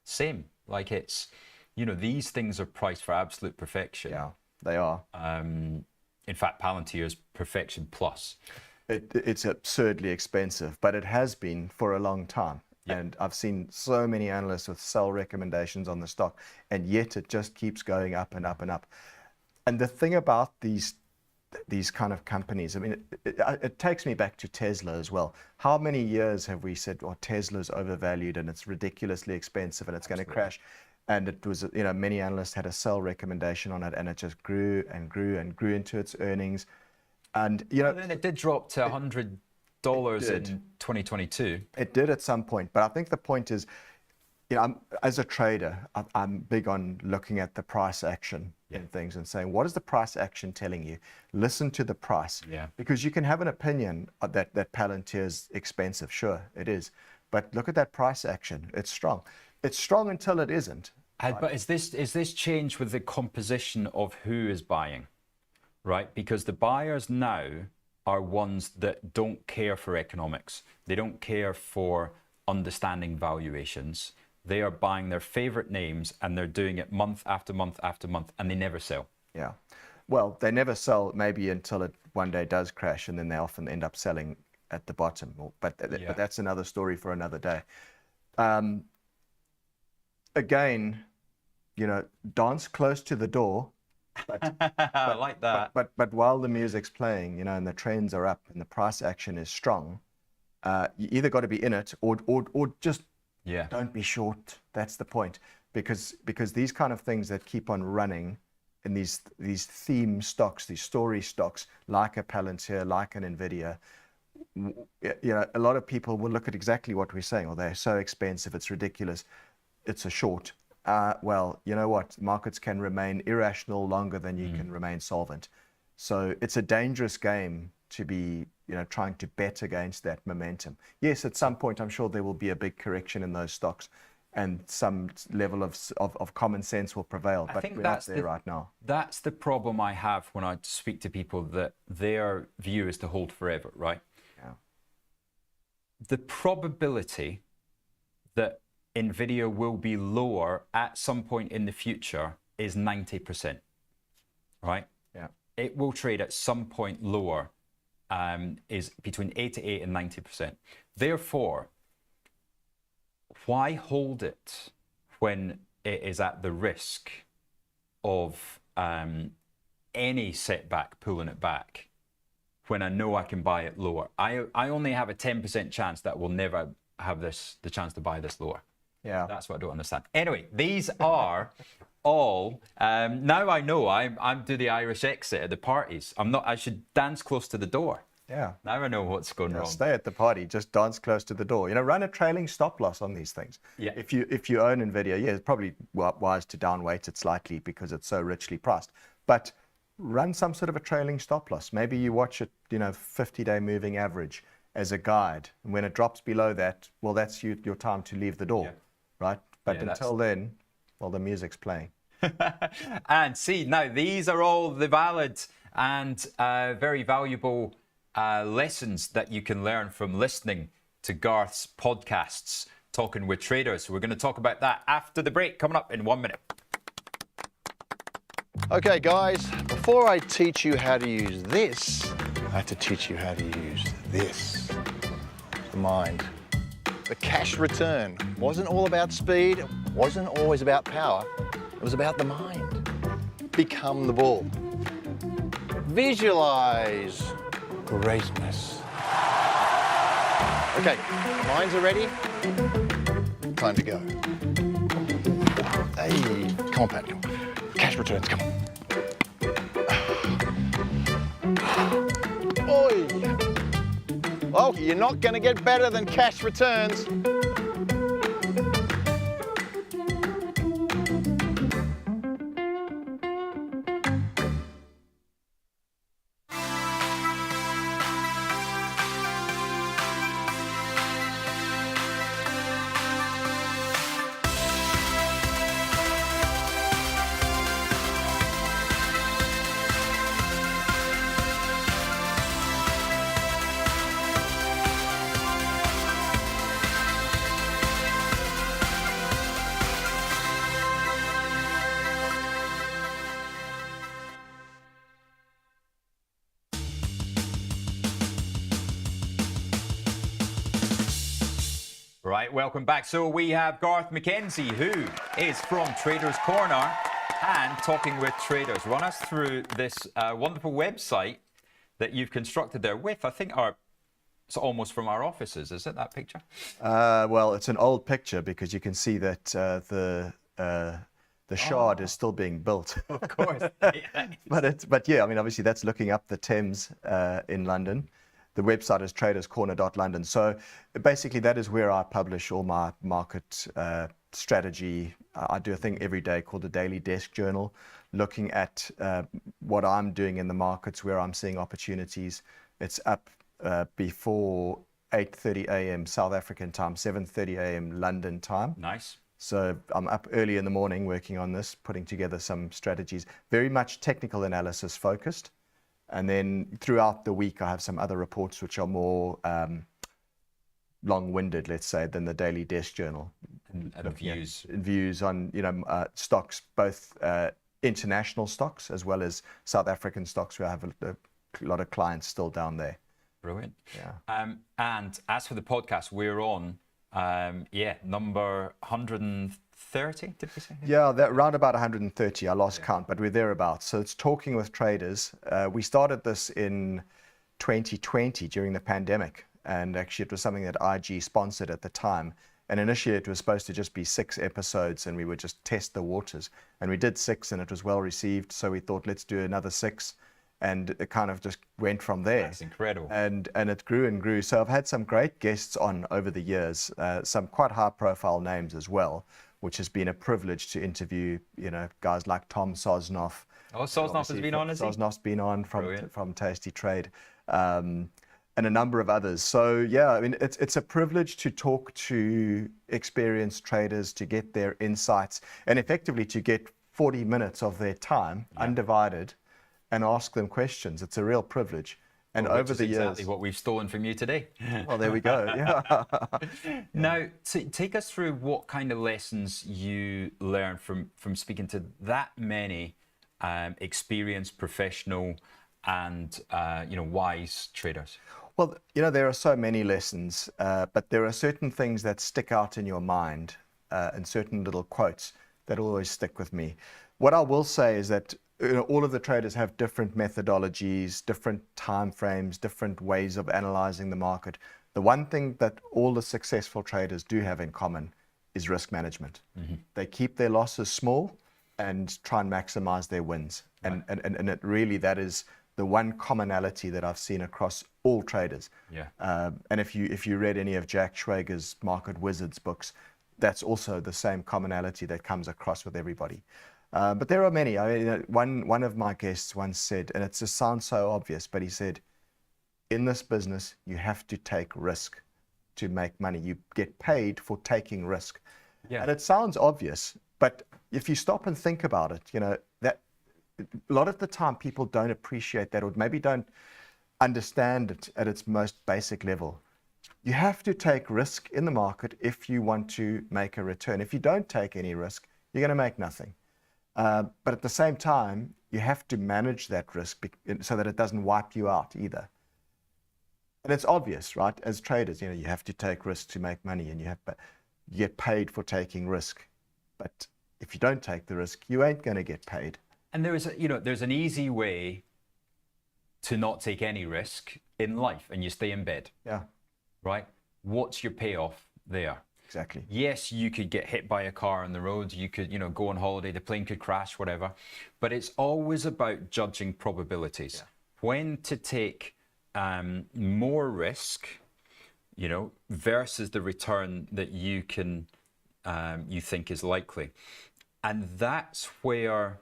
Same, like it's these things are priced for absolute perfection. Yeah, they are. In fact, Palantir is perfection plus. It's absurdly expensive, but it has been for a long time. Yep. And I've seen so many analysts with sell recommendations on the stock, and yet it just keeps going up and up and up. And the thing about these kind of companies, I mean, it takes me back to Tesla as well. How many years have we said, oh, Tesla's overvalued and it's ridiculously expensive and it's going to crash? And it was, many analysts had a sell recommendation on it, and it just grew and grew and grew into its earnings. And, then it did drop to $100 in 2022. It did at some point. But I think the point is, as a trader, I'm big on looking at the price action in things and saying, what is the price action telling you? Listen to the price. Yeah. Because you can have an opinion that Palantir is expensive. Sure, it is. But look at that price action. It's strong. It's strong until it isn't. But is this changed with the composition of who is buying? Right? Because the buyers now are ones that don't care for economics. They don't care for understanding valuations. They are buying their favorite names, and they're doing it month after month after month, and they never sell. Yeah. Well, they never sell maybe until it one day does crash, and then they often end up selling at the bottom. But that's another story for another day. Again, dance close to the door. I like that. But while the music's playing, and the trends are up and the price action is strong, you either got to be in it or just don't be short. That's the point. Because these kind of things that keep on running in these theme stocks, these story stocks, like a Palantir, like an Nvidia, a lot of people will look at exactly what we're saying. Oh, they're so expensive, it's ridiculous, it's a short. Well, you know what? Markets can remain irrational longer than you can remain solvent. So it's a dangerous game to be, trying to bet against that momentum. Yes, at some point, I'm sure there will be a big correction in those stocks, and some level of common sense will prevail. But we're not there right now. That's the problem I have when I speak to people, that their view is to hold forever, right? Yeah. The probability that Nvidia will be lower at some point in the future is 90%, right? Yeah. It will trade at some point lower, is between 88 and 90%. Therefore, why hold it when it is at the risk of any setback pulling it back, when I know I can buy it lower? I only have a 10% chance that we'll never have the chance to buy this lower. Yeah. That's what I don't understand. Anyway, these are all, now I know I'm do the Irish exit at the parties. I should dance close to the door. Yeah. Now I know what's going wrong. Stay at the party, just dance close to the door. Run a trailing stop loss on these things. Yeah. If you own Nvidia, it's probably wise to downweight it slightly because it's so richly priced. But run some sort of a trailing stop loss. Maybe you watch it, 50-day moving average as a guide. And when it drops below that, well, that's your time to leave the door, right? But until then, well, the music's playing. And see, now these are all the valid and very valuable lessons that you can learn from listening to Garth's podcasts, Talking with Traders. We're going to talk about that after the break, coming up in 1 minute. Okay, guys, before I teach you how to use this, I have to teach you how to use this, the mind. The cash return wasn't all about speed, it wasn't always about power, it was about the mind. Become the bull. Visualize greatness. Okay, minds are ready. Time to go. Hey, come on, Pat. Come on. Cash returns, come on. Oi! Well, you're not going to get better than cash returns. Right, welcome back. So we have Garth McKenzie, who is from Traders Corner and Talking with Traders. Run us through this wonderful website that you've constructed there with, I think, it's almost from our offices. Is it that picture? Well, it's an old picture because you can see that the shard is still being built. Of course. But yeah, I mean, obviously that's looking up the Thames in London. The website is traderscorner.london. So basically that is where I publish all my market strategy. I do a thing every day called the Daily Desk Journal, looking at what I'm doing in the markets, where I'm seeing opportunities. It's up before 8:30 a.m. South African time, 7:30 a.m. London time. Nice. So I'm up early in the morning working on this, putting together some strategies, very much technical analysis focused. And then throughout the week, I have some other reports which are more long-winded, let's say, than the Daily Desk Journal. And views on, stocks, both international stocks as well as South African stocks, where I have a lot of clients still down there. Brilliant. Yeah. And as for the podcast, we're on, number 130, did we say? Yeah, around about 130. I lost count, but we're thereabouts. So it's Talking with Traders. We started this in 2020 during the pandemic, and actually it was something that IG sponsored at the time. And initially it was supposed to just be 6 episodes, and we would just test the waters. And we did 6, and it was well received. So we thought, let's do another 6. And it kind of just went from there. That's incredible. And it grew and grew. So I've had some great guests on over the years, some quite high-profile names as well, which has been a privilege to interview, guys like Tom Sosnoff. Oh, Sosnoff has been on, has he? Sosnoff's been on from Tasty Trade. and a number of others. So yeah, I mean, it's a privilege to talk to experienced traders, to get their insights, and effectively to get 40 minutes of their time, undivided, and ask them questions. It's a real privilege. And Well, over the years, exactly what we've stolen from you today. well, there we go. Yeah. Now, take us through what kind of lessons you learned from speaking to that many experienced, professional, and wise traders. Well, there are so many lessons, but there are certain things that stick out in your mind, and certain little quotes that always stick with me. What I will say is that all of the traders have different methodologies, different time frames, different ways of analyzing the market. The one thing that all the successful traders do have in common is risk management. They keep their losses small and try and maximize their wins. And it really, that is the one commonality that I've seen across all traders. And if you read any of Jack Schwager's Market Wizards books, that's also the same commonality that comes across with everybody. But there are many. I mean, one of my guests once said, and it just sounds so obvious, but he said, in this business, you have to take risk to make money. You get paid for taking risk. And it sounds obvious, but if you stop and think about it, that a lot of the time people don't appreciate that, or maybe don't understand it at its most basic level. You have to take risk in the market if you want to make a return. If you don't take any risk, you're going to make nothing. But at the same time, you have to manage that risk so that it doesn't wipe you out either. And it's obvious, right? As traders, you have to take risks to make money, and you get paid for taking risk. But if you don't take the risk, you ain't going to get paid. And there's an easy way to not take any risk in life, and you stay in bed. Right? What's your payoff there? Exactly. Yes, you could get hit by a car on the road. You could, go on holiday. The plane could crash, whatever. But it's always about judging probabilities. When to take more risk, versus the return that you think is likely. And that's where,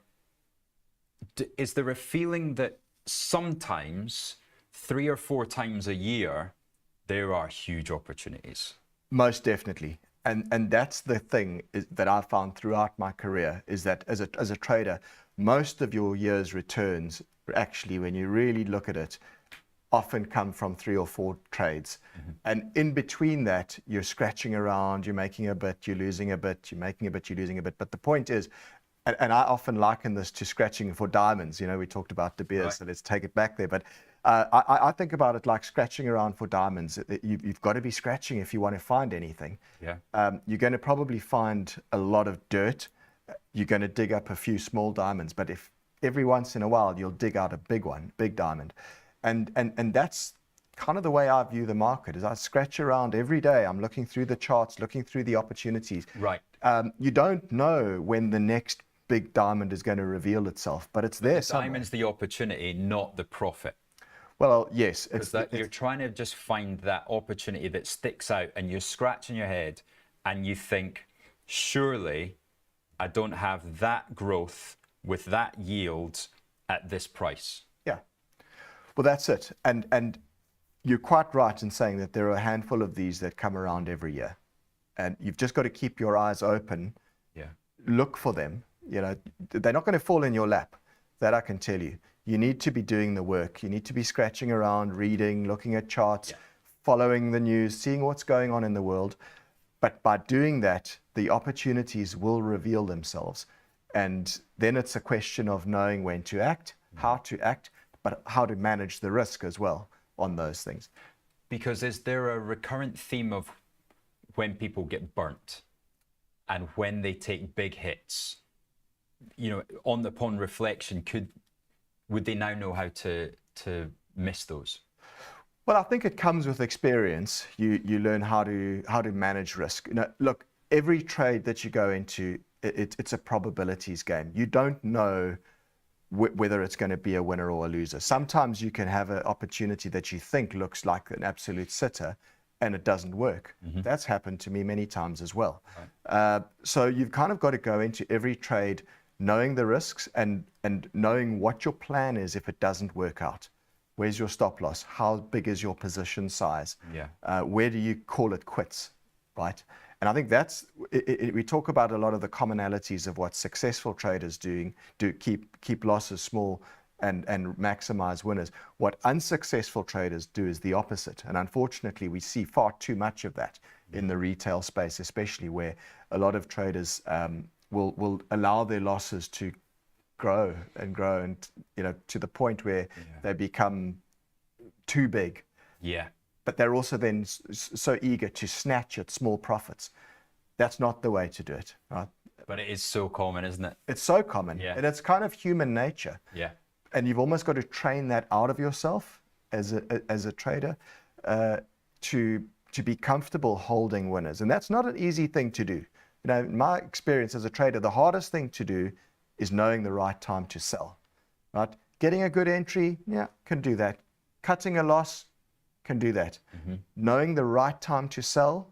is there a feeling that sometimes 3 or 4 times a year, there are huge opportunities? Most definitely. And that's the thing that I found throughout my career, is that as a trader, most of your year's returns, actually, when you really look at it, often come from 3 or 4 trades. And in between that, you're scratching around, you're making a bit, you're losing a bit, you're making a bit, you're losing a bit. But the point is, and I often liken this to scratching for diamonds. We talked about De Beers, so let's take it back there. But I think about it like scratching around for diamonds. You've got to be scratching if you want to find anything. You're going to probably find a lot of dirt. You're going to dig up a few small diamonds. But if every once in a while you'll dig out a big one, big diamond. And that's kind of the way I view the market, is I scratch around every day. I'm looking through the charts, looking through the opportunities. You don't know when the next big diamond is going to reveal itself, but it's there somewhere. Diamond's the opportunity, not the profit. Well, yes. You're trying to just find that opportunity that sticks out, and you're scratching your head and you think, surely I don't have that growth with that yield at this price. Well, that's it. And you're quite right in saying that there are a handful of these that come around every year. And you've just got to keep your eyes open. Look for them. They're not going to fall in your lap. That I can tell you. You need to be doing the work. You need to be scratching around, reading, looking at charts, following the news, seeing what's going on in the world. But by doing that, the opportunities will reveal themselves. And then it's a question of knowing when to act, how to act, but how to manage the risk as well on those things. Because is there a recurrent theme of when people get burnt and when they take big hits, upon reflection, would they now know how to miss those? Well, I think it comes with experience. You learn how to manage risk. Look, every trade that you go into, it's a probabilities game. You don't know whether it's going to be a winner or a loser. Sometimes you can have an opportunity that you think looks like an absolute sitter, and it doesn't work. That's happened to me many times as well. So you've kind of got to go into every trade knowing the risks and knowing what your plan is if it doesn't work out. Where's your stop loss? How big is your position size? Yeah. Where do you call it quits, right? And I think that's, we talk about a lot of the commonalities of what successful traders do keep losses small and maximize winners. What unsuccessful traders do is the opposite. And unfortunately, we see far too much of that in the retail space, especially where a lot of traders will allow their losses to grow and to the point where they become too big. Yeah. But they're also then so eager to snatch at small profits. That's not the way to do it, right? But it is so common, isn't it? It's so common, and it's kind of human nature. Yeah. And you've almost got to train that out of yourself as a trader to be comfortable holding winners. And that's not an easy thing to do. In my experience as a trader, the hardest thing to do is knowing the right time to sell, right? Getting a good entry, can do that. Cutting a loss, can do that. Mm-hmm. Knowing the right time to sell,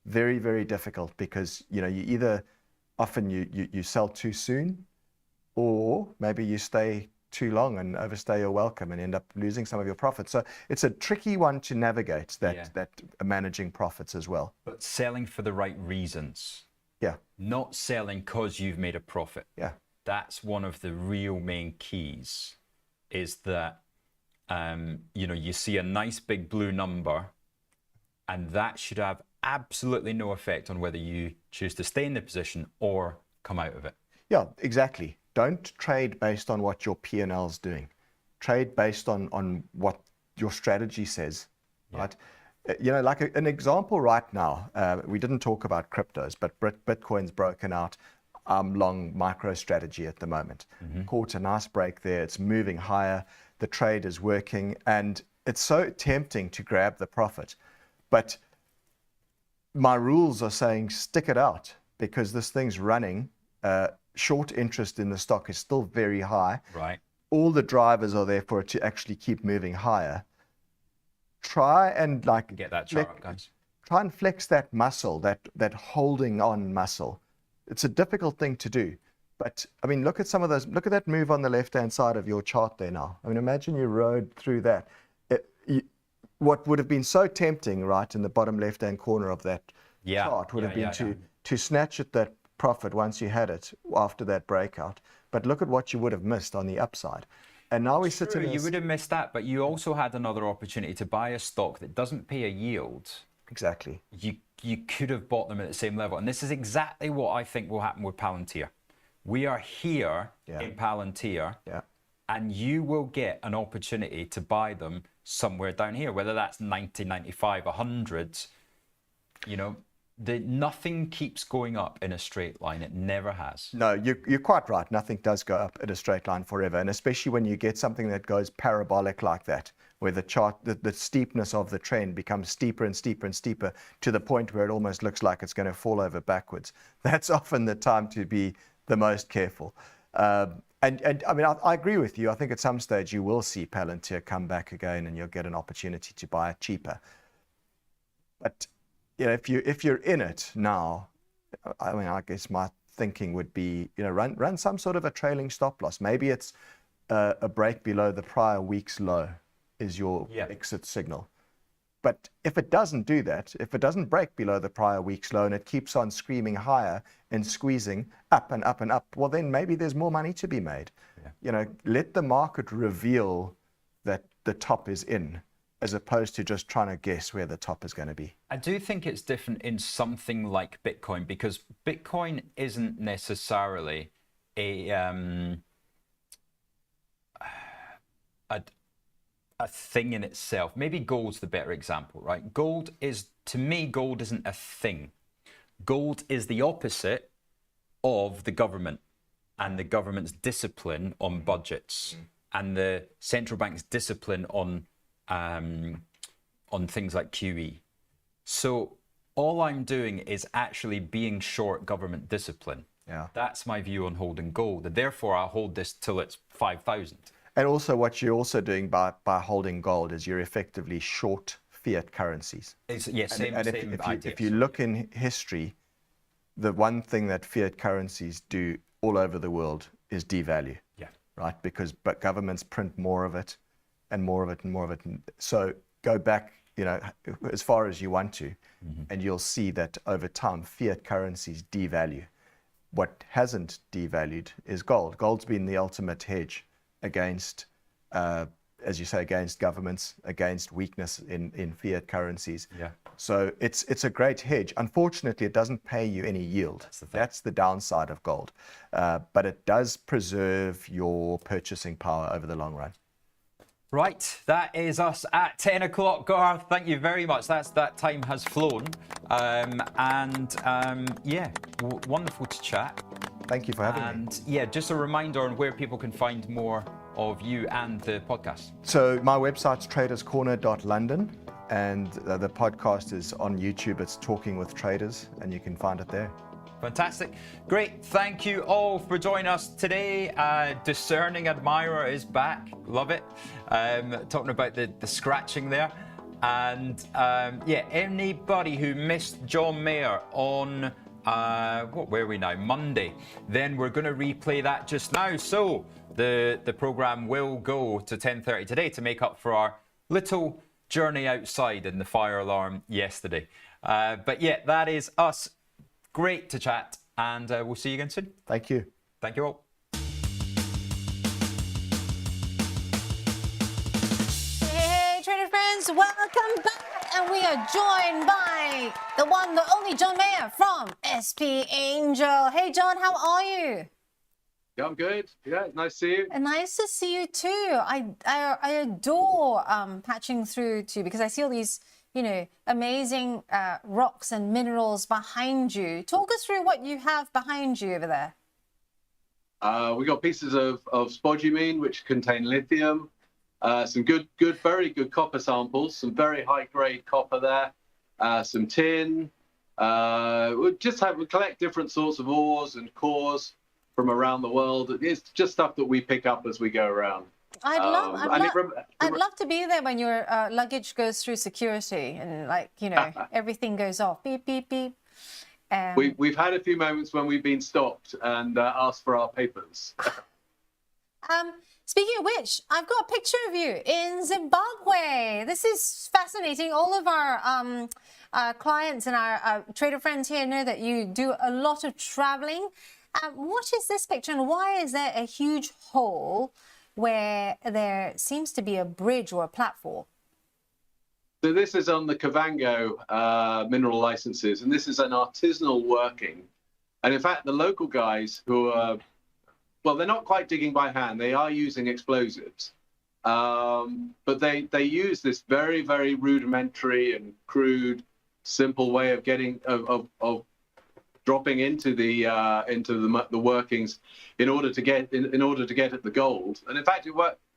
very, very difficult, because you either often you sell too soon, or maybe you stay too long and overstay your welcome and end up losing some of your profits. So it's a tricky one to navigate, that managing profits as well. But selling for the right reasons. Yeah. Not selling because you've made a profit. Yeah. That's one of the real main keys, is that you see a nice big blue number, and that should have absolutely no effect on whether you choose to stay in the position or come out of it. Yeah, exactly. Don't trade based on what your P&L is doing. Trade based on what your strategy says, right? Like an example right now, we didn't talk about cryptos, but Bitcoin's broken out. Long micro strategy at the moment. Mm-hmm. Caught a nice break there. It's moving higher. The trade is working, and it's so tempting to grab the profit. But my rules are saying stick it out, because this thing's running. Short interest in the stock is still very high. Right. All the drivers are there for it to actually keep moving higher. Try and get that chart up, guys. Try and flex that muscle, that holding on muscle. It's a difficult thing to do, but I mean, look at some of those. Look at that move on the left-hand side of your chart there now. I mean, imagine you rode through that. What would have been so tempting, right, in the bottom left-hand corner of that chart would have been to snatch at that profit once you had it after that breakout. But look at what you would have missed on the upside. And now we sit in. You would have missed that, but you also had another opportunity to buy a stock that doesn't pay a yield. Exactly. You could have bought them at the same level. And this is exactly what I think will happen with Palantir. We are here in Palantir, and you will get an opportunity to buy them somewhere down here, whether that's 90, 95, 100. Nothing keeps going up in a straight line. It never has. No, you're quite right. Nothing does go up in a straight line forever. And especially when you get something that goes parabolic like that, where the chart, the steepness of the trend becomes steeper and steeper and steeper to the point where it almost looks like it's going to fall over backwards. That's often the time to be the most careful. And I mean, I agree with you. I think at some stage you will see Palantir come back again, and you'll get an opportunity to buy it cheaper. But if you're in it now, I mean, I guess my thinking would be, run some sort of a trailing stop loss. Maybe it's a break below the prior week's low is your exit signal. But if it doesn't do that, if it doesn't break below the prior week's low and it keeps on screaming higher and squeezing up and up and up, well, then maybe there's more money to be made. Let the market reveal that the top is in, as opposed to just trying to guess where the top is going to be. I do think it's different in something like Bitcoin, because Bitcoin isn't necessarily a thing in itself. Maybe gold's the better example, right? To me, gold isn't a thing. Gold is the opposite of the government and the government's discipline on budgets and the central bank's discipline on things like QE. So all I'm doing is actually being short government discipline. Yeah. That's my view on holding gold. And therefore, I'll hold this till it's 5,000. And also what you're also doing by holding gold is you're effectively short fiat currencies. If you look in history, the one thing that fiat currencies do all over the world is devalue. Yeah. Right? But governments print more of it, and more of it and more of it. And so go back, as far as you want to, and you'll see that over time, fiat currencies devalue. What hasn't devalued is gold. Gold's been the ultimate hedge against, as you say, against governments, against weakness in fiat currencies. Yeah. So it's a great hedge. Unfortunately, it doesn't pay you any yield. That's the downside of gold. But it does preserve your purchasing power over the long run. Right, that is us at 10 o'clock, Garth. Thank you very much. That time has flown. Yeah, wonderful to chat. Thank you for having me. And yeah, just a reminder on where people can find more of you and the podcast. So my website's traderscorner.london, and the podcast is on YouTube. It's Talking with Traders, and you can find it there. Fantastic. Great. Thank you all for joining us today. Discerning Admirer is back. Love it. Talking about the scratching there. And yeah, anybody who missed John Meyer on, what were we now? Monday. Then we're going to replay that just now. So the program will go to 10:30 today to make up for our little journey outside and the fire alarm yesterday. But yeah, that is us. Great to chat, and we'll see you again soon. Thank you. Thank you all. Hey, trader friends, welcome back. And we are joined by the one, the only John Meyer from SP Angel. Hey, John, how are you? Yeah, I'm good. Yeah, nice to see you. And nice to see you too. I adore patching through to, because I see all these amazing rocks and minerals behind you. Talk us through what you have behind you over there. We got pieces of spodumene, which contain lithium, some very good copper samples, some very high-grade copper there, some tin. We collect different sorts of ores and cores from around the world. It's just stuff that we pick up as we go around. I'd love to be there when your luggage goes through security and everything goes off. Beep, beep, beep. We've had a few moments when we've been stopped and asked for our papers. Speaking of which, I've got a picture of you in Zimbabwe. This is fascinating. All of our clients and our trader friends here know that you do a lot of traveling. What is this picture, and why is there a huge hole where there seems to be a bridge or a platform? So this is on the Kavango mineral licenses, and this is an artisanal working. And in fact, the local guys who are, well, they're not quite digging by hand. They are using explosives. But they use this very, very rudimentary and crude, simple way of getting, of dropping into the workings in order to get at the gold. And in fact,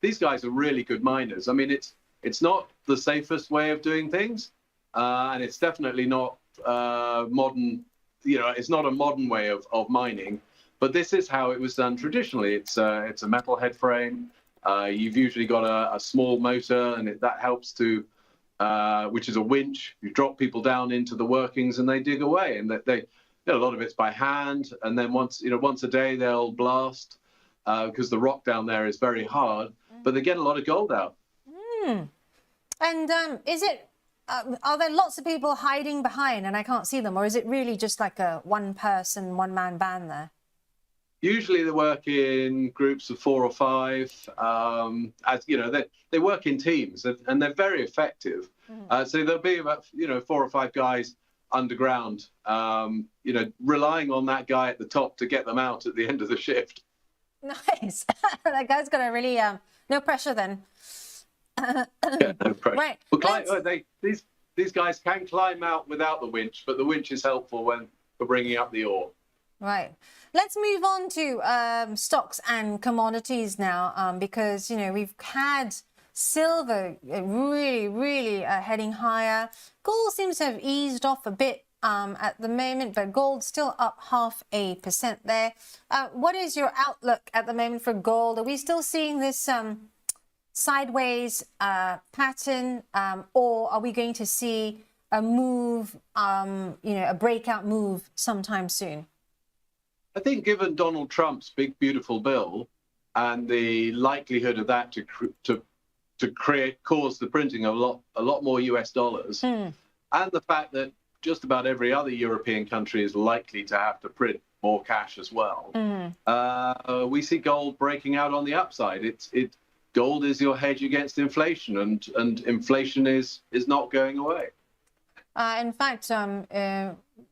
these guys are really good miners. I mean, it's not the safest way of doing things, and it's definitely not modern. It's not a modern way of mining. But this is how it was done traditionally. It's a metal head frame. You've usually got a small motor, and that helps to, which is a winch. You drop people down into the workings, and they dig away, and a lot of it's by hand, and then once a day they'll blast because the rock down there is very hard, but they get a lot of gold out. And is it? Are there lots of people hiding behind, and I can't see them, or is it really just like a one-person, one-man band there? Usually they work in groups of 4 or 5. They work in teams, and they're very effective. So there'll be about 4 or 5 guys underground, relying on that guy at the top to get them out at the end of the shift. Nice. That guy's got a really no pressure then. Yeah, no pressure. Right. Well, these guys can climb out without the winch, but the winch is helpful for bringing up the ore. Right. Let's move on to stocks and commodities now, because we've had silver really heading higher. Gold seems to have eased off a bit at the moment, but gold's still up 0.5% there. What is your outlook at the moment for gold? Are we still seeing this sideways pattern, or are we going to see a move, a breakout move sometime soon? I think given Donald Trump's big, beautiful bill and the likelihood of that to cause the printing of a lot more US dollars, and the fact that just about every other European country is likely to have to print more cash as well. We see gold breaking out on the upside. Gold is your hedge against inflation, and inflation is not going away. In fact,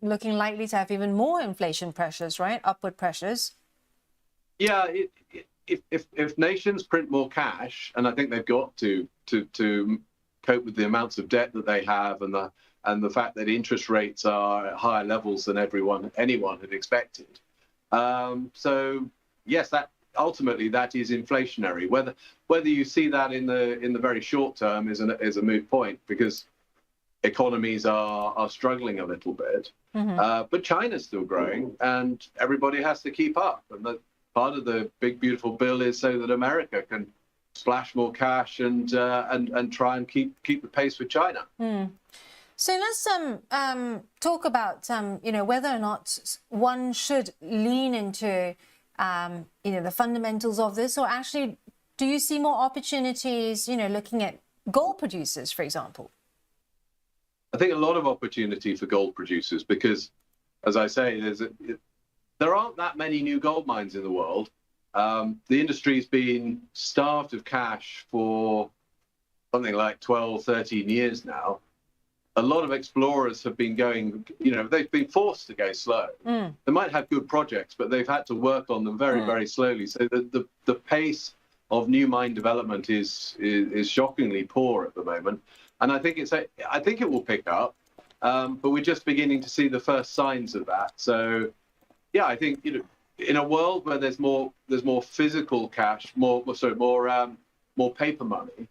looking likely to have even more inflation pressures, right? Upward pressures. Yeah, if nations print more cash, and I think they've got to cope with the amounts of debt that they have, and the fact that interest rates are at higher levels than anyone had expected. So yes, that ultimately that is inflationary. Whether you see that in the very short term is a moot point, because economies are struggling a little bit. But China's still growing, and everybody has to keep up. And part of the big beautiful bill is so that America can splash more cash and try and keep the pace with China. So let's talk about whether or not one should lean into the fundamentals of this, or actually do you see more opportunities looking at gold producers, for example? I think a lot of opportunity for gold producers, because, as I say, there aren't that many new gold mines in the world. The industry's been starved of cash for something like 12, 13 years now. A lot of explorers have been going, they've been forced to go slow. They might have good projects, but they've had to work on them very, very slowly. So the pace of new mine development is shockingly poor at the moment. And I think it will pick up, but we're just beginning to see the first signs of that. So, yeah, I think in a world where there's more physical cash, more paper money,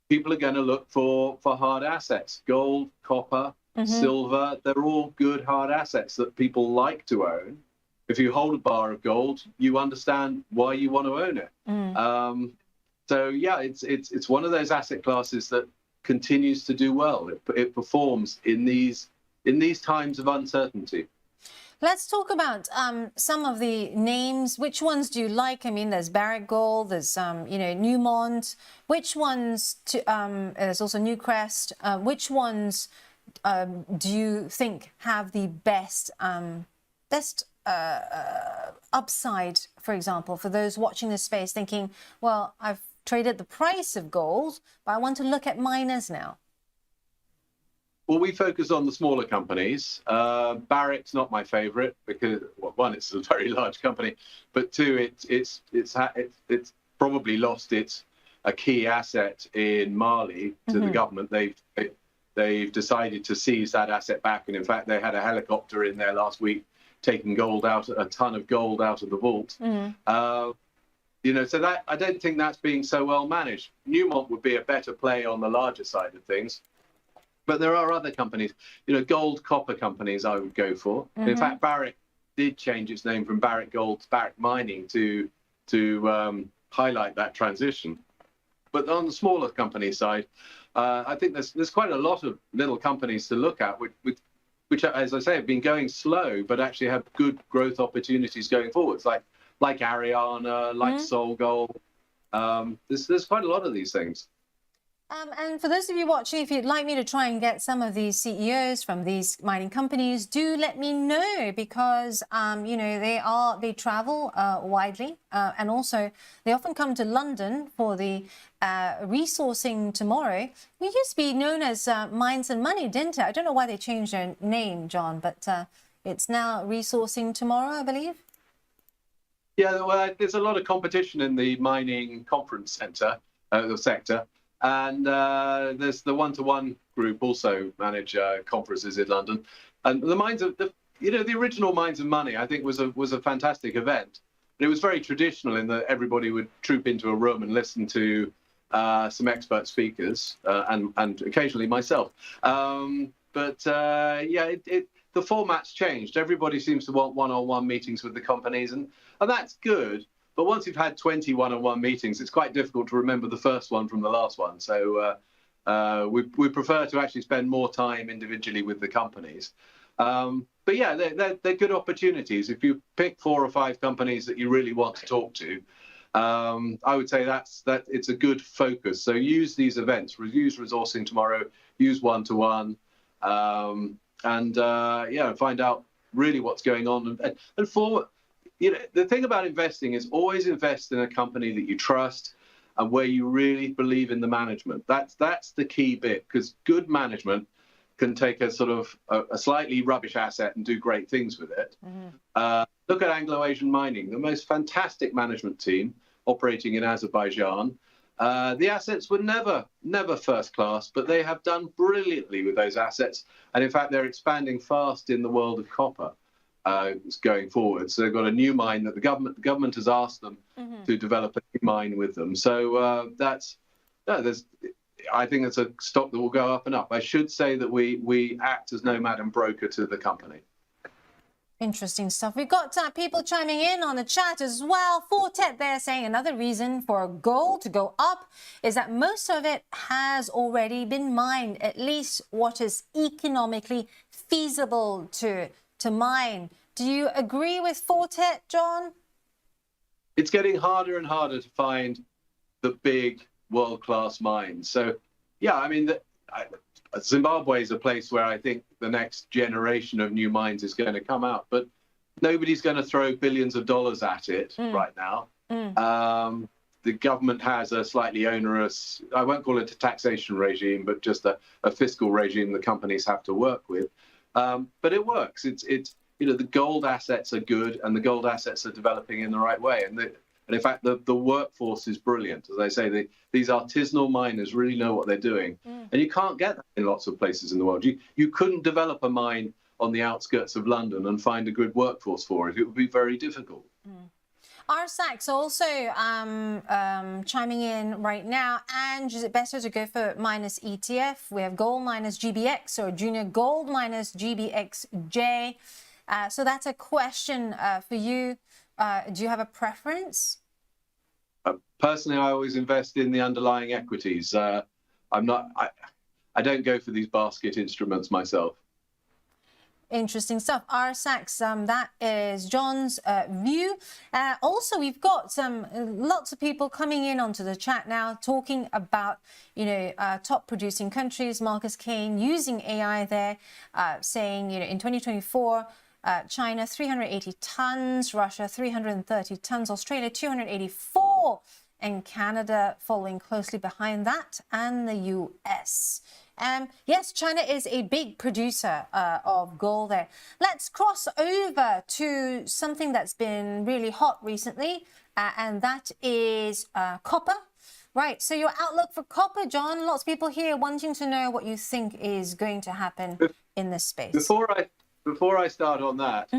people are going to look for hard assets. Gold, copper, silver, they're all good hard assets that people like to own. If you hold a bar of gold, you understand why you want to own it. So yeah, it's one of those asset classes that continues to do well. It performs in these times of uncertainty. Let's talk about some of the names. Which ones do you like? I mean, there's Barrick Gold, there's Newmont. Which ones? There's also Newcrest. Which ones do you think have the best upside? For example, for those watching this space, thinking, well, I've traded the price of gold, but I want to look at miners now. Well, we focus on the smaller companies. Barrick's not my favorite because, well, one, it's a very large company, but two, it's probably lost a key asset in Mali to the government. They've decided to seize that asset back, and in fact, they had a helicopter in there last week taking a ton of gold out of the vault. So that I don't think that's being so well managed. Newmont would be a better play on the larger side of things. But there are other companies, gold, copper companies I would go for. In fact, Barrick did change its name from Barrick Gold to Barrick Mining to highlight that transition. But on the smaller company side, I think there's quite a lot of little companies to look at, which, as I say, have been going slow, but actually have good growth opportunities going forwards, like Ariana, like SolGold. There's quite a lot of these things. And for those of you watching, if you'd like me to try and get some of these CEOs from these mining companies, do let me know, because they travel widely, and also they often come to London for the Resourcing Tomorrow. We used to be known as Mines and Money, didn't it? I don't know why they changed their name, John, but it's now Resourcing Tomorrow, I believe. Yeah, well, there's a lot of competition in the mining conference sector. And there's the One-to-One group also manage conferences in London. And the original Mines and Money, I think, was a fantastic event. But it was very traditional in that everybody would troop into a room and listen to some expert speakers and occasionally myself. The format's changed. Everybody seems to want one-on-one meetings with the companies, and that's good. But once you've had 20 one-on-one meetings, it's quite difficult to remember the first one from the last one. So we prefer to actually spend more time individually with the companies. But yeah, they're good opportunities. If you pick 4 or 5 companies that you really want to talk to, I would say that it's a good focus. So use these events, use resourcing tomorrow, use one-to-one, and find out really what's going on. And for, the thing about investing is always invest in a company that you trust and where you really believe in the management. That's the key bit, because good management can take a sort of a slightly rubbish asset and do great things with it. Look at Anglo-Asian Mining, the most fantastic management team operating in Azerbaijan. The assets were never first class, but they have done brilliantly with those assets. And in fact, they're expanding fast in the world of copper going forward. So they've got a new mine that the government has asked them to develop a new mine with them. So I think it's a stock that will go up and up. I should say that we act as nomad and broker to the company. Interesting stuff. We've got people chiming in on the chat as well. Fortet there saying another reason for gold to go up is that most of it has already been mined, at least what is economically feasible to mine. Do you agree with Fortet, John? It's getting harder and harder to find the big world-class mines. So, yeah, I mean, Zimbabwe is a place where I think the next generation of new mines is going to come out, but nobody's going to throw billions of dollars at it right now. The government has a slightly onerous, I won't call it a taxation regime, but just a fiscal regime the companies have to work with. But it works. It's the gold assets are good, and the gold assets are developing in the right way. And in fact, the workforce is brilliant. As I say, these artisanal miners really know what they're doing. And you can't get that in lots of places in the world. You couldn't develop a mine on the outskirts of London and find a good workforce for it. It would be very difficult. RSAC's also chiming in right now. And is it better to go for minus ETF? We have gold minus GBX or junior gold minus GBXJ. So that's a question for you. Do you have a preference? Personally, I always invest in the underlying equities. I don't go for these basket instruments myself. Interesting stuff. RSAC's, that is John's view. Also, we've got lots of people coming in onto the chat now talking about, top producing countries. Marcus Kane using AI there, saying, in 2024, China 380 tons, Russia 330 tons, Australia 284, and Canada following closely behind that, and the US. Yes, China is a big producer of gold there. Let's cross over to something that's been really hot recently, and that is copper. Right, so your outlook for copper, John. Lots of people here wanting to know what you think is going to happen in this space. Before I start on that,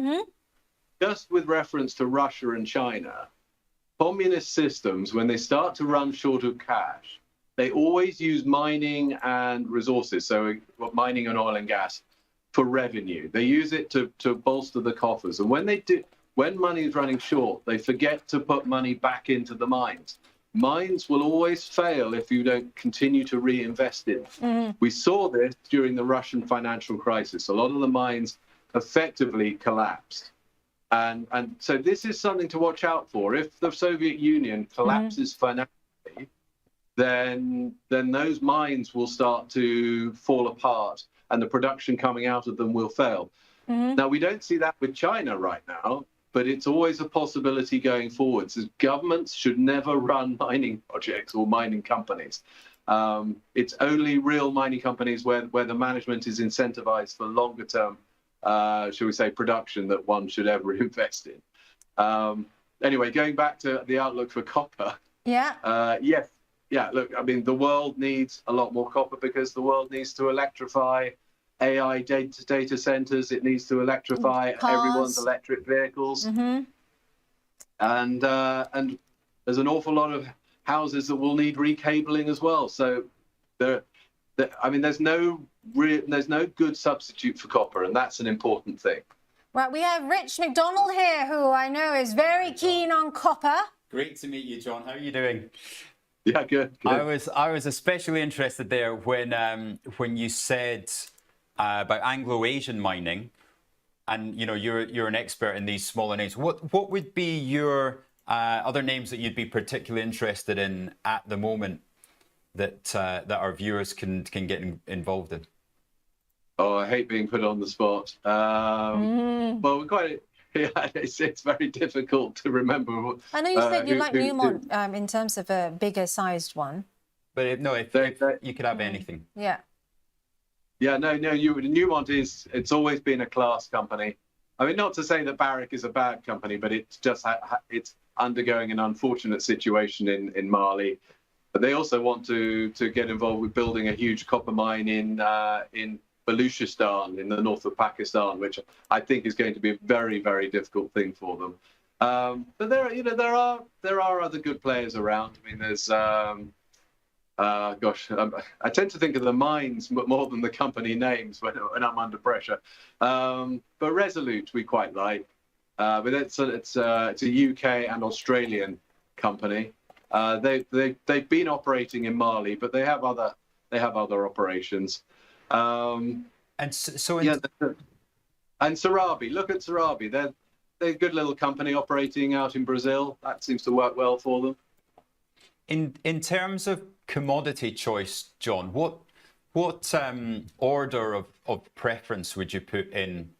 just with reference to Russia and China, communist systems, when they start to run short of cash, they always use mining and resources, so mining and oil and gas, for revenue. They use it to bolster the coffers. And when money is running short, they forget to put money back into the mines. Mines will always fail if you don't continue to reinvest in them. We saw this during the Russian financial crisis. A lot of the mines effectively collapsed. And so this is something to watch out for. If the Soviet Union collapses financially, then those mines will start to fall apart and the production coming out of them will fail. Now, we don't see that with China right now, but it's always a possibility going forward. So governments should never run mining projects or mining companies. It's only real mining companies where the management is incentivized for longer term, shall we say, production that one should ever invest in. Anyway, going back to the outlook for copper. Yes. Yeah, look, I mean, the world needs a lot more copper because the world needs to electrify AI data centers. It needs to electrify everyone's electric vehicles. And there's an awful lot of houses that will need recabling as well. So there's no good substitute for copper, and that's an important thing. Right, we have Rich McDonald here, who I know is very keen on copper. Great to meet you, John. How are you doing? Yeah, good. I was especially interested there when you said about Anglo-Asian mining, and you're an expert in these smaller names. What would be your Other names that you'd be particularly interested in at the moment that our viewers can get involved in? Oh, I hate being put on the spot. Well, we're quite. Yeah, it's very difficult to remember. I know you said you like Newmont in terms of a bigger sized one. But if you could have anything. Yeah. Yeah, no, Newmont it's always been a class company. I mean, not to say that Barrick is a bad company, but it's just it's undergoing an unfortunate situation in Mali. But they also want to get involved with building a huge copper mine in Baluchistan in the north of Pakistan, which I think is going to be a very, very difficult thing for them. But there are other good players around. I mean, there's I tend to think of the mines more than the company names when I'm under pressure. But Resolute we quite like. But it's a UK and Australian company. They've been operating in Mali, but they have other operations. And Sarabi. Look at Sarabi. They're a good little company operating out in Brazil. That seems to work well for them. In terms of commodity choice, John, what order of preference would you put in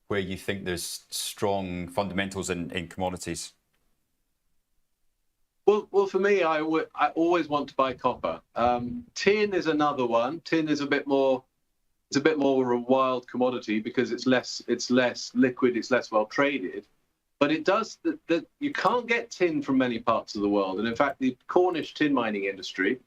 where you think there's strong fundamentals in commodities? Well, for me, I always want to buy copper. Tin is another one. Tin is a bit more of a wild commodity because it's less liquid, it's less well traded. But it does that you can't get tin from many parts of the world. And in fact, the Cornish tin mining industry,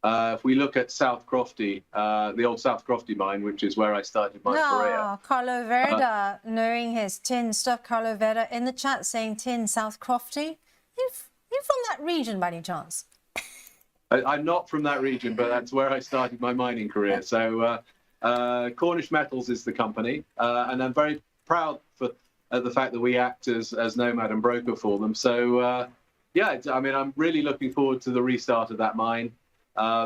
if we look at South Crofty, the old South Crofty mine, which is where I started my career. Carlo Verda, knowing his tin stuff. Carlo Verda in the chat saying tin South Crofty. You from that region by any chance? I'm not from that region, but that's where I started my mining career. So Cornish Metals is the company, and I'm very proud for the fact that we act as nomad and broker for them. So yeah, I mean, I'm really looking forward to the restart of that mine.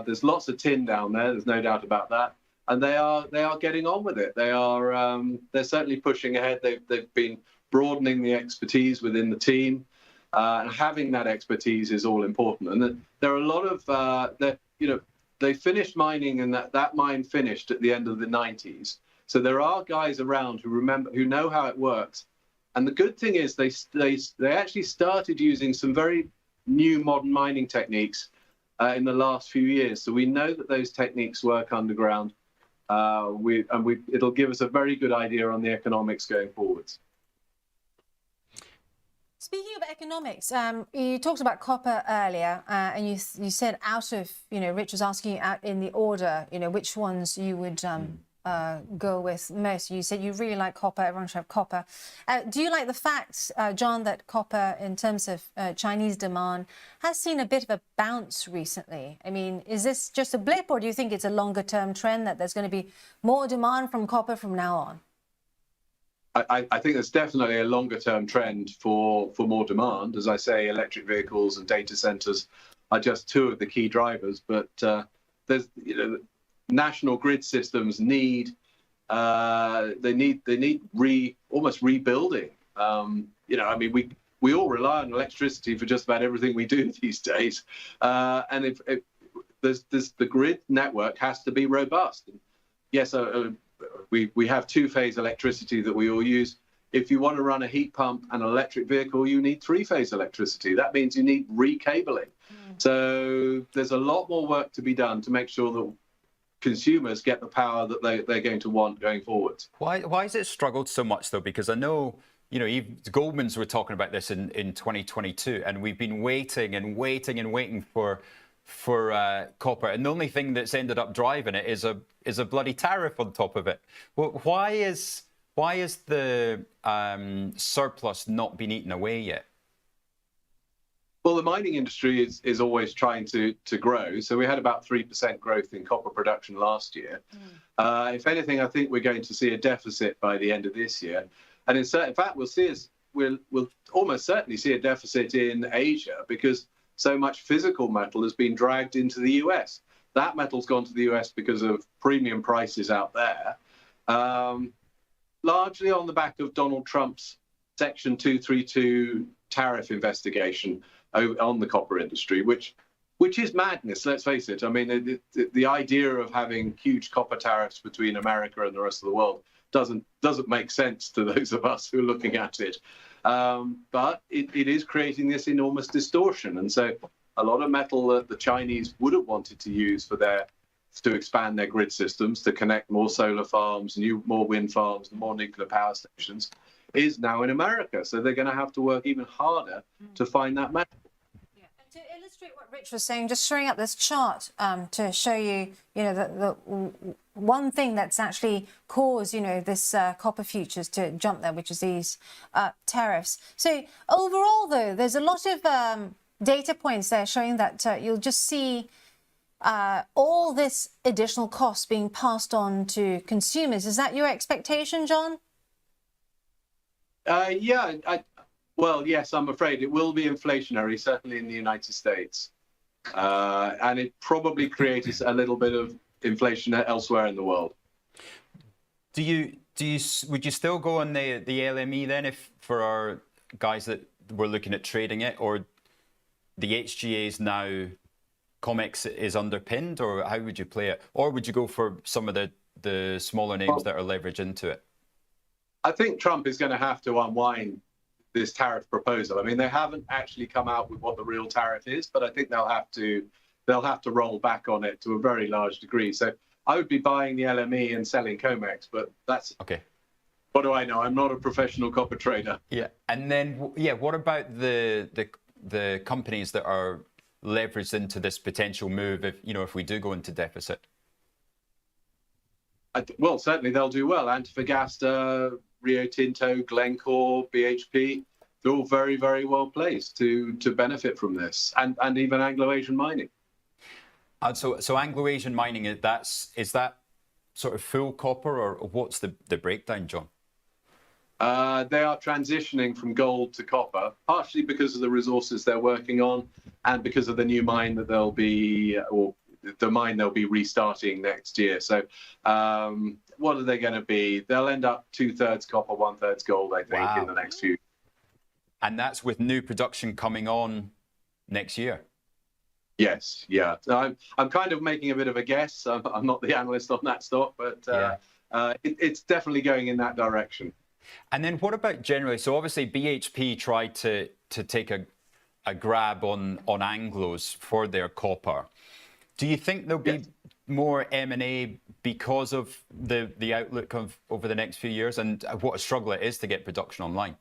There's lots of tin down there. There's no doubt about that, and they are getting on with it. They're certainly pushing ahead. They've been broadening the expertise within the team. And having that expertise is all important. And there are a lot of, they finished mining and that mine finished at the end of the 90s. So there are guys around who know how it works. And the good thing is they actually started using some very new modern mining techniques in the last few years. So we know that those techniques work underground. It'll give us a very good idea on the economics going forwards. Speaking of economics, you talked about copper earlier, and you said Rich was asking you out in the order, which ones you would go with most. You said you really like copper, everyone should have copper. Do you like the fact, John, that copper, in terms of Chinese demand, has seen a bit of a bounce recently? I mean, is this just a blip, or do you think it's a longer term trend that there's going to be more demand from copper from now on? I think there's definitely a longer-term trend for more demand. As I say, electric vehicles and data centers are just two of the key drivers. But there's, national grid systems need almost rebuilding. I mean, we all rely on electricity for just about everything we do these days, and if the grid network has to be robust. Yes. We have two-phase electricity that we all use. If you want to run a heat pump and an electric vehicle, you need three-phase electricity. That means you need recabling. So there's a lot more work to be done to make sure that consumers get the power that they're going to want going forward. Why has it struggled so much, though? Because I know, Goldman's were talking about this in 2022, and we've been waiting and waiting and waiting for copper, and the only thing that's ended up driving it is a bloody tariff on top of it. Well, why is the surplus not been eaten away yet? Well, the mining industry is always trying to grow. So we had about 3% growth in copper production last year. If anything, I think we're going to see a deficit by the end of this year, and in fact, we'll almost certainly see a deficit in Asia because so much physical metal has been dragged into the US. That metal's gone to the US because of premium prices out there, largely on the back of Donald Trump's Section 232 tariff investigation on the copper industry, which is madness. Let's face it. I mean, the idea of having huge copper tariffs between America and the rest of the world doesn't make sense to those of us who are looking at it. But it is creating this enormous distortion, and so a lot of metal that the Chinese would have wanted to use to expand their grid systems, to connect more solar farms, more wind farms, more nuclear power stations, is now in America. So they're going to have to work even harder to find that metal. Yeah. And to illustrate what Rich was saying, just showing up this chart to show you, the one thing that's actually caused, this copper futures to jump there, which is these tariffs. So overall, though, there's a lot of data points there showing that you'll just see all this additional cost being passed on to consumers. Is that your expectation, John? Yeah. Well, yes, I'm afraid it will be inflationary, certainly in the United States. And it probably creates a little bit of inflation elsewhere in the world. Would you still go on the LME then, if for our guys that were looking at trading it, or the HGA's now COMEX is underpinned, or how would you play it? Or would you go for some of the smaller names that are leveraged into it? I think Trump is going to have to unwind this tariff proposal. I mean, they haven't actually come out with what the real tariff is, but I think they'll have to roll back on it to a very large degree. So I would be buying the LME and selling COMEX, but that's okay. What do I know? I'm not a professional copper trader. Yeah, and then what about the companies that are leveraged into this potential move if we do go into deficit? Well, certainly they'll do well. Antofagasta, Rio Tinto, Glencore, BHP, they're all very, very well placed to benefit from this, and even Anglo-Asian mining. So Anglo-Asian mining, is that sort of full copper, or what's the breakdown, John? They are transitioning from gold to copper, partially because of the resources they're working on, and because of the new mine that they'll be restarting next year. So what are they going to be? They'll end up 2/3 copper, 1/3 gold, I think, in the next few. And that's with new production coming on next year. Yes, yeah. So I'm kind of making a bit of a guess. I'm not the analyst on that stock, but it's definitely going in that direction. And then what about generally? So obviously BHP tried to take a grab on Anglos for their copper. Do you think there'll be more M&A because of the outlook over the next few years, and what a struggle it is to get production online?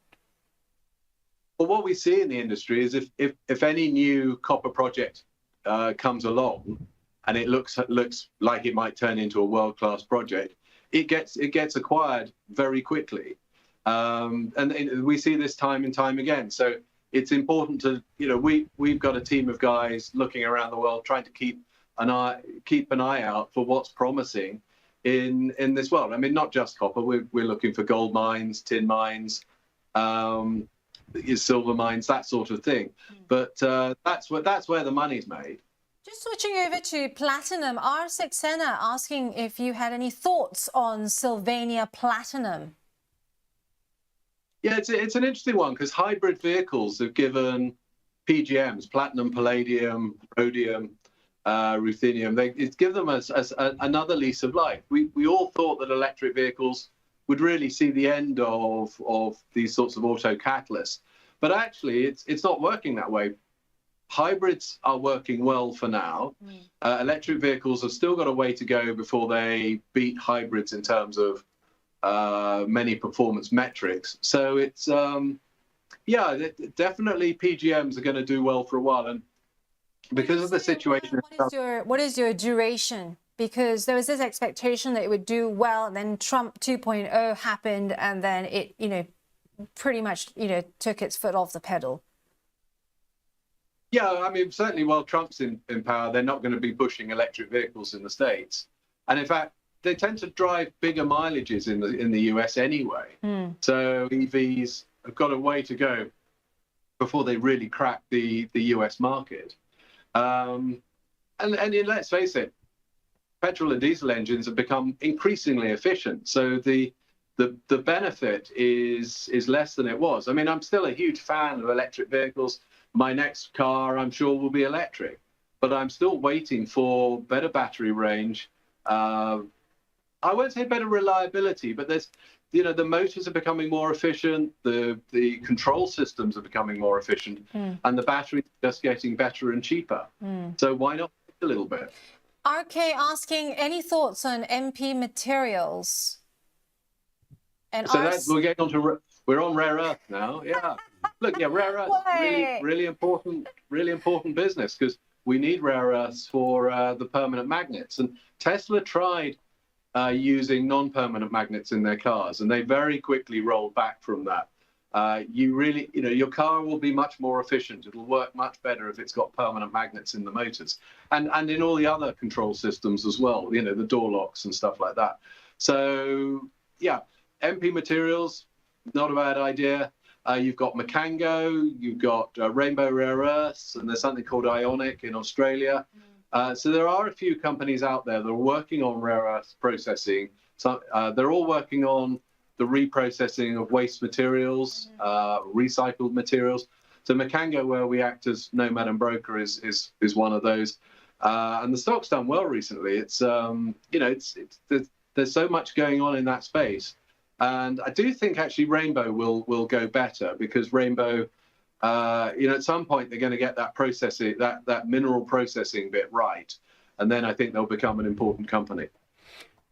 Well, what we see in the industry is if any new copper project comes along and it looks like it might turn into a world-class project, it gets acquired very quickly. And we see this time and time again. So it's important to, we've got a team of guys looking around the world trying to keep an eye out for what's promising in this world. I mean, not just copper. We're looking for gold mines, tin mines, silver mines, that sort of thing. But that's where the money's made. Just switching over to platinum, R. Saxena asking if you had any thoughts on Sylvania Platinum. Yeah, it's an interesting one because hybrid vehicles have given PGMs, platinum, palladium, rhodium, ruthenium. It's given them another lease of life. We all thought that electric vehicles would really see the end of these sorts of auto catalysts, but actually it's not working that way. Hybrids are working well for now. Electric vehicles have still got a way to go before they beat hybrids in terms of many performance metrics. So it's definitely PGMs are going to do well for a while, and because of the situation. What is your duration? Because there was this expectation that it would do well, and then Trump 2.0 happened, and then it pretty much took its foot off the pedal. Yeah, I mean, certainly while Trump's in power, they're not going to be pushing electric vehicles in the States, and in fact they tend to drive bigger mileages in the US anyway. So EVs have got a way to go before they really crack the US market. And let's face it, petrol and diesel engines have become increasingly efficient. So the the benefit is less than it was. I mean, I'm still a huge fan of electric vehicles. My next car, I'm sure, will be electric, but I'm still waiting for better battery range. I won't say better reliability, but there's, you know, the motors are becoming more efficient, the control systems are becoming more efficient, and the battery is just getting better and cheaper. So why not a little bit? RK asking, any thoughts on MP materials? And so we're getting on to we're on rare earth now. Yeah, look, yeah, rare earth, really important business, because we need rare earths for the permanent magnets. And Tesla tried using non-permanent magnets in their cars, and they very quickly rolled back from that. Your car will be much more efficient. It'll work much better if it's got permanent magnets in the motors and in all the other control systems as well, you know, the door locks and stuff like that. So yeah, MP materials, not a bad idea. You've got Macango, you've got Rainbow Rare Earths, and there's something called Ionic in Australia. So there are a few companies out there that are working on rare earth processing. So they're all working on the reprocessing of waste materials, recycled materials. So Macango, where we act as nomad and broker, is one of those. And the stock's done well recently. It's there's so much going on in that space. And I do think actually Rainbow will go better, because Rainbow, at some point they're going to get that processing, that mineral processing bit right, and then I think they'll become an important company.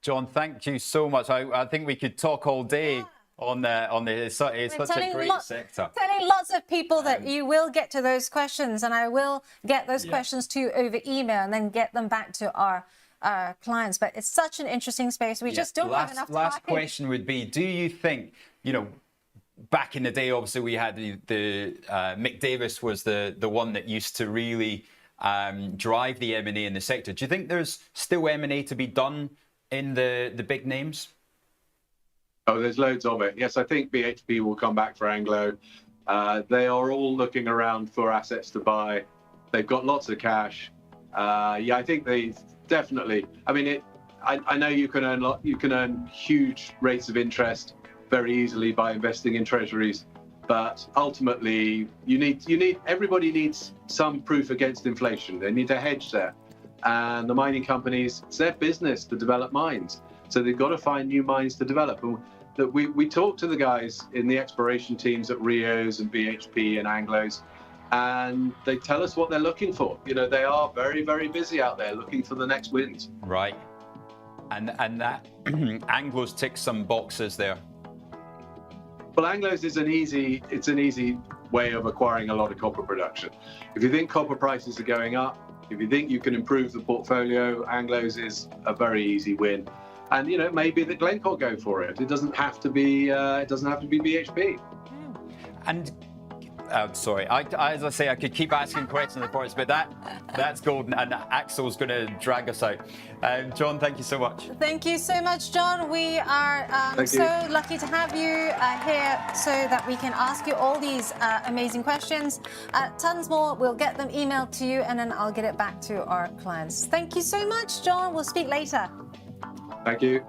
John, thank you so much. I think we could talk all day on it's such a great sector. Telling lots of people that you will get to those questions, and I will get those questions to you over email and then get them back to our clients. But it's such an interesting space. We just don't have enough time. Last question would be, do you think, back in the day, obviously we had the Mick Davis was the one that used to really drive the M&A in the sector. Do you think there's still M&A to be done in the big names? Oh, there's loads of it. Yes, I think BHP will come back for Anglo. They are all looking around for assets to buy. They've got lots of cash. I think they definitely. I mean, I know you can earn huge rates of interest very easily by investing in treasuries, but ultimately everybody needs some proof against inflation. They need a hedge there, and the mining companies, it's their business to develop mines, so they've got to find new mines to develop. And that we talk to the guys in the exploration teams at Rios and BHP and Anglos, and they tell us what they're looking for. They are very, very busy out there looking for the next wins. Right, and that Anglos ticks some boxes there. Well, Anglos is an easy way of acquiring a lot of copper production. If you think copper prices are going up, if you think you can improve the portfolio, Anglos is a very easy win. And maybe the Glencore go for it. It doesn't have to be BHP. And sorry, as I say, I could keep asking questions of course, but that's golden, and Axel's going to drag us out. John, thank you so much. Thank you so much, John. We are so lucky to have you here so that we can ask you all these amazing questions. Tons more. We'll get them emailed to you, and then I'll get it back to our clients. Thank you so much, John. We'll speak later. Thank you.